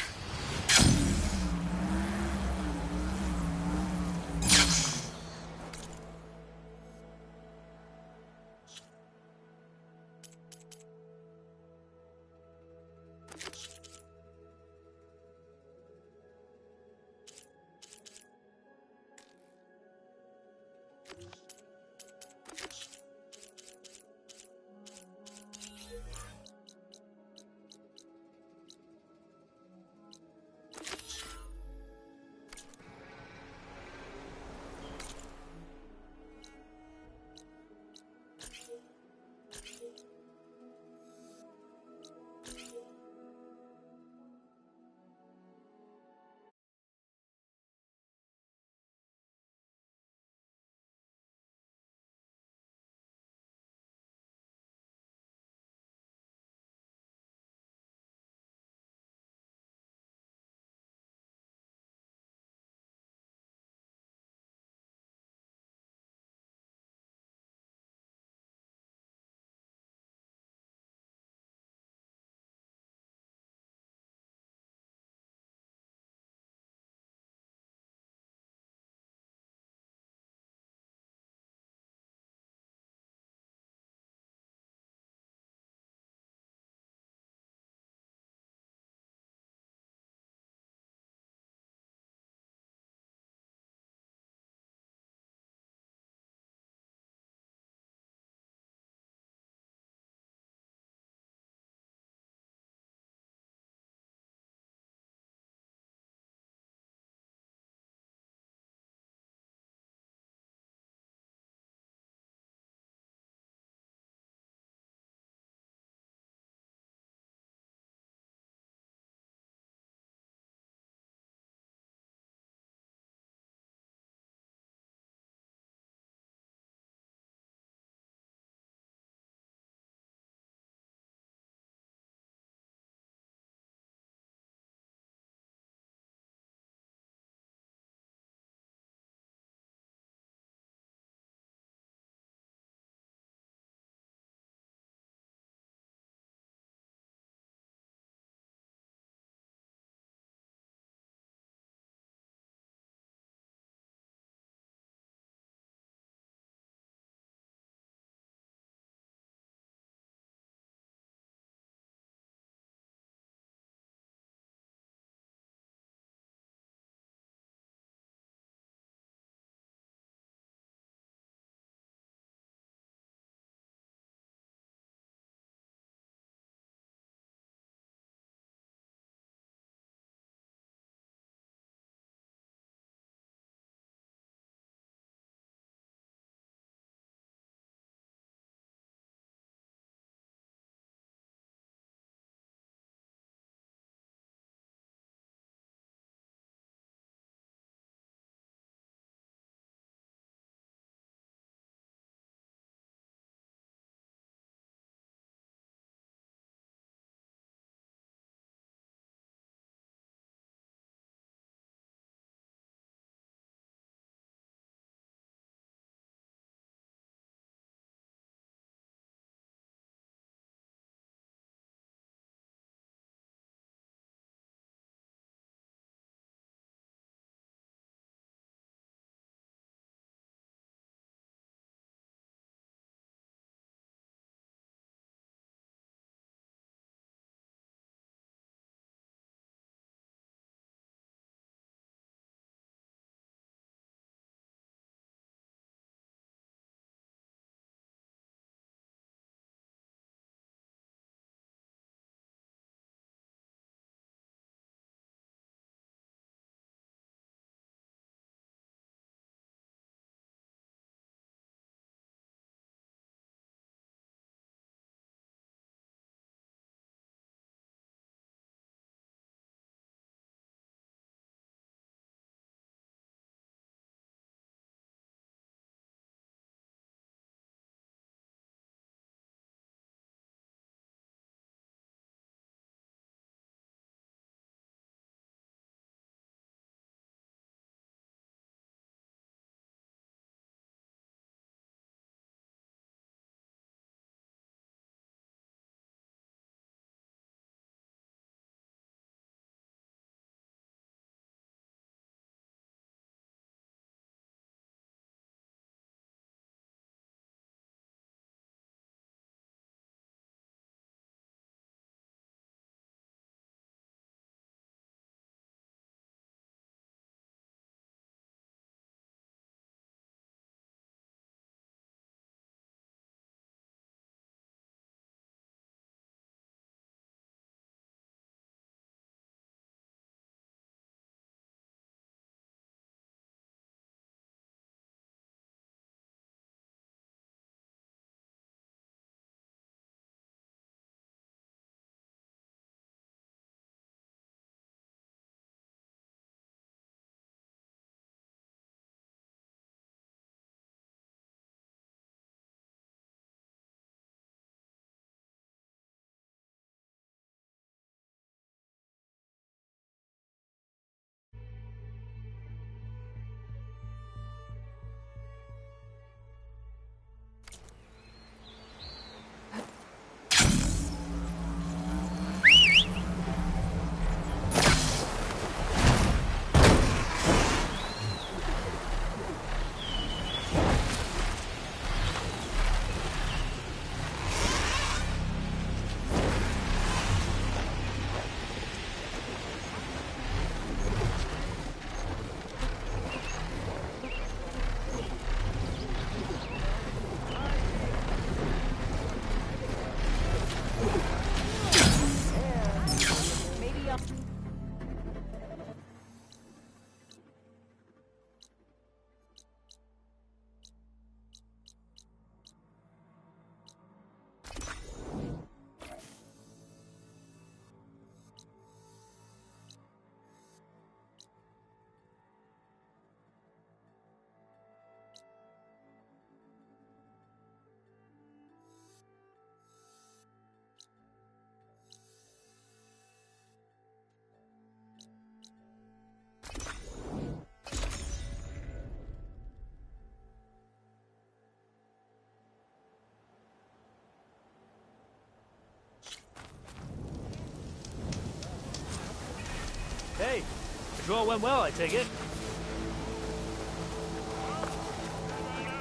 Draw went well, I take it.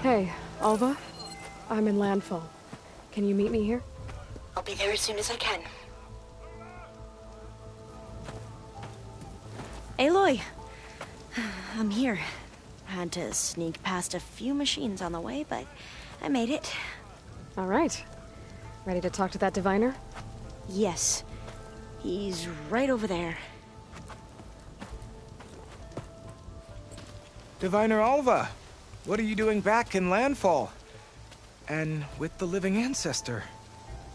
Hey, Alva. I'm in Landfall. Can you meet me here? I'll be there as soon as I can. Aloy! I'm here. Had to sneak past a few machines on the way, but I made it. All right. Ready to talk to that diviner? Yes. He's right over there. Diviner Alva, what are you doing back in Landfall? And with the living ancestor?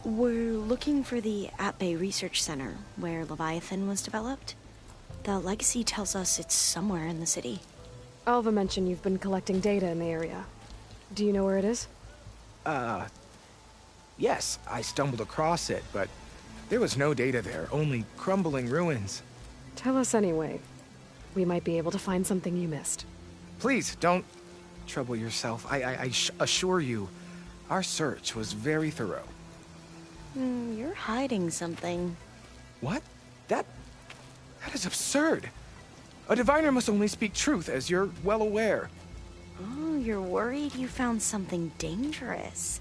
We're looking for the At-Bay Research Center, where Leviathan was developed. The legacy tells us it's somewhere in the city. Alva mentioned you've been collecting data in the area. Do you know where it is? Yes, I stumbled across it, but there was no data there, only crumbling ruins. Tell us anyway. We might be able to find something you missed. Please, don't trouble yourself. I assure you, our search was very thorough. You're hiding something. What? That is absurd. A diviner must only speak truth, as you're well aware. Oh, you're worried you found something dangerous.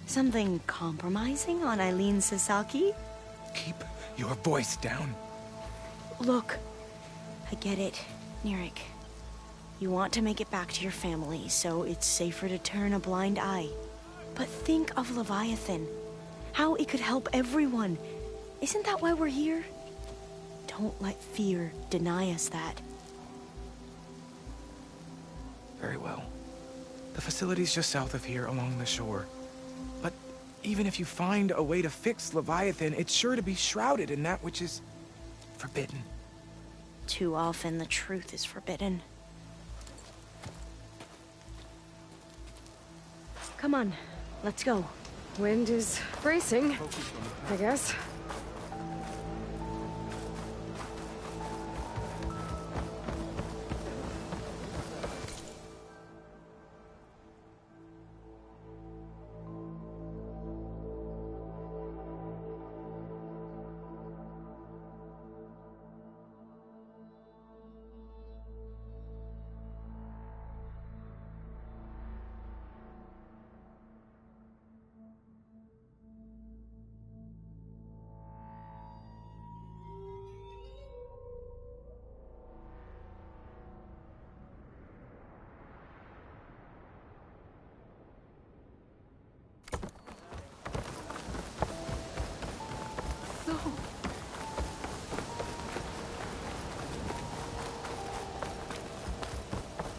Something compromising on Eileen Sasaki? Keep your voice down. Look, I get it, Nirik. You want to make it back to your family, so it's safer to turn a blind eye. But think of Leviathan. How it could help everyone. Isn't that why we're here? Don't let fear deny us that. Very well. The facility's just south of here, along the shore. But even if you find a way to fix Leviathan, it's sure to be shrouded in that which is forbidden. Too often the truth is forbidden. Come on, let's go. Wind is bracing, I guess.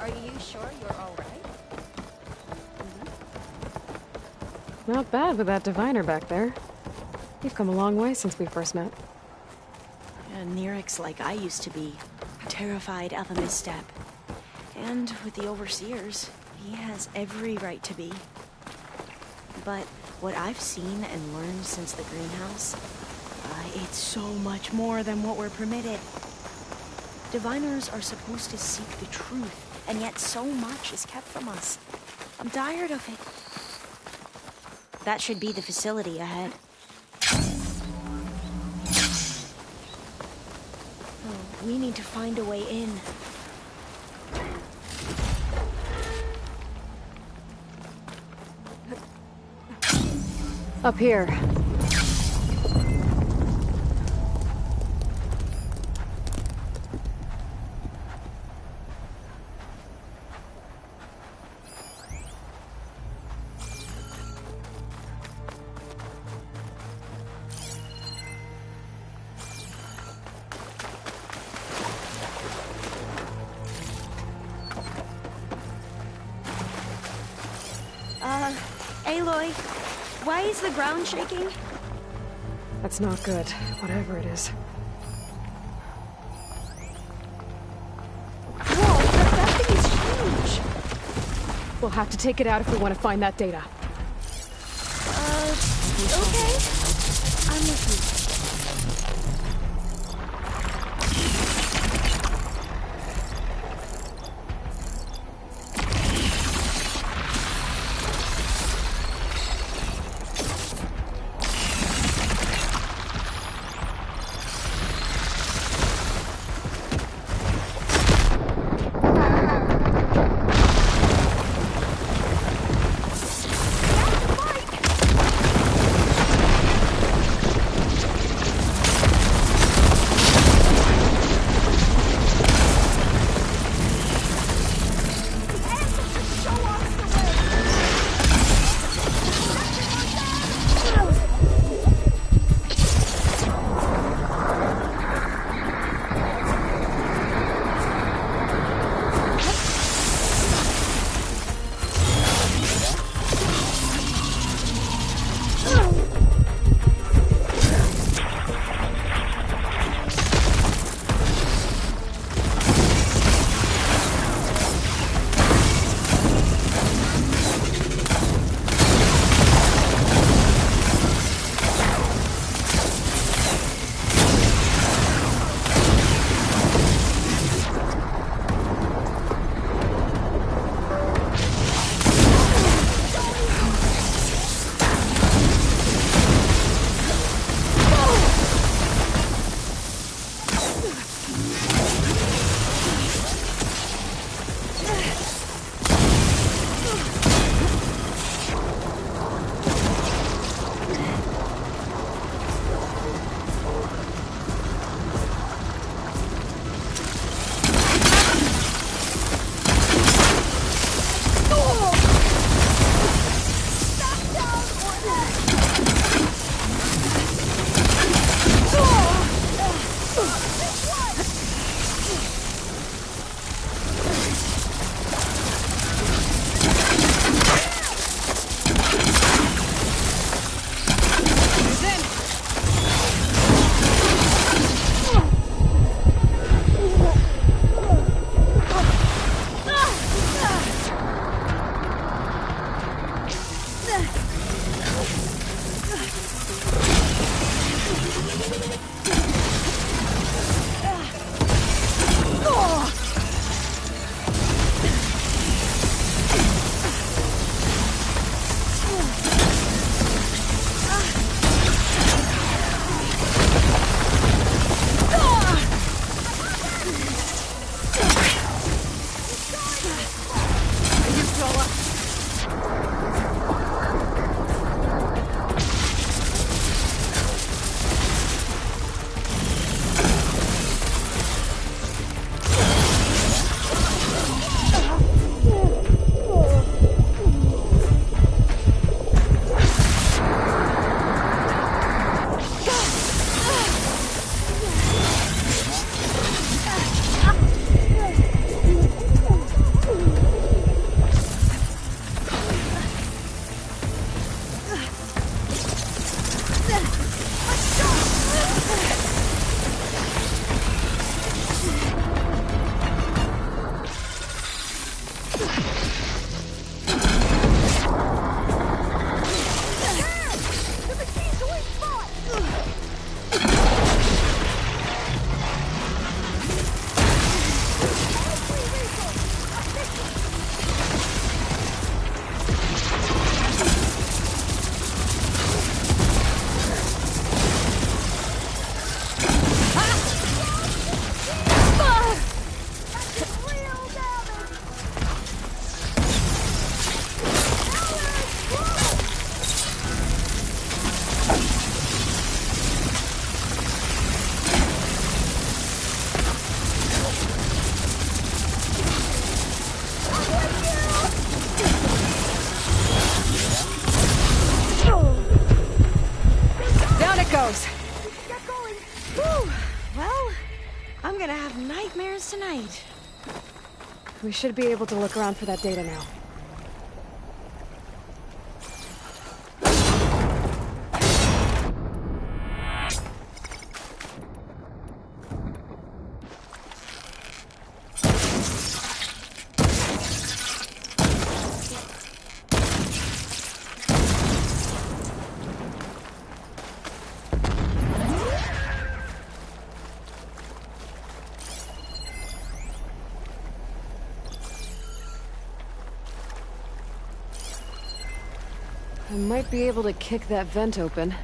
Are you sure you're all right? Not bad with that diviner back there. You've come a long way since we first met. Nirik's like I used to be. Terrified of a misstep. And with the Overseers, he has every right to be. But what I've seen and learned since the greenhouse, it's so much more than what we're permitted. Diviners are supposed to seek the truth, and yet so much is kept from us. I'm tired of it. That should be the facility ahead. Oh, we need to find a way in. Up here. Aloy, why is the ground shaking? That's not good, whatever it is. Whoa, that thing is huge! We'll have to take it out if we want to find that data. Okay. I'm with you. I'm gonna have nightmares tonight. We should be able to look around for that data now. I might be able to kick that vent open.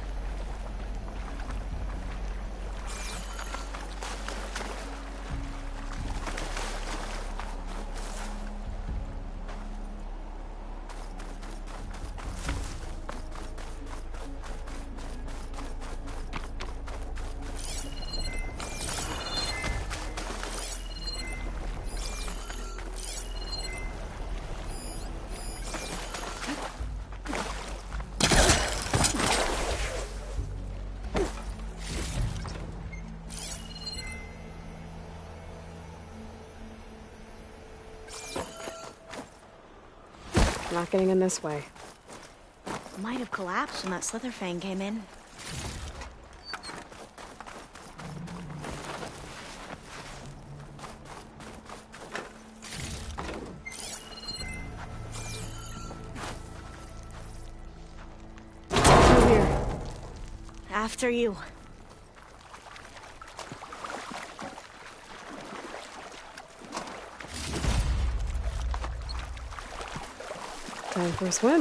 Not getting in this way. Might have collapsed when that Slitherfang came in. Through here. After you. Time for a swim.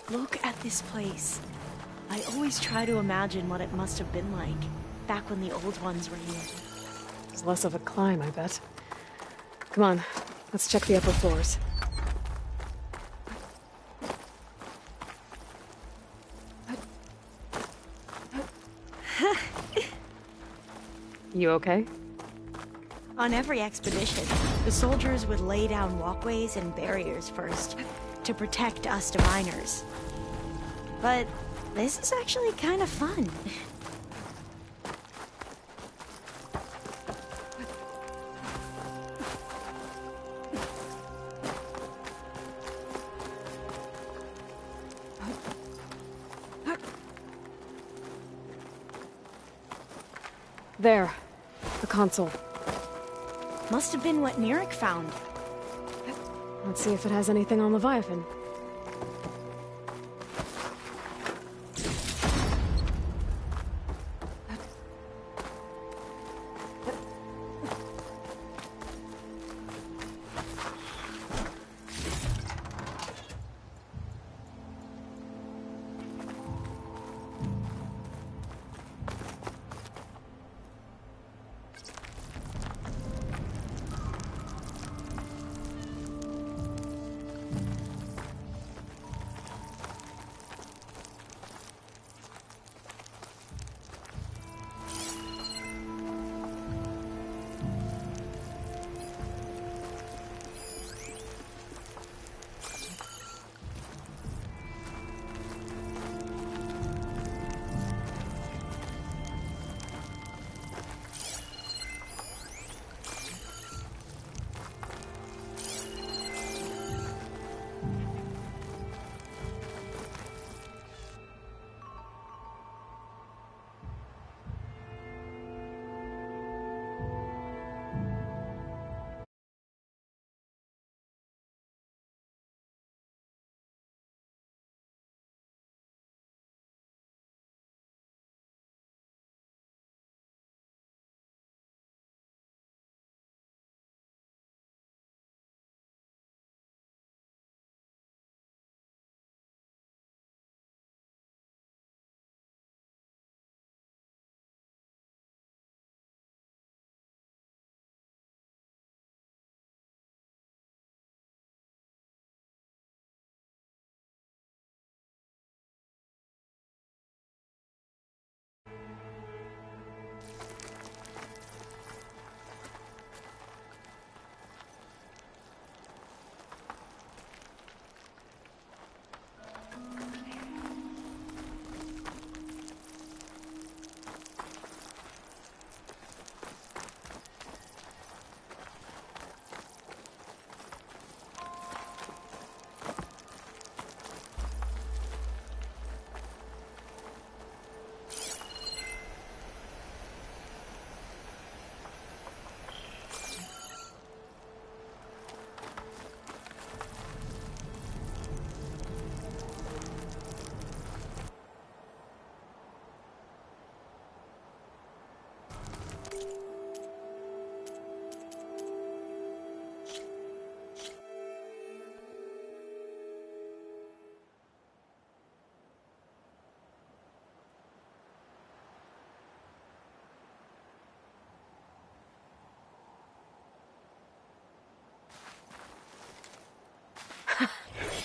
Look at this place. I always try to imagine what it must have been like, back when the old ones were here. It's less of a climb, I bet. Come on, let's check the upper floors. You okay? On every expedition, the soldiers would lay down walkways and barriers first, to protect us diviners. But this is actually kind of fun. There. The console. Must have been what Nirik found. Let's see if it has anything on Leviathan.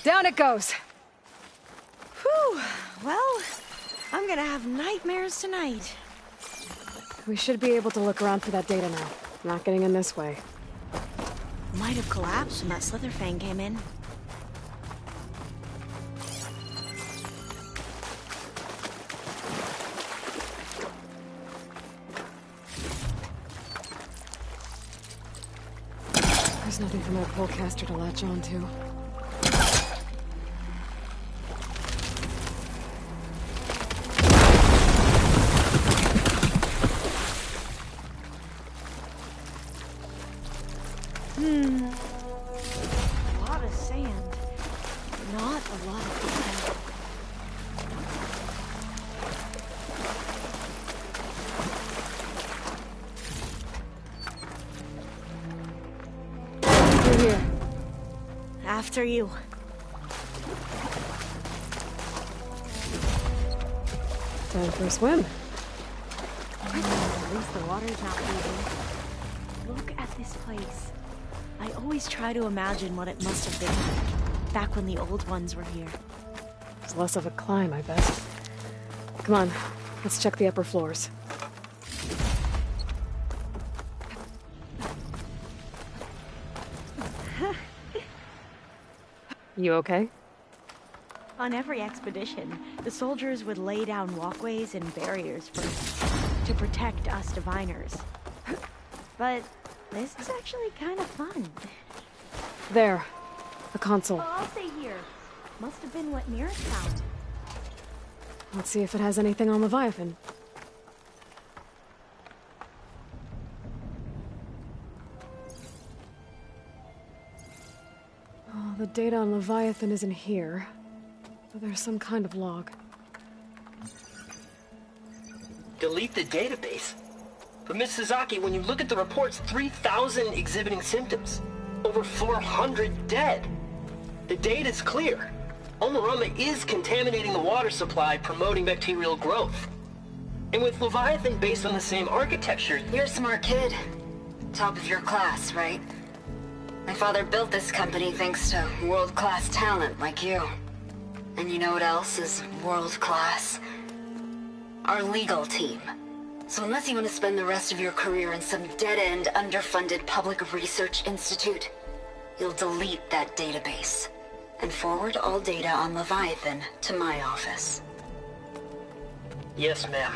Down it goes! Whew. Well, I'm gonna have nightmares tonight. We should be able to look around for that data now. Not getting in this way. Might have collapsed when that Slitherfang came in. There's nothing for my polecaster to latch onto. A lot of sand. Not a lot of sand. Through here. After you. Time for a swim. At least the water's not moving. Look at this place. I always try to imagine what it must have been like, back when the old ones were here. It's less of a climb, I bet. Come on, let's check the upper floors. You okay? On every expedition, the soldiers would lay down walkways and barriers first, to protect us diviners. But this is actually kind of fun. There. A console. Oh, I'll stay here. Must have been what Nearest found. Let's see if it has anything on Leviathan. Oh, the data on Leviathan isn't here. But there's some kind of log. Delete the database? But Miss Sasaki, when you look at the reports, 3,000 exhibiting symptoms. Over 400 dead. The data's clear. Omarama is contaminating the water supply, promoting bacterial growth. And with Leviathan based on the same architecture... You're a smart kid. Top of your class, right? My father built this company thanks to world-class talent like you. And you know what else is world-class? Our legal team. So unless you want to spend the rest of your career in some dead-end, underfunded public research institute, you'll delete that database and forward all data on Leviathan to my office. Yes, ma'am.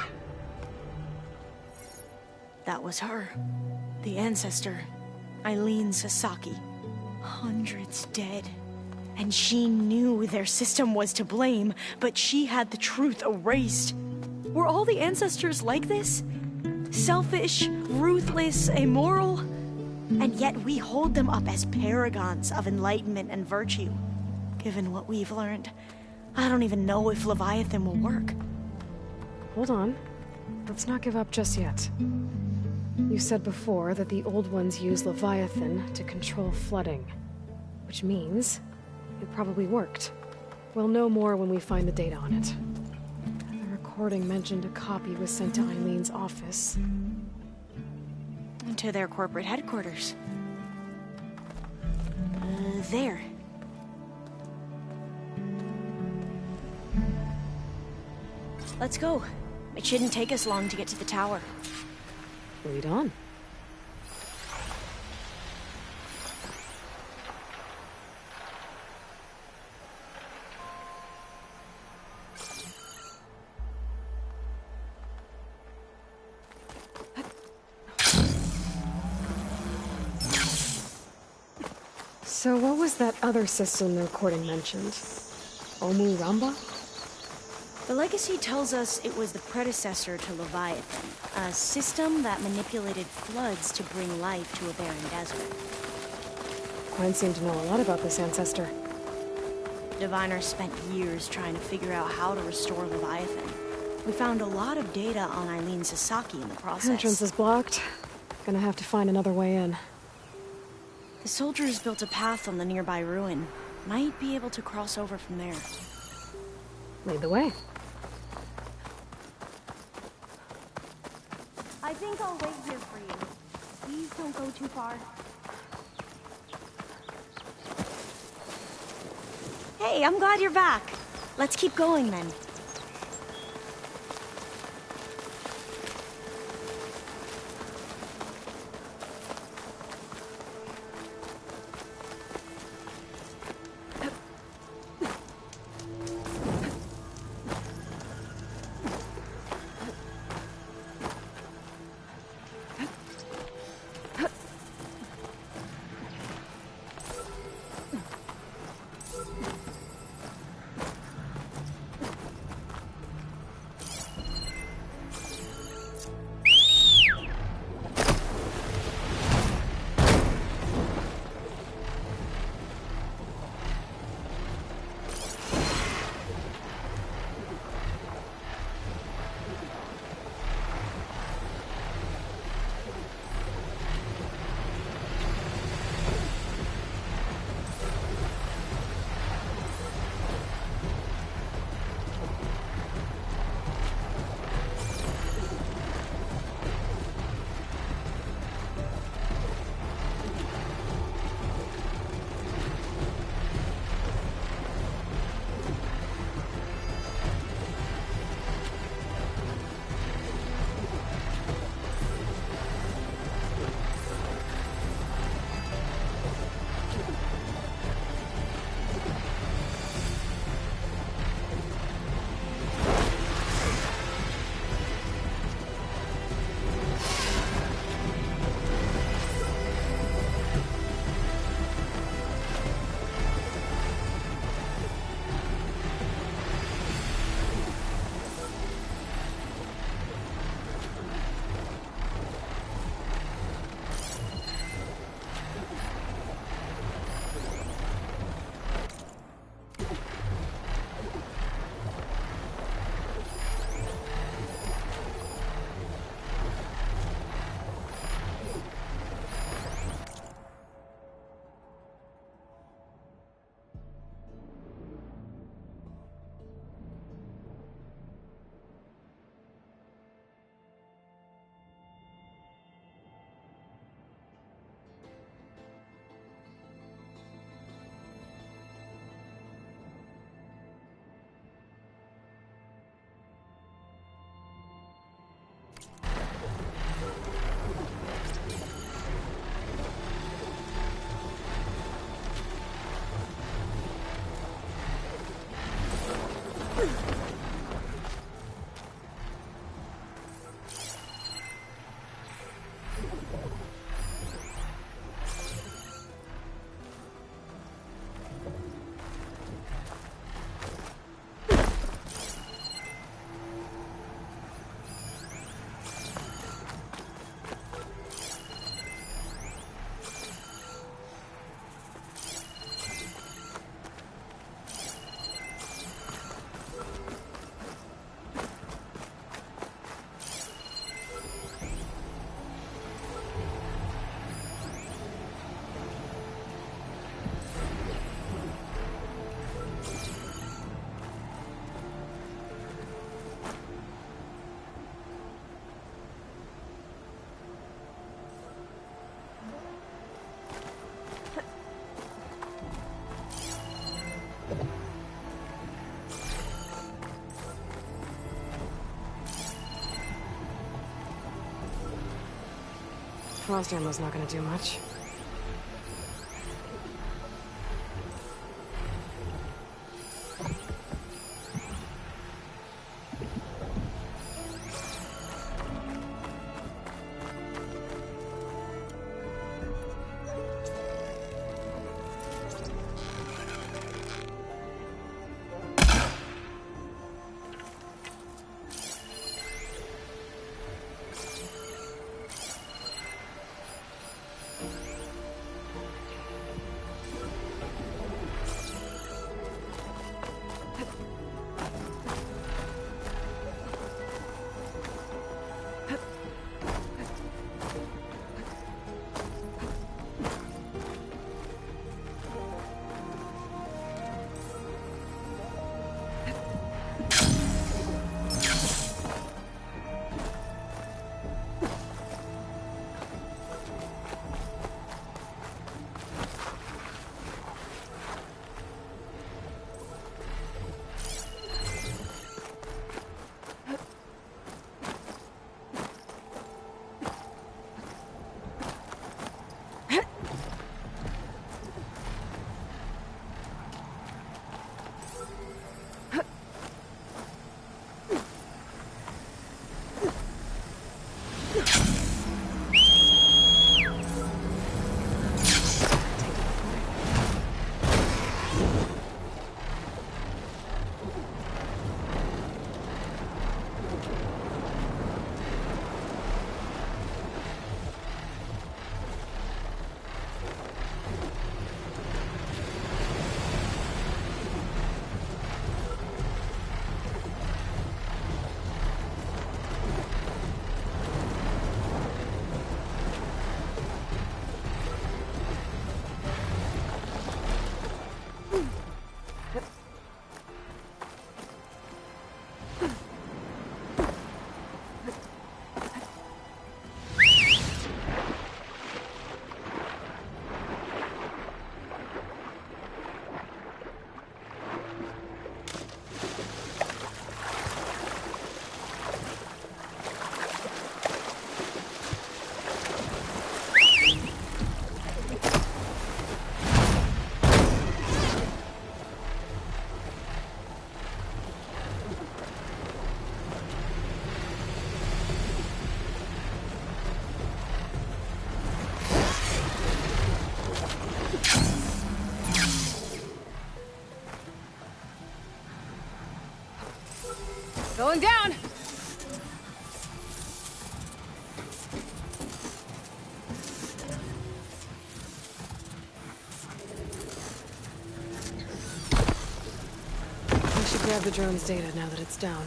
That was her. The ancestor. Eileen Sasaki. Hundreds dead. And she knew their system was to blame, but she had the truth erased. Were all the ancestors like this? Selfish, ruthless, immoral? And yet we hold them up as paragons of enlightenment and virtue. Given what we've learned, I don't even know if Leviathan will work. Hold on. Let's not give up just yet. You said before that the old ones use Leviathan to control flooding. Which means it probably worked. We'll know more when we find the data on it. The recording mentioned a copy was sent to Eileen's office. To their corporate headquarters. There. Let's go. It shouldn't take us long to get to the tower. Lead on. So what was that other system the recording mentioned? Omu Ramba? The legacy tells us it was the predecessor to Leviathan, a system that manipulated floods to bring life to a barren desert. Gwen seemed to know a lot about this ancestor. Diviners spent years trying to figure out how to restore Leviathan. We found a lot of data on Eileen Sasaki in the process. Entrance is blocked. Gonna have to find another way in. The soldiers built a path on the nearby ruin. Might be able to cross over from there. Lead the way. I think I'll wait here for you. Please don't go too far. Hey, I'm glad you're back. Let's keep going then. Frost ammo's not gonna do much. Going down! I should grab the drone's data now that it's down.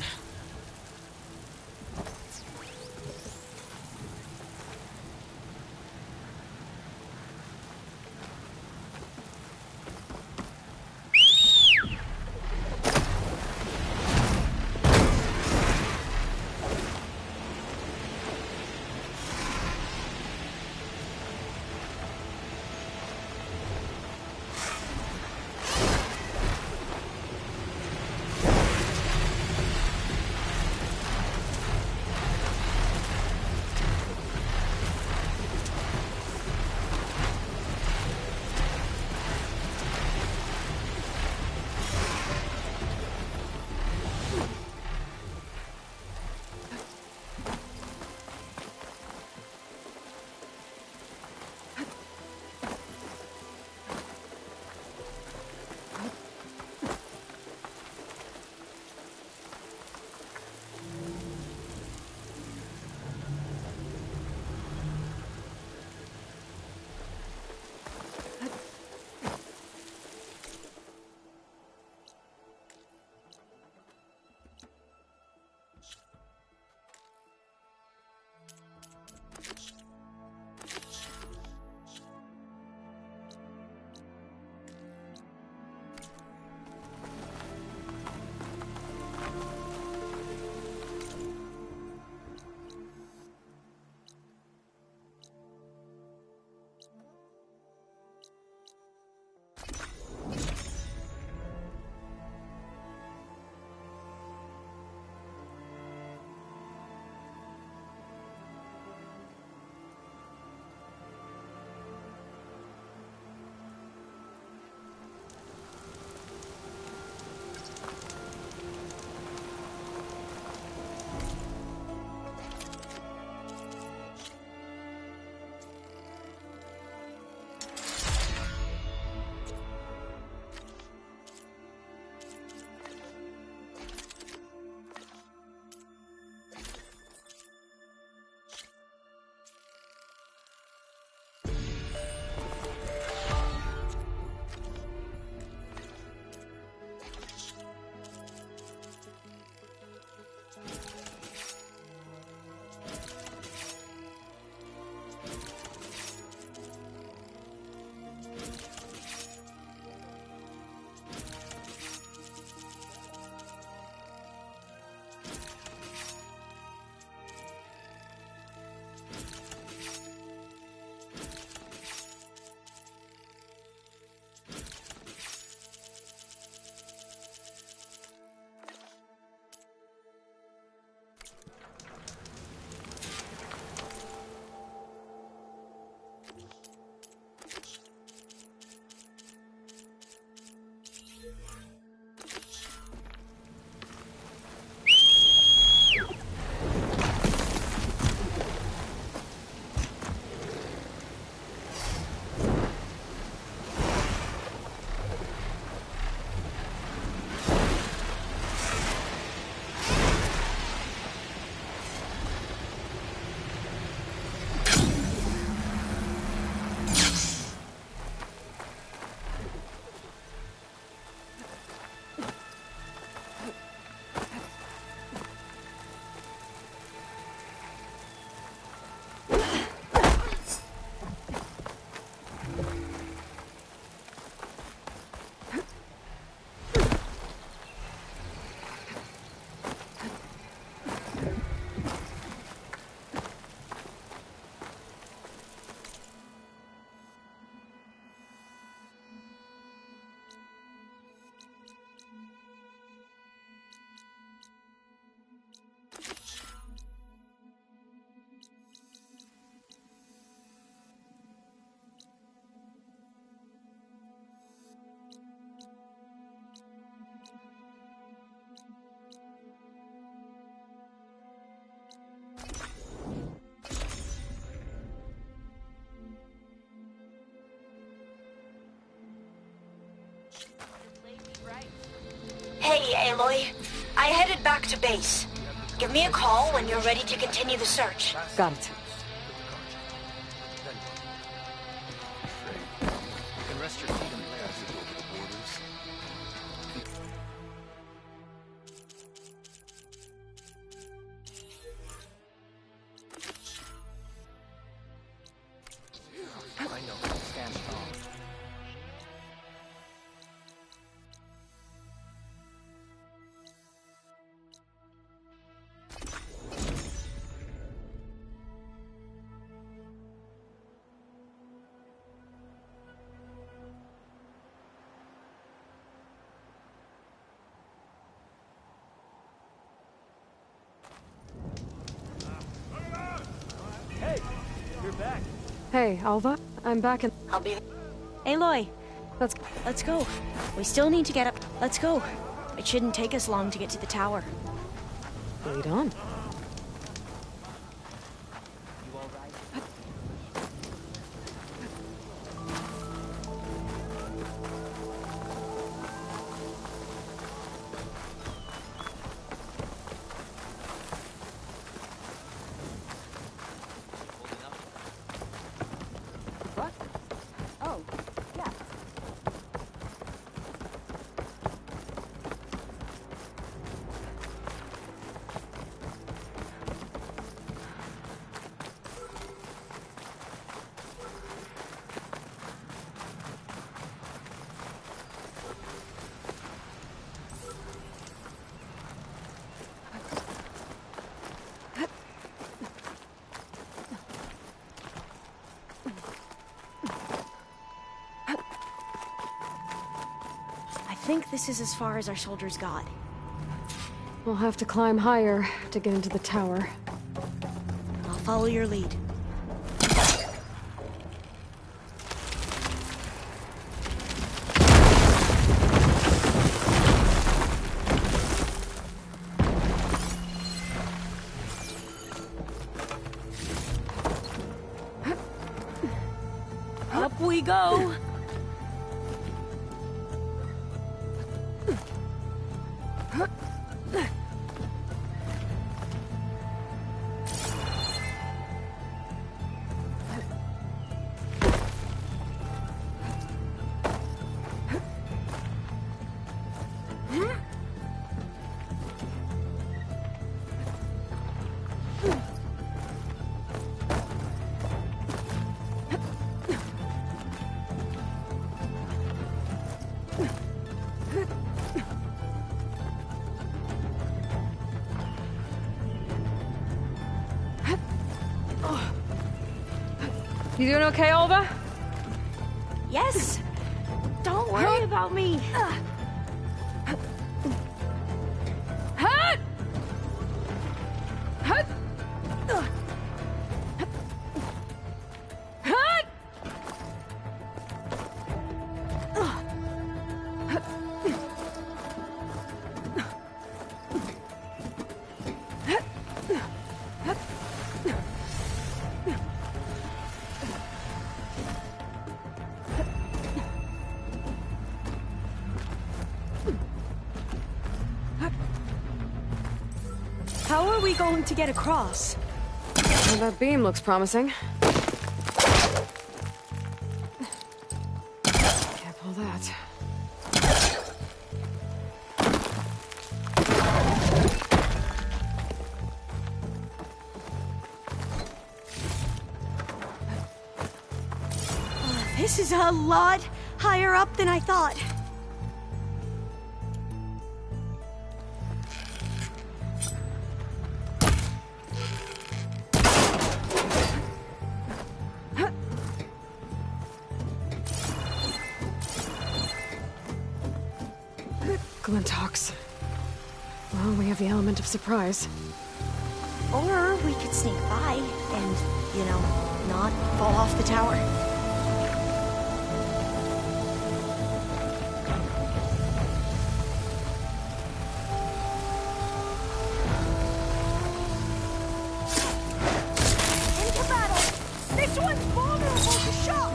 Hey, Aloy. I headed back to base. Give me a call when you're ready to continue the search. Got it. You can rest your feet in there as you go to the borders. I know. Stand strong. Hey, you're back. Hey, Alva. I'm back in... I'll be... Aloy. Let's go. We still need to get up. Let's go. It shouldn't take us long to get to the tower. Lead on. What? Oh, yeah. I think this is as far as our soldiers got. We'll have to climb higher to get into the tower. I'll follow your lead. Up we go! You doing okay, Alva? Yes! Don't worry about me! How are we going to get across? Well, that beam looks promising. Can't pull that. This is a lot higher up than I thought. Glintox. Well, we have the element of surprise. Or we could sneak by and, you know, not fall off the tower. Into battle! This one's vulnerable to shock!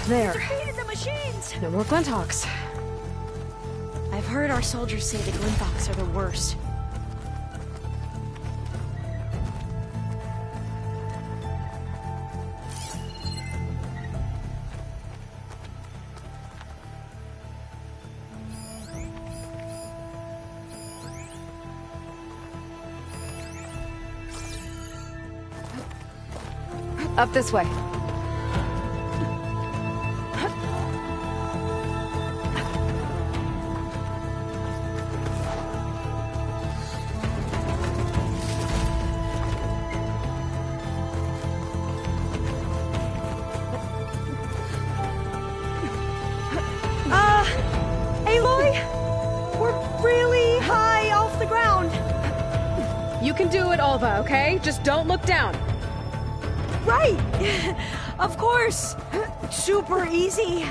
There. Defeated the machine! machines! No more Glinthawks. I've heard our soldiers say the Glinthawks are the worst. Up this way. Aloy? We're really high off the ground. You can do it, Alva, okay? Just don't look down. Right! Of course! Super easy.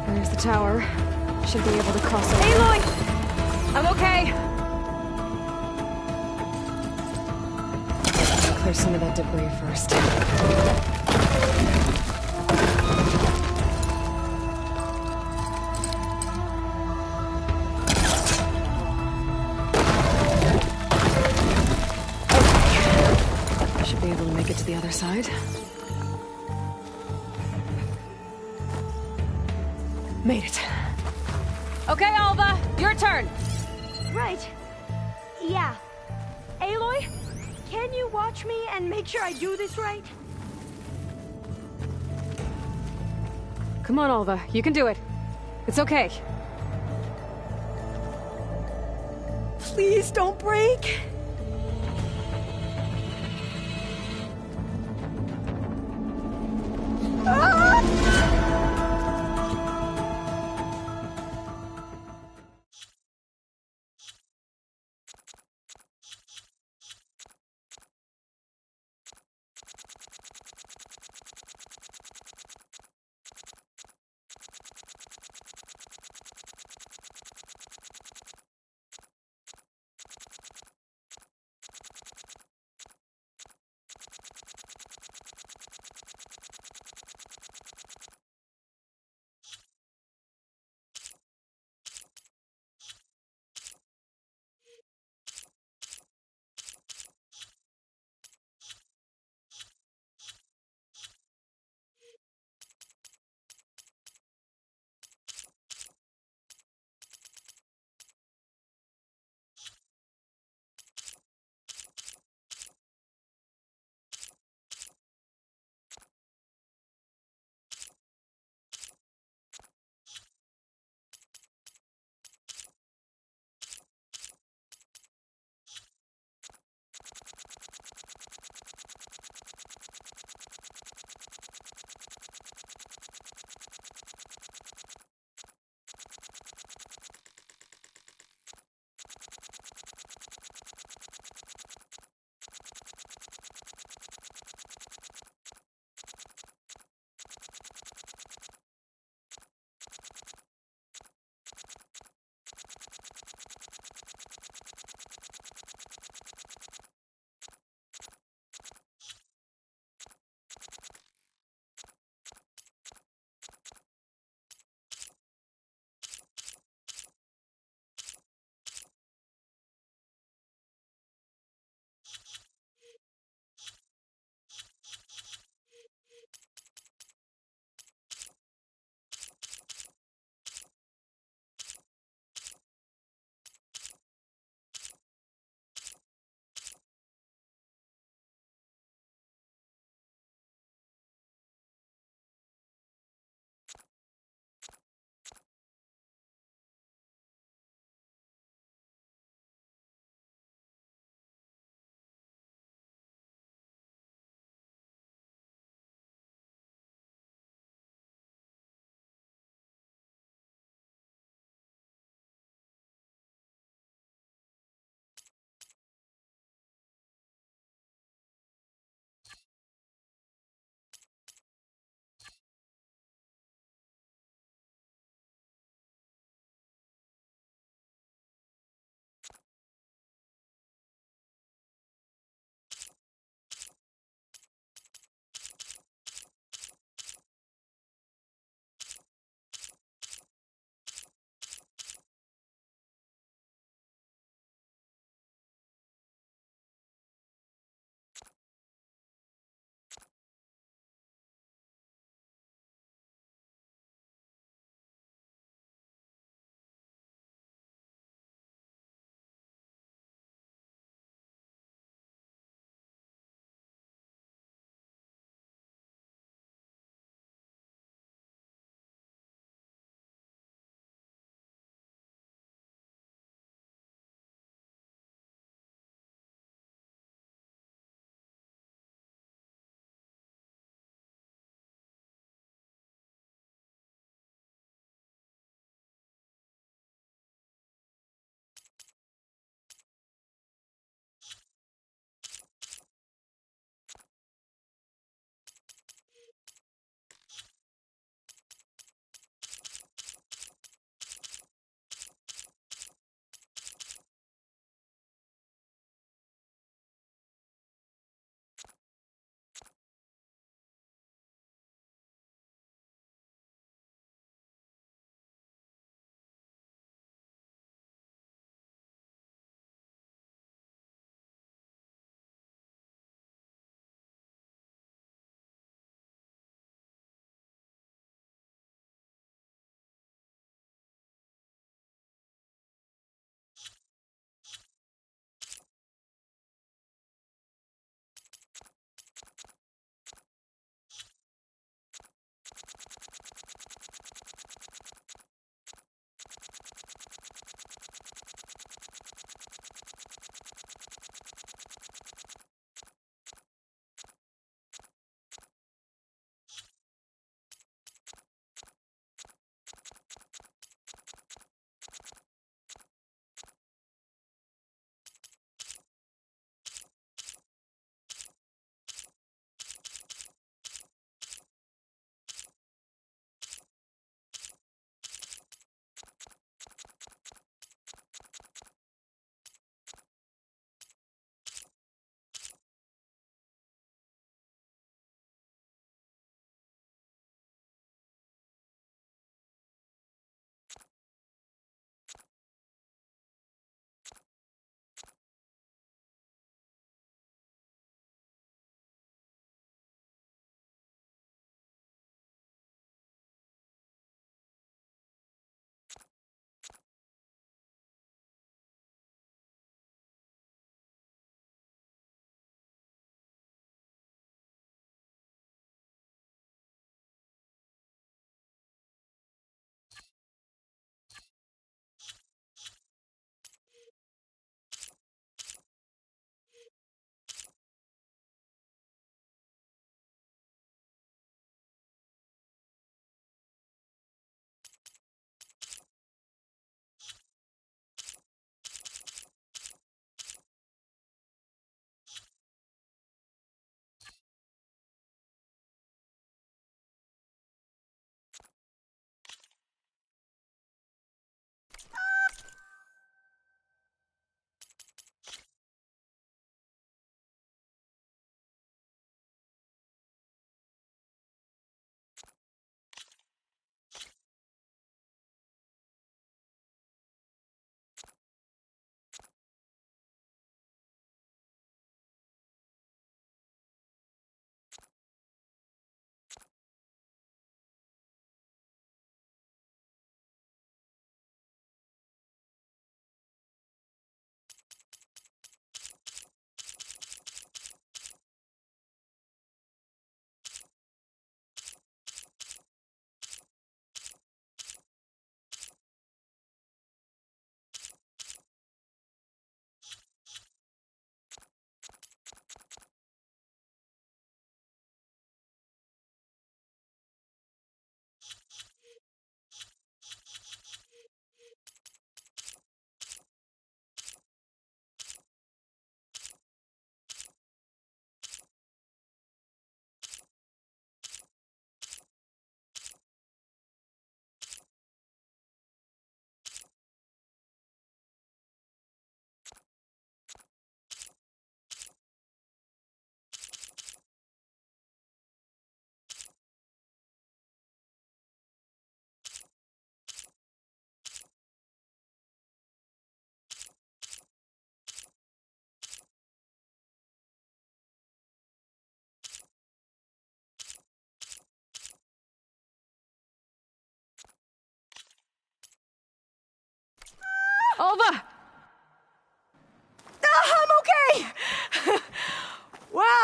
There's the tower. Should be able to cross over. Aloy! I'm okay. Clear some of that debris first. Should be able to make it to the other side. Made it. Okay, Alva, your turn. Right. Yeah. Aloy, can you watch me and make sure I do this right? Come on, Alva. You can do it. It's okay. Please don't break.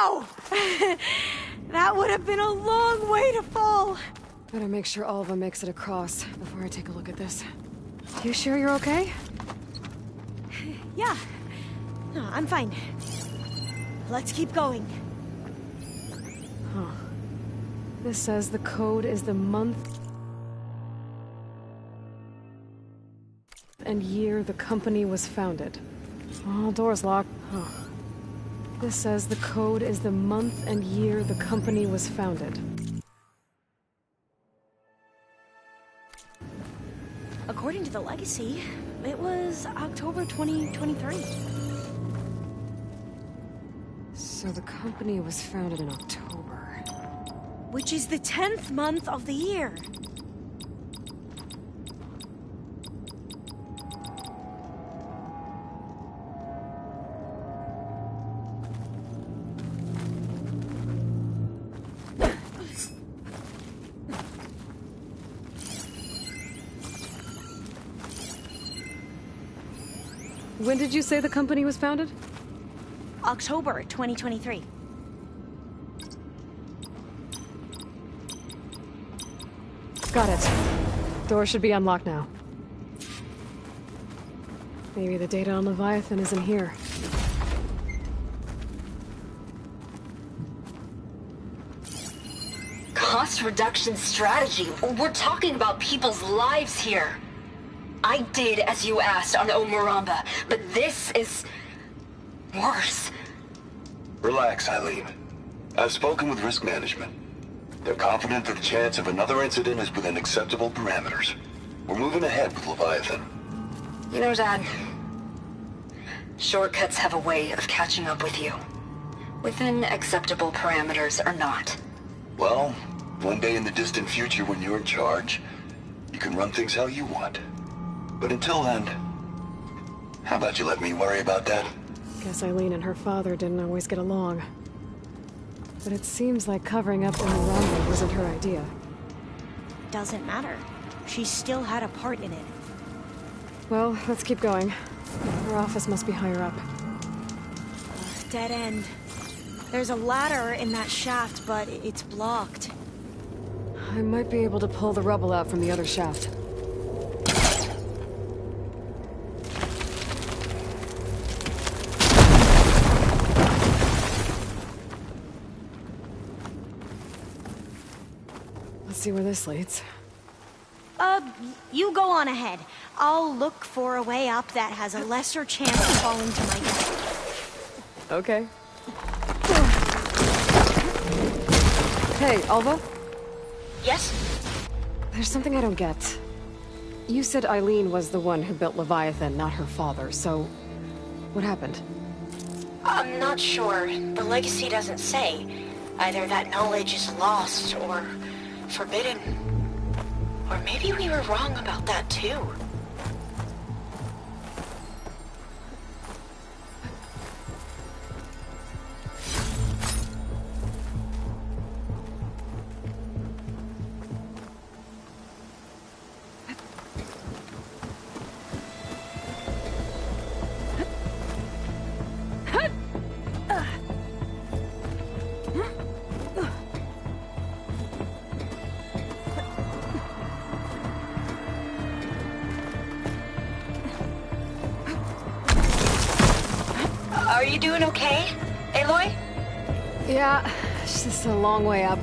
Wow! That would have been a long way to fall. Better make sure Alva makes it across before I take a look at this. You sure you're okay? Yeah. No, I'm fine. Let's keep going. Huh. This says the code is the month and year the company was founded. Oh, door's locked. Huh. This says the code is the month and year the company was founded. According to the legacy, it was October 2023. So the company was founded in October. Which is the 10th month of the year. When did you say the company was founded? October 2023. Got it. Door should be unlocked now. Maybe the data on Leviathan isn't here. Cost reduction strategy? We're talking about people's lives here. I did as you asked on Omuramba, but this is worse. Relax, Eileen. I've spoken with risk management. They're confident that the chance of another incident is within acceptable parameters. We're moving ahead with Leviathan. You know, Dad, shortcuts have a way of catching up with you. Within acceptable parameters or not. Well, one day in the distant future when you're in charge, you can run things how you want. But until then, how about you let me worry about that? Guess Eileen and her father didn't always get along. But it seems like covering up Omuramba wasn't her idea. Doesn't matter. She still had a part in it. Well, let's keep going. Her office must be higher up. Dead end. There's a ladder in that shaft, but it's blocked. I might be able to pull the rubble out from the other shaft. Let's see where this leads. You go on ahead. I'll look for a way up that has a lesser chance of falling to my death. Okay. Hey, Alva? Yes? There's something I don't get. You said Eileen was the one who built Leviathan, not her father, so... what happened? I'm not sure. The legacy doesn't say. Either that knowledge is lost, or forbidden. Or maybe we were wrong about that too. Are you doing okay, Aloy? Yeah, it's just a long way up.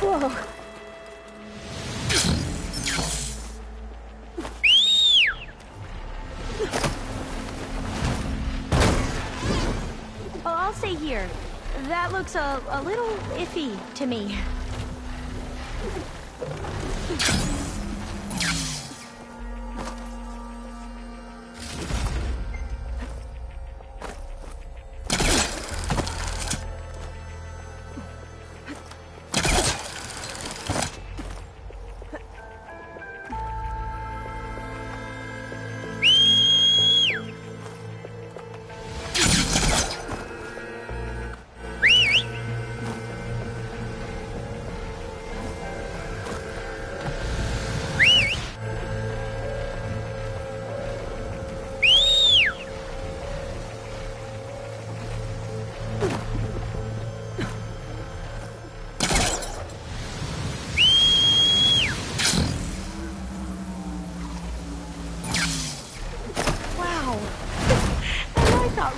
Whoa. Well, I'll stay here. That looks a little iffy to me.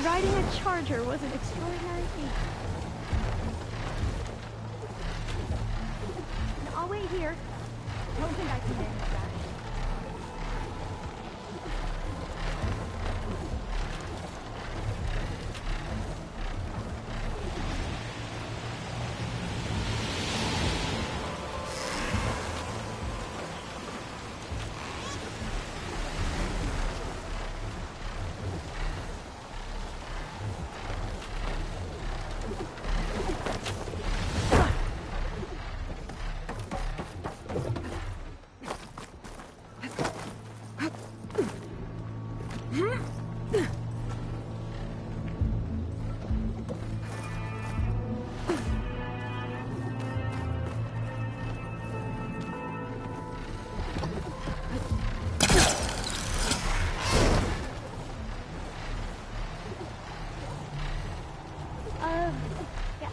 riding a charger was an extraordinary feat. I'll wait here. Don't think I can manage that.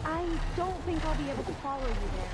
I don't think I'll be able to follow you there.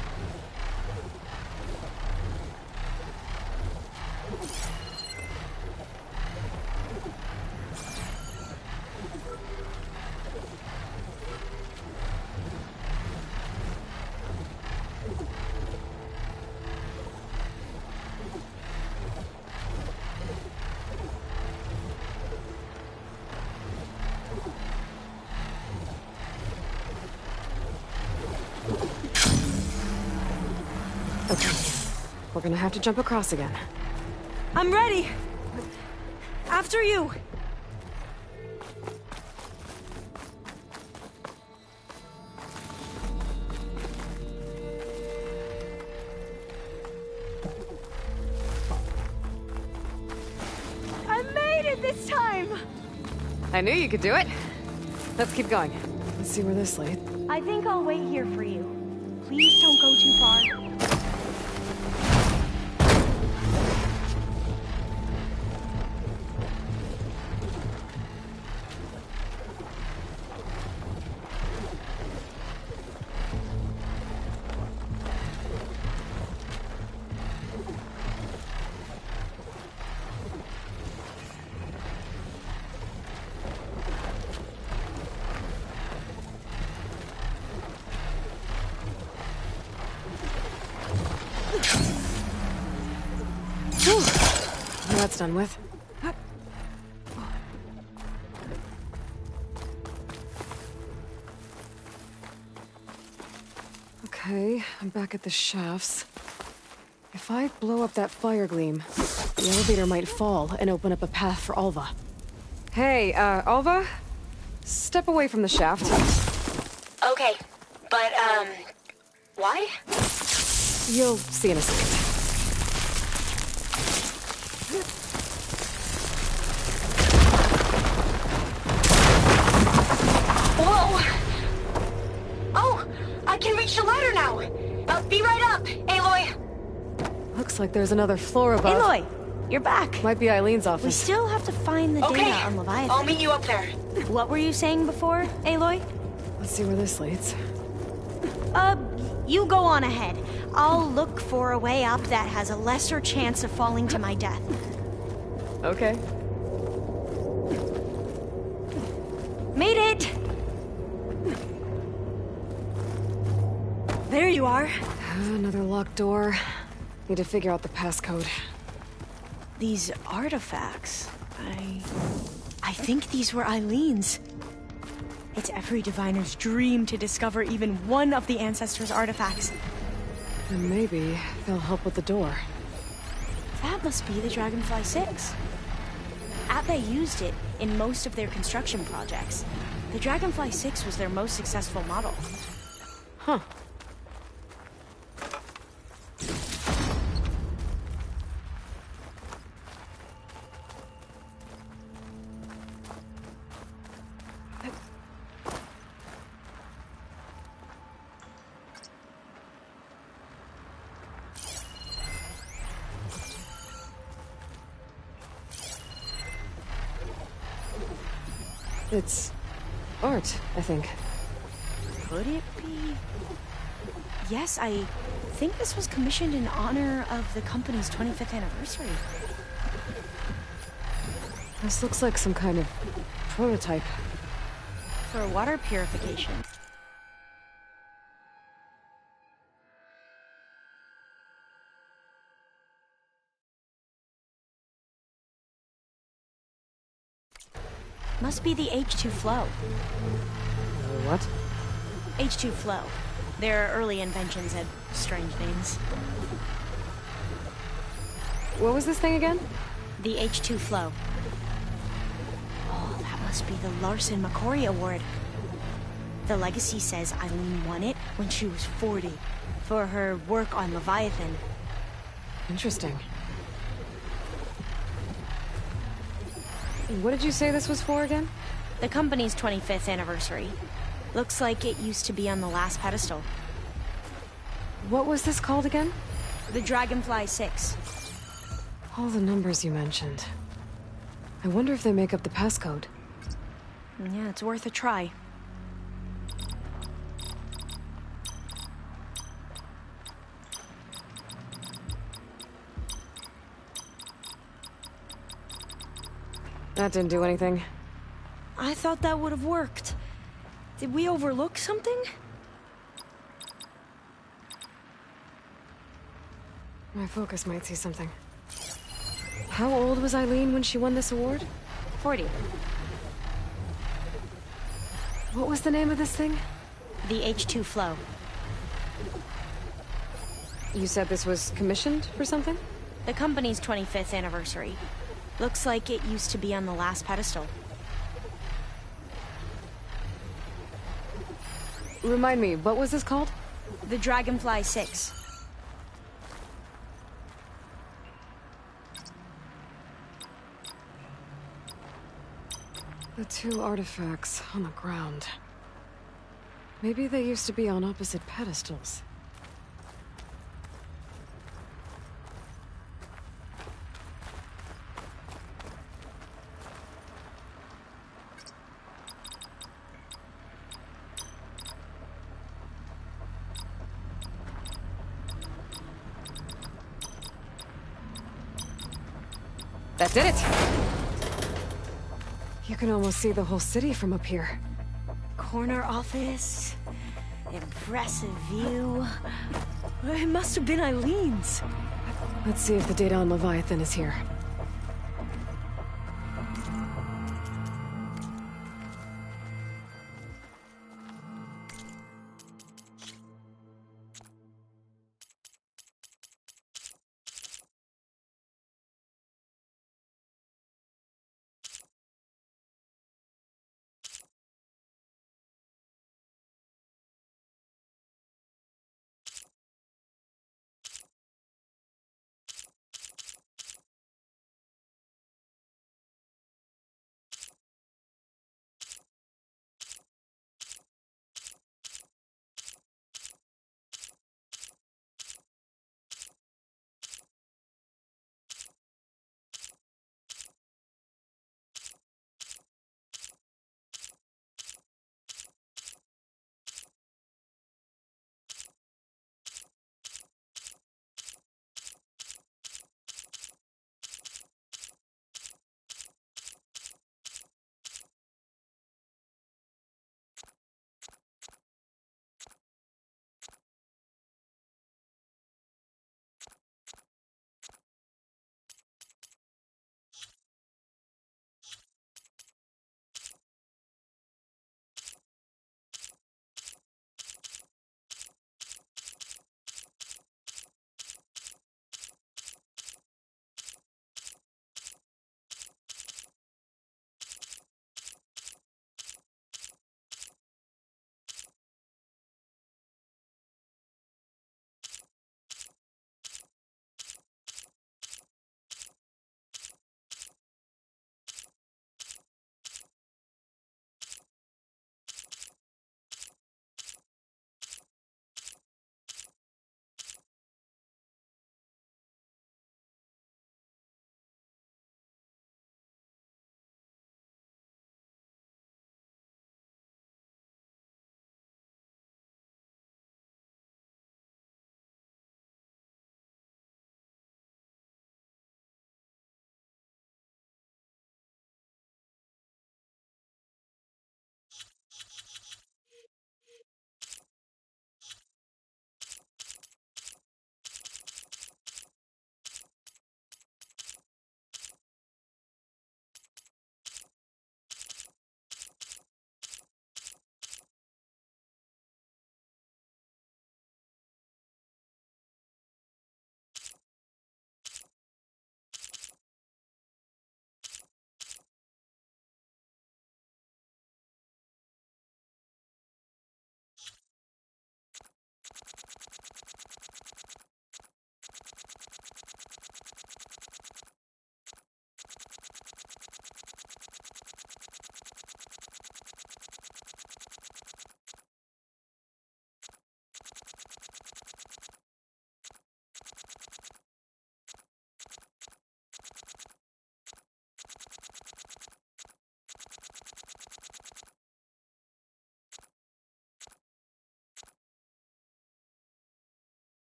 Okay. We're gonna have to jump across again. I'm ready! After you! I made it this time! I knew you could do it. Let's keep going. Let's see where this leads. I think I'll wait here for you. Please don't go too far. That's done with. Okay, I'm back at the shafts. If I blow up that fire gleam, the elevator might fall and open up a path for Alva. Hey, Alva? Step away from the shaft. Okay, but, why? You'll see in a second. Whoa! Oh! I can reach the ladder now! Be right up, Aloy! Looks like there's another floor above. Aloy! You're back! Might be Eileen's office. We still have to find the data on Leviathan. I'll meet you up there. What were you saying before, Aloy? Let's see where this leads. You go on ahead. I'll look for a way up that has a lesser chance of falling to my death. Okay. Made it! There you are. Another locked door. Need to figure out the passcode. These artifacts, I think these were Eileen's. It's every diviner's dream to discover even one of the Ancestors' artifacts. And maybe they'll help with the door. That must be the Dragonfly 6. Atbay used it in most of their construction projects. The Dragonfly 6 was their most successful model. Huh. It's art, I think. Could it be? Yes, I think this was commissioned in honor of the company's 25th anniversary. This looks like some kind of prototype. for water purification. Must be the H2 flow. What? H2 flow. Their early inventions had strange names. What was this thing again? The H2 flow. Oh, that must be the Larson McCory Award. The legacy says Eileen won it when she was 40 for her work on Leviathan. Interesting. What did you say this was for again? The company's 25th anniversary. Looks like it used to be on the last pedestal. What was this called again? The Dragonfly 6. All the numbers you mentioned. I wonder if they make up the passcode. Yeah, it's worth a try. That didn't do anything. I thought that would have worked. Did we overlook something? My focus might see something. How old was Eileen when she won this award? 40. What was the name of this thing? The H2 flow. You said this was commissioned for something? The company's 25th anniversary. Looks like it used to be on the last pedestal. Remind me, what was this called? The Dragonfly 6. The two artifacts on the ground. Maybe they used to be on opposite pedestals. That did it! You can almost see the whole city from up here. Corner office. Impressive view. It must have been Eileen's. Let's see if the data on Leviathan is here.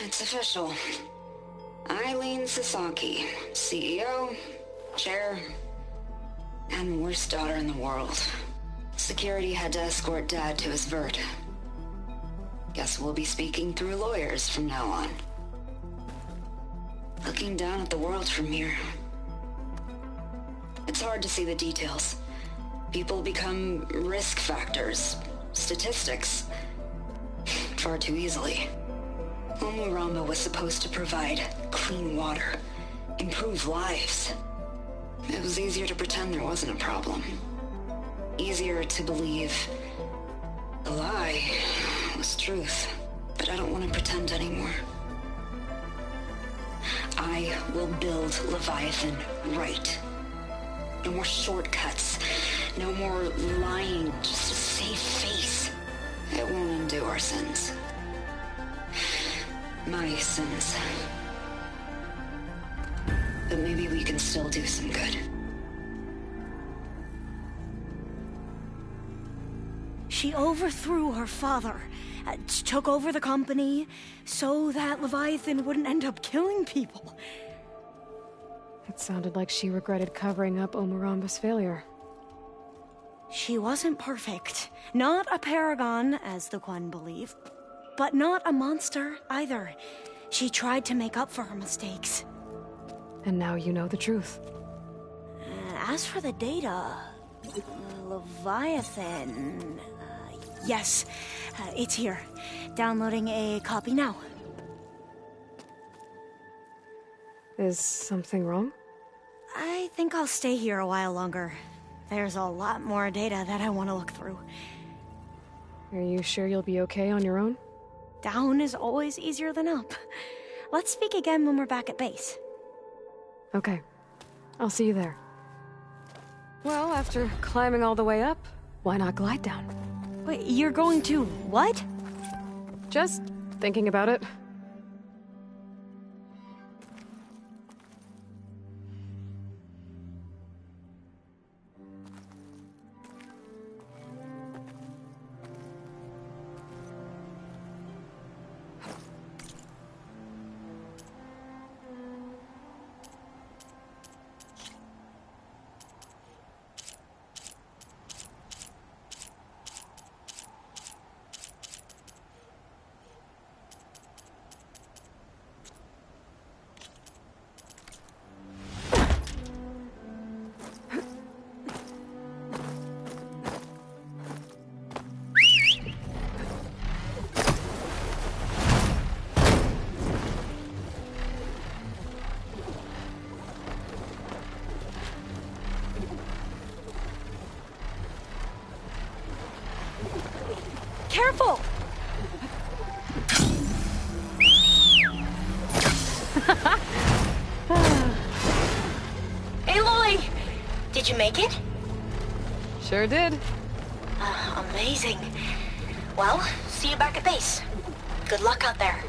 It's official. Eileen Sasaki, CEO, chair, and worst daughter in the world. Security had to escort Dad to his vert. Guess we'll be speaking through lawyers from now on. Looking down at the world from here. It's hard to see the details. People become risk factors, statistics, far too easily. Omuramba was supposed to provide clean water, improve lives. It was easier to pretend there wasn't a problem. Easier to believe the lie was truth. But I don't want to pretend anymore. I will build Leviathan right. No more shortcuts. No more lying just to save face. It won't undo our sins. My sins. But maybe we can still do some good. She overthrew her father, took over the company, so that Leviathan wouldn't end up killing people. It sounded like she regretted covering up Omuramba's failure. She wasn't perfect. Not a paragon, as the Quan believe, but not a monster either. She tried to make up for her mistakes. And now you know the truth. As for the data, Leviathan... yes, it's here. Downloading a copy now. Is something wrong? I think I'll stay here a while longer. There's a lot more data that I want to look through. Are you sure you'll be okay on your own? Down is always easier than up. Let's speak again when we're back at base. Okay. I'll see you there. Well, after climbing all the way up, why not glide down? Wait, you're going to what? Just thinking about it. Careful! Aloy! Did you make it? Sure did. Amazing. Well, see you back at base. Good luck out there.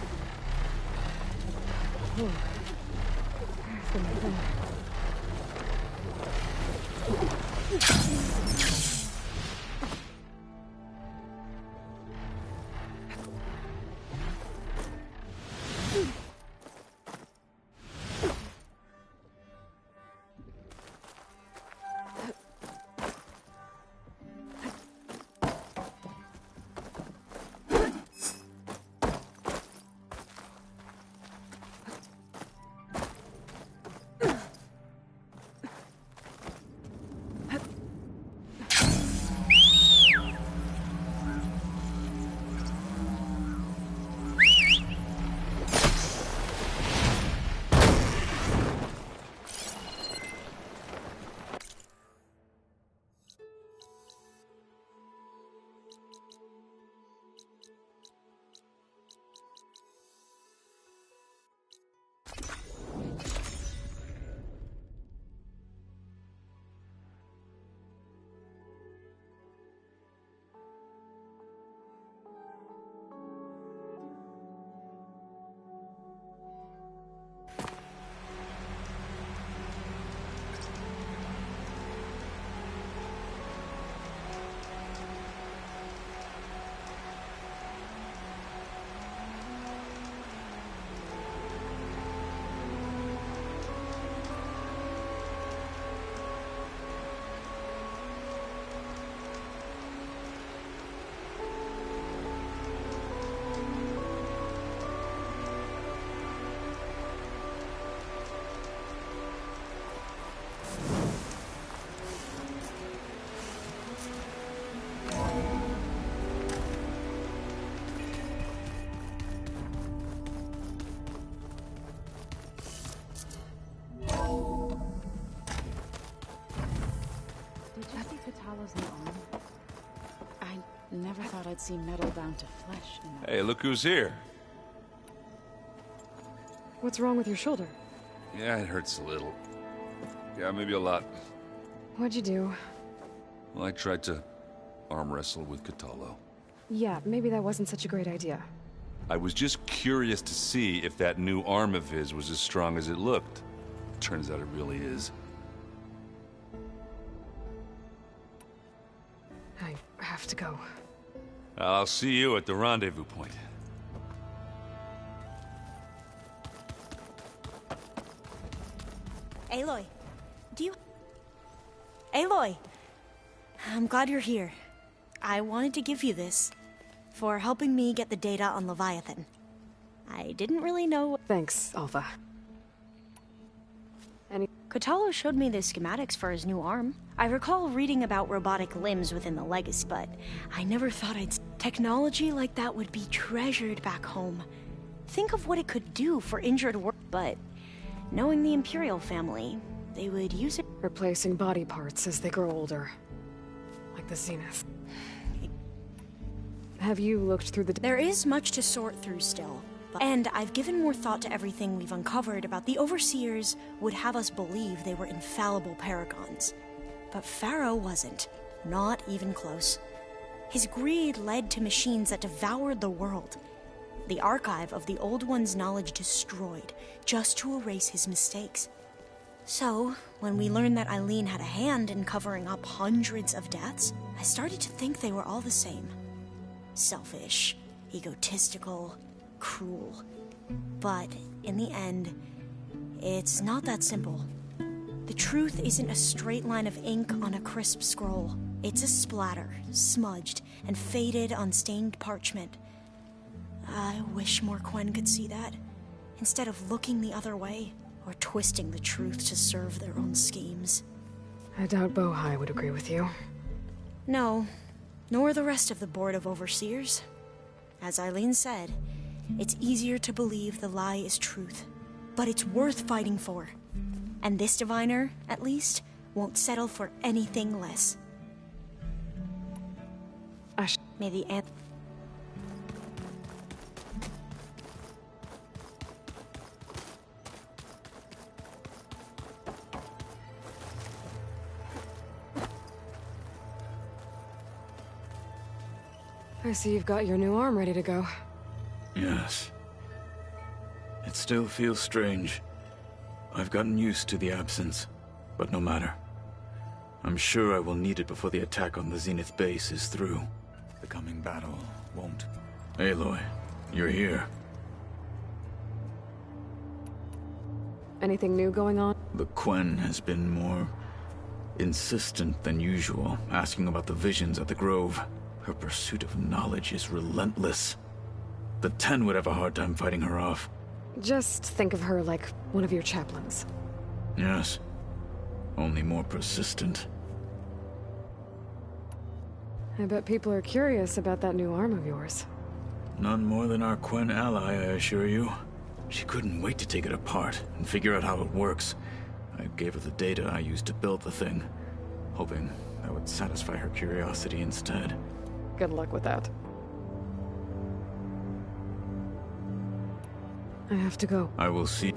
I'd see metal down to flesh in that. Hey, look who's here. What's wrong with your shoulder? Yeah, it hurts a little. Yeah, maybe a lot. What'd you do? Well, I tried to arm wrestle with Kotallo. Yeah, maybe that wasn't such a great idea. I was just curious to see if that new arm of his was as strong as it looked. Turns out it really is. I have to go. I'll see you at the rendezvous point. Aloy, Aloy! I'm glad you're here. I wanted to give you this for helping me get the data on Leviathan. I didn't really know... Thanks, Alpha. Kotallo showed me the schematics for his new arm. I recall reading about robotic limbs within the Legacy, but I never thought technology like that would be treasured back home. Think of what it could do for injured work, but knowing the Imperial family, they would use it... Replacing body parts as they grow older. Like the Zenith. Have you looked through the... There is much to sort through still. And I've given more thought to everything we've uncovered about the Overseers would have us believe they were infallible paragons. But Pharaoh wasn't. Not even close. His greed led to machines that devoured the world. The archive of the Old One's knowledge destroyed, just to erase his mistakes. So, when we learned that Eileen had a hand in covering up hundreds of deaths, I started to think they were all the same. Selfish, egotistical, cruel. But in the end, it's not that simple. The truth isn't a straight line of ink on a crisp scroll. It's a splatter, smudged and faded on stained parchment. I wish more Quen could see that, instead of looking the other way or twisting the truth to serve their own schemes. I doubt Bohai would agree with you. No, nor the rest of the Board of Overseers. As Eileen said, it's easier to believe the lie is truth, but it's worth fighting for. And this diviner, at least, won't settle for anything less. May the I see you've got your new arm ready to go. Yes. It still feels strange. I've gotten used to the absence, but no matter. I'm sure I will need it before the attack on the Zenith base is through. The coming battle won't. Aloy, you're here. Anything new going on? The Quen has been more insistent than usual, asking about the visions at the Grove. Her pursuit of knowledge is relentless. The Ten would have a hard time fighting her off. Just think of her like one of your chaplains. Yes. Only more persistent. I bet people are curious about that new arm of yours. None more than our Quen ally, I assure you. She couldn't wait to take it apart and figure out how it works. I gave her the data I used to build the thing, hoping that would satisfy her curiosity instead. Good luck with that. I have to go. I will see.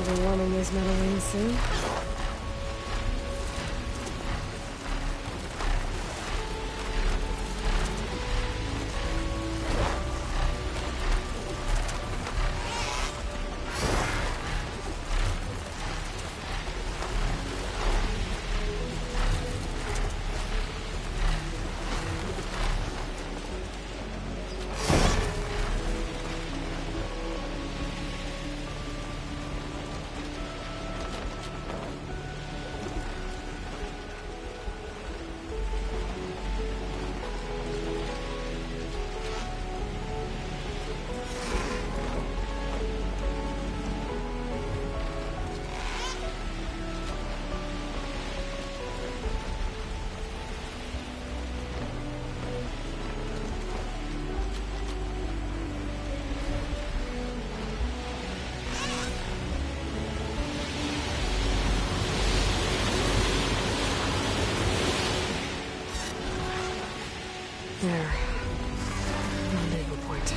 overwhelming these metal soon. There. Rendezvous point.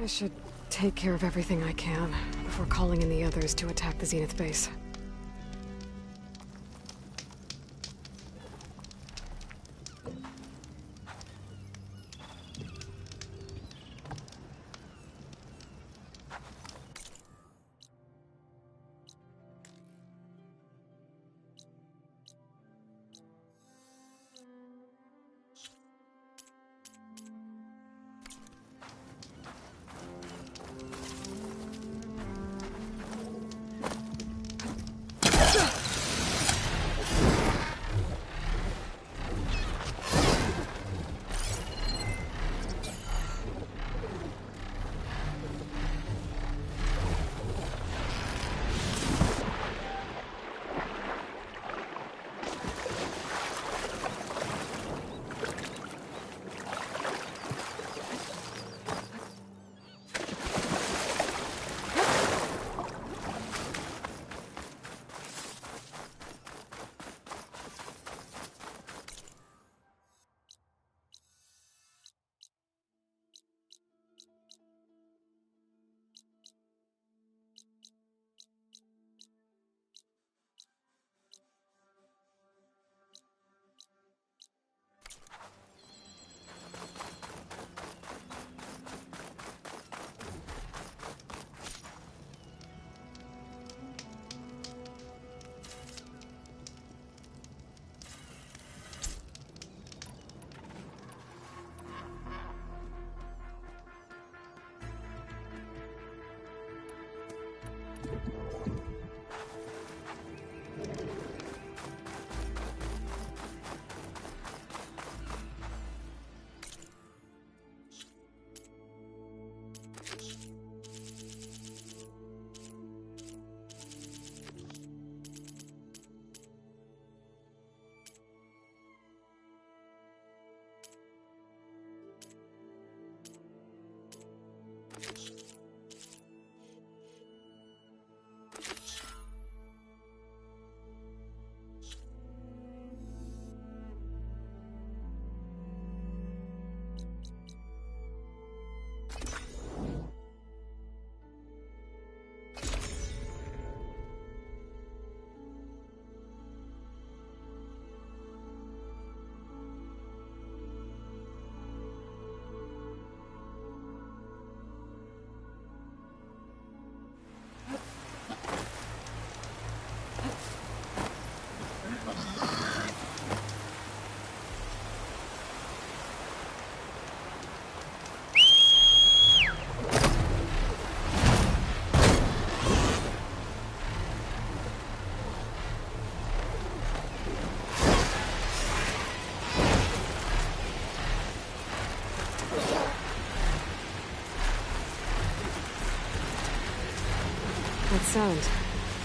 I should take care of everything I can before calling in the others to attack the Zenith base. That sound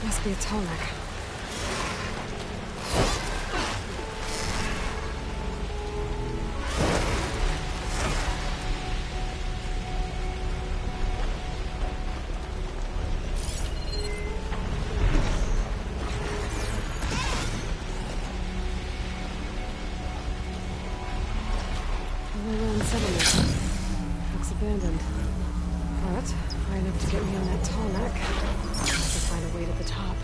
must be a Tallneck. But high enough to get me on that tall neck. I have to find a way to the top.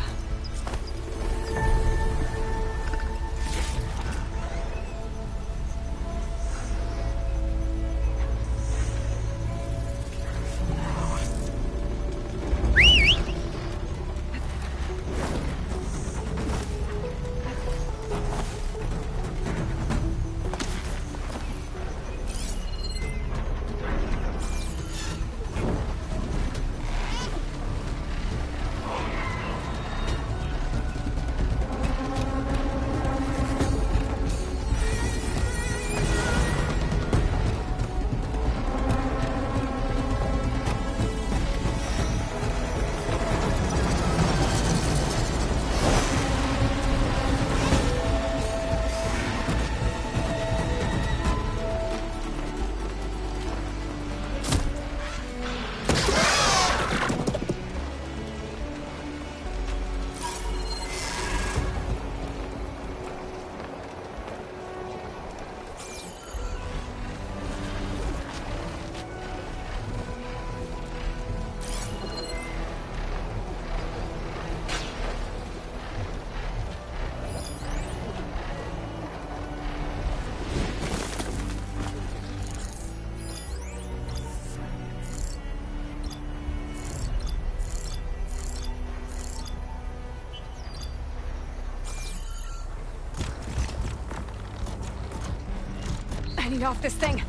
I need off this thing.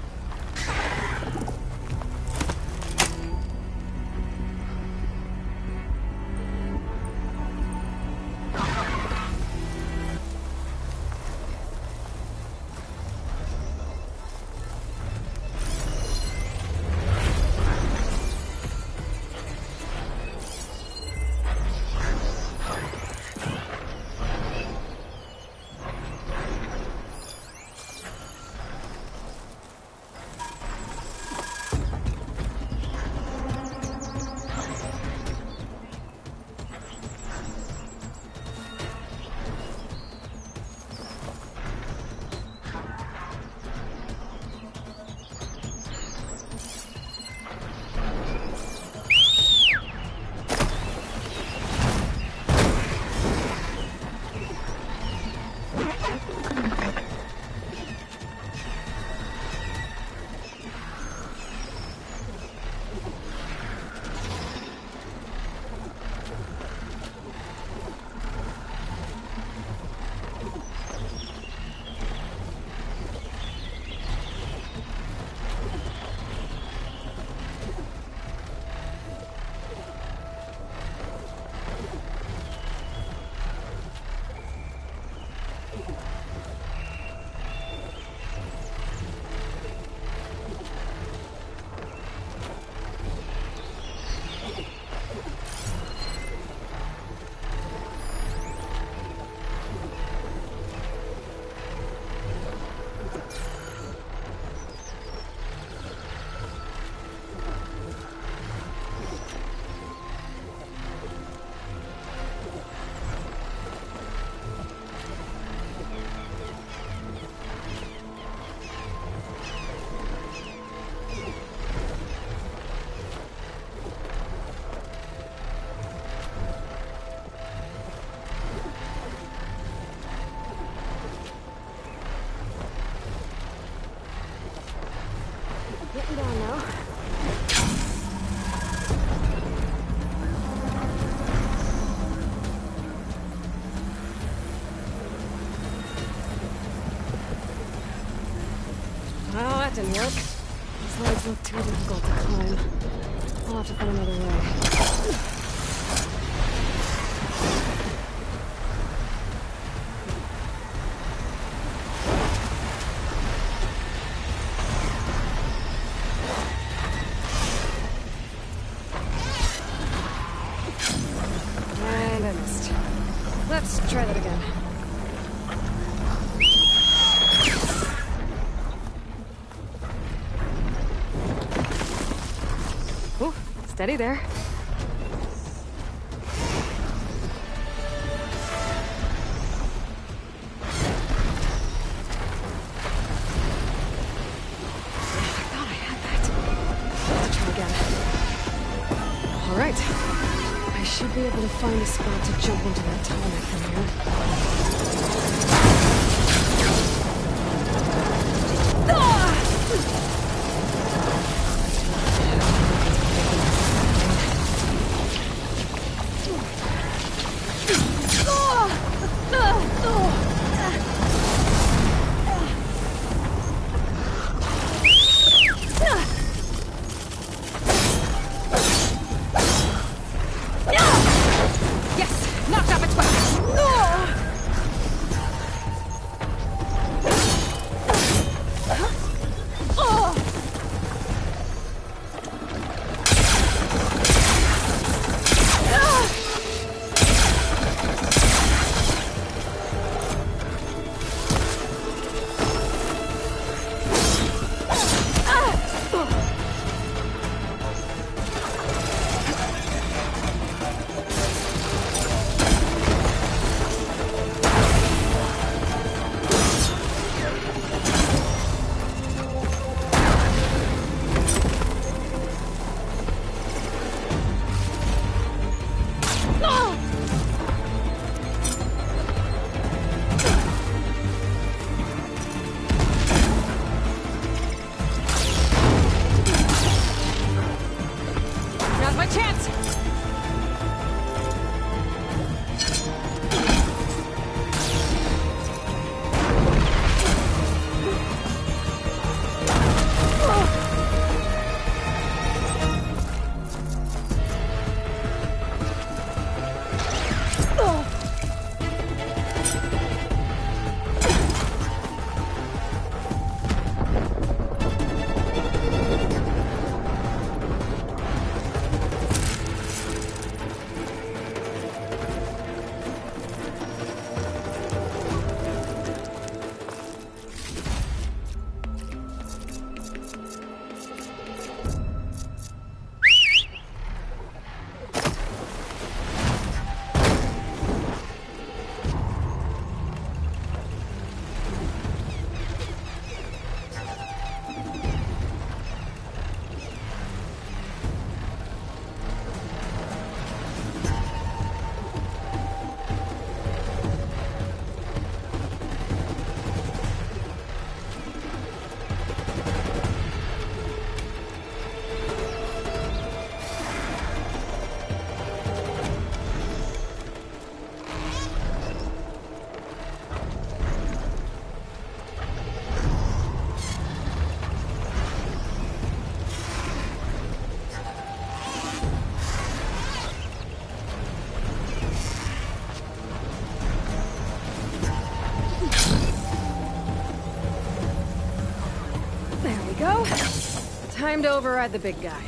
Getting down now. Well, that didn't work. These legs look too difficult to climb. I'll have to find another way. And I missed. Let's try that again. Ooh, steady there. I thought I had that. Let's try again. right. I should be able to find a spot to jump into that tonic from here. Yes! Knocked off its weapon! Now's my chance! There we go. Time to override the big guy.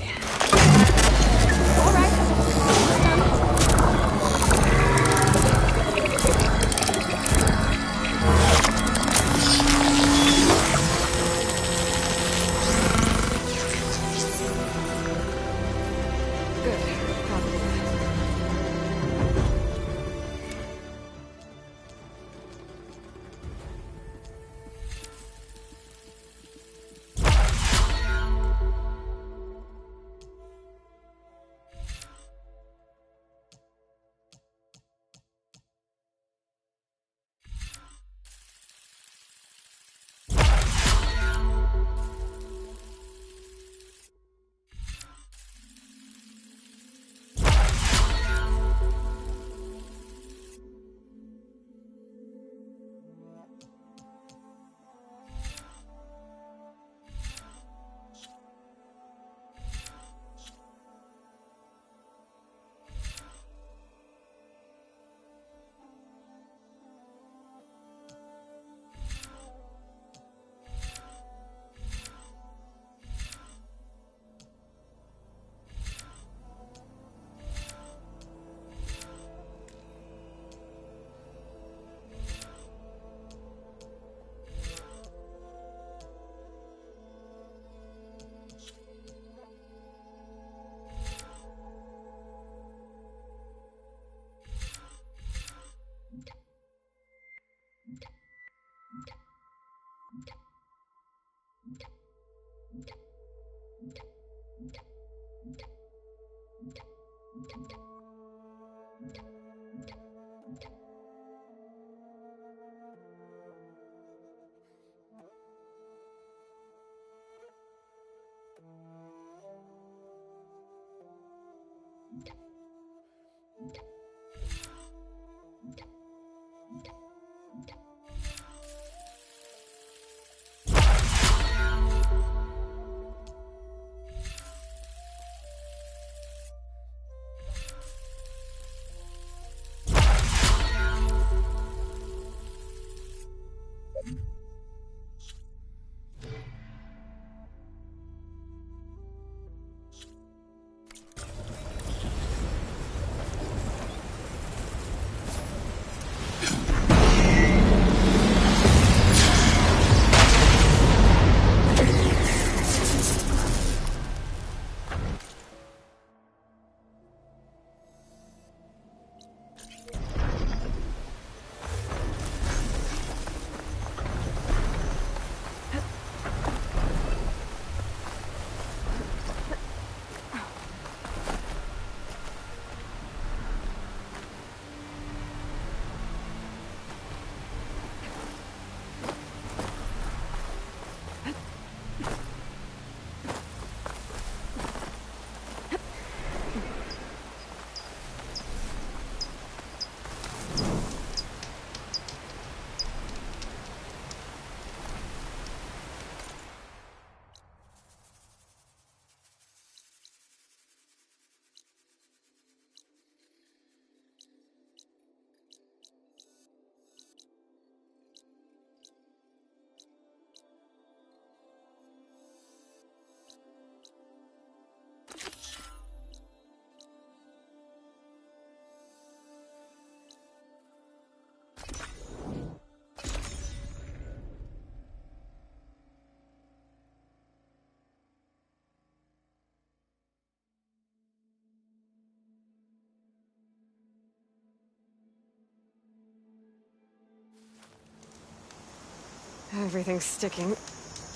Everything's sticking.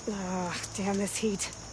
Ugh, damn this heat.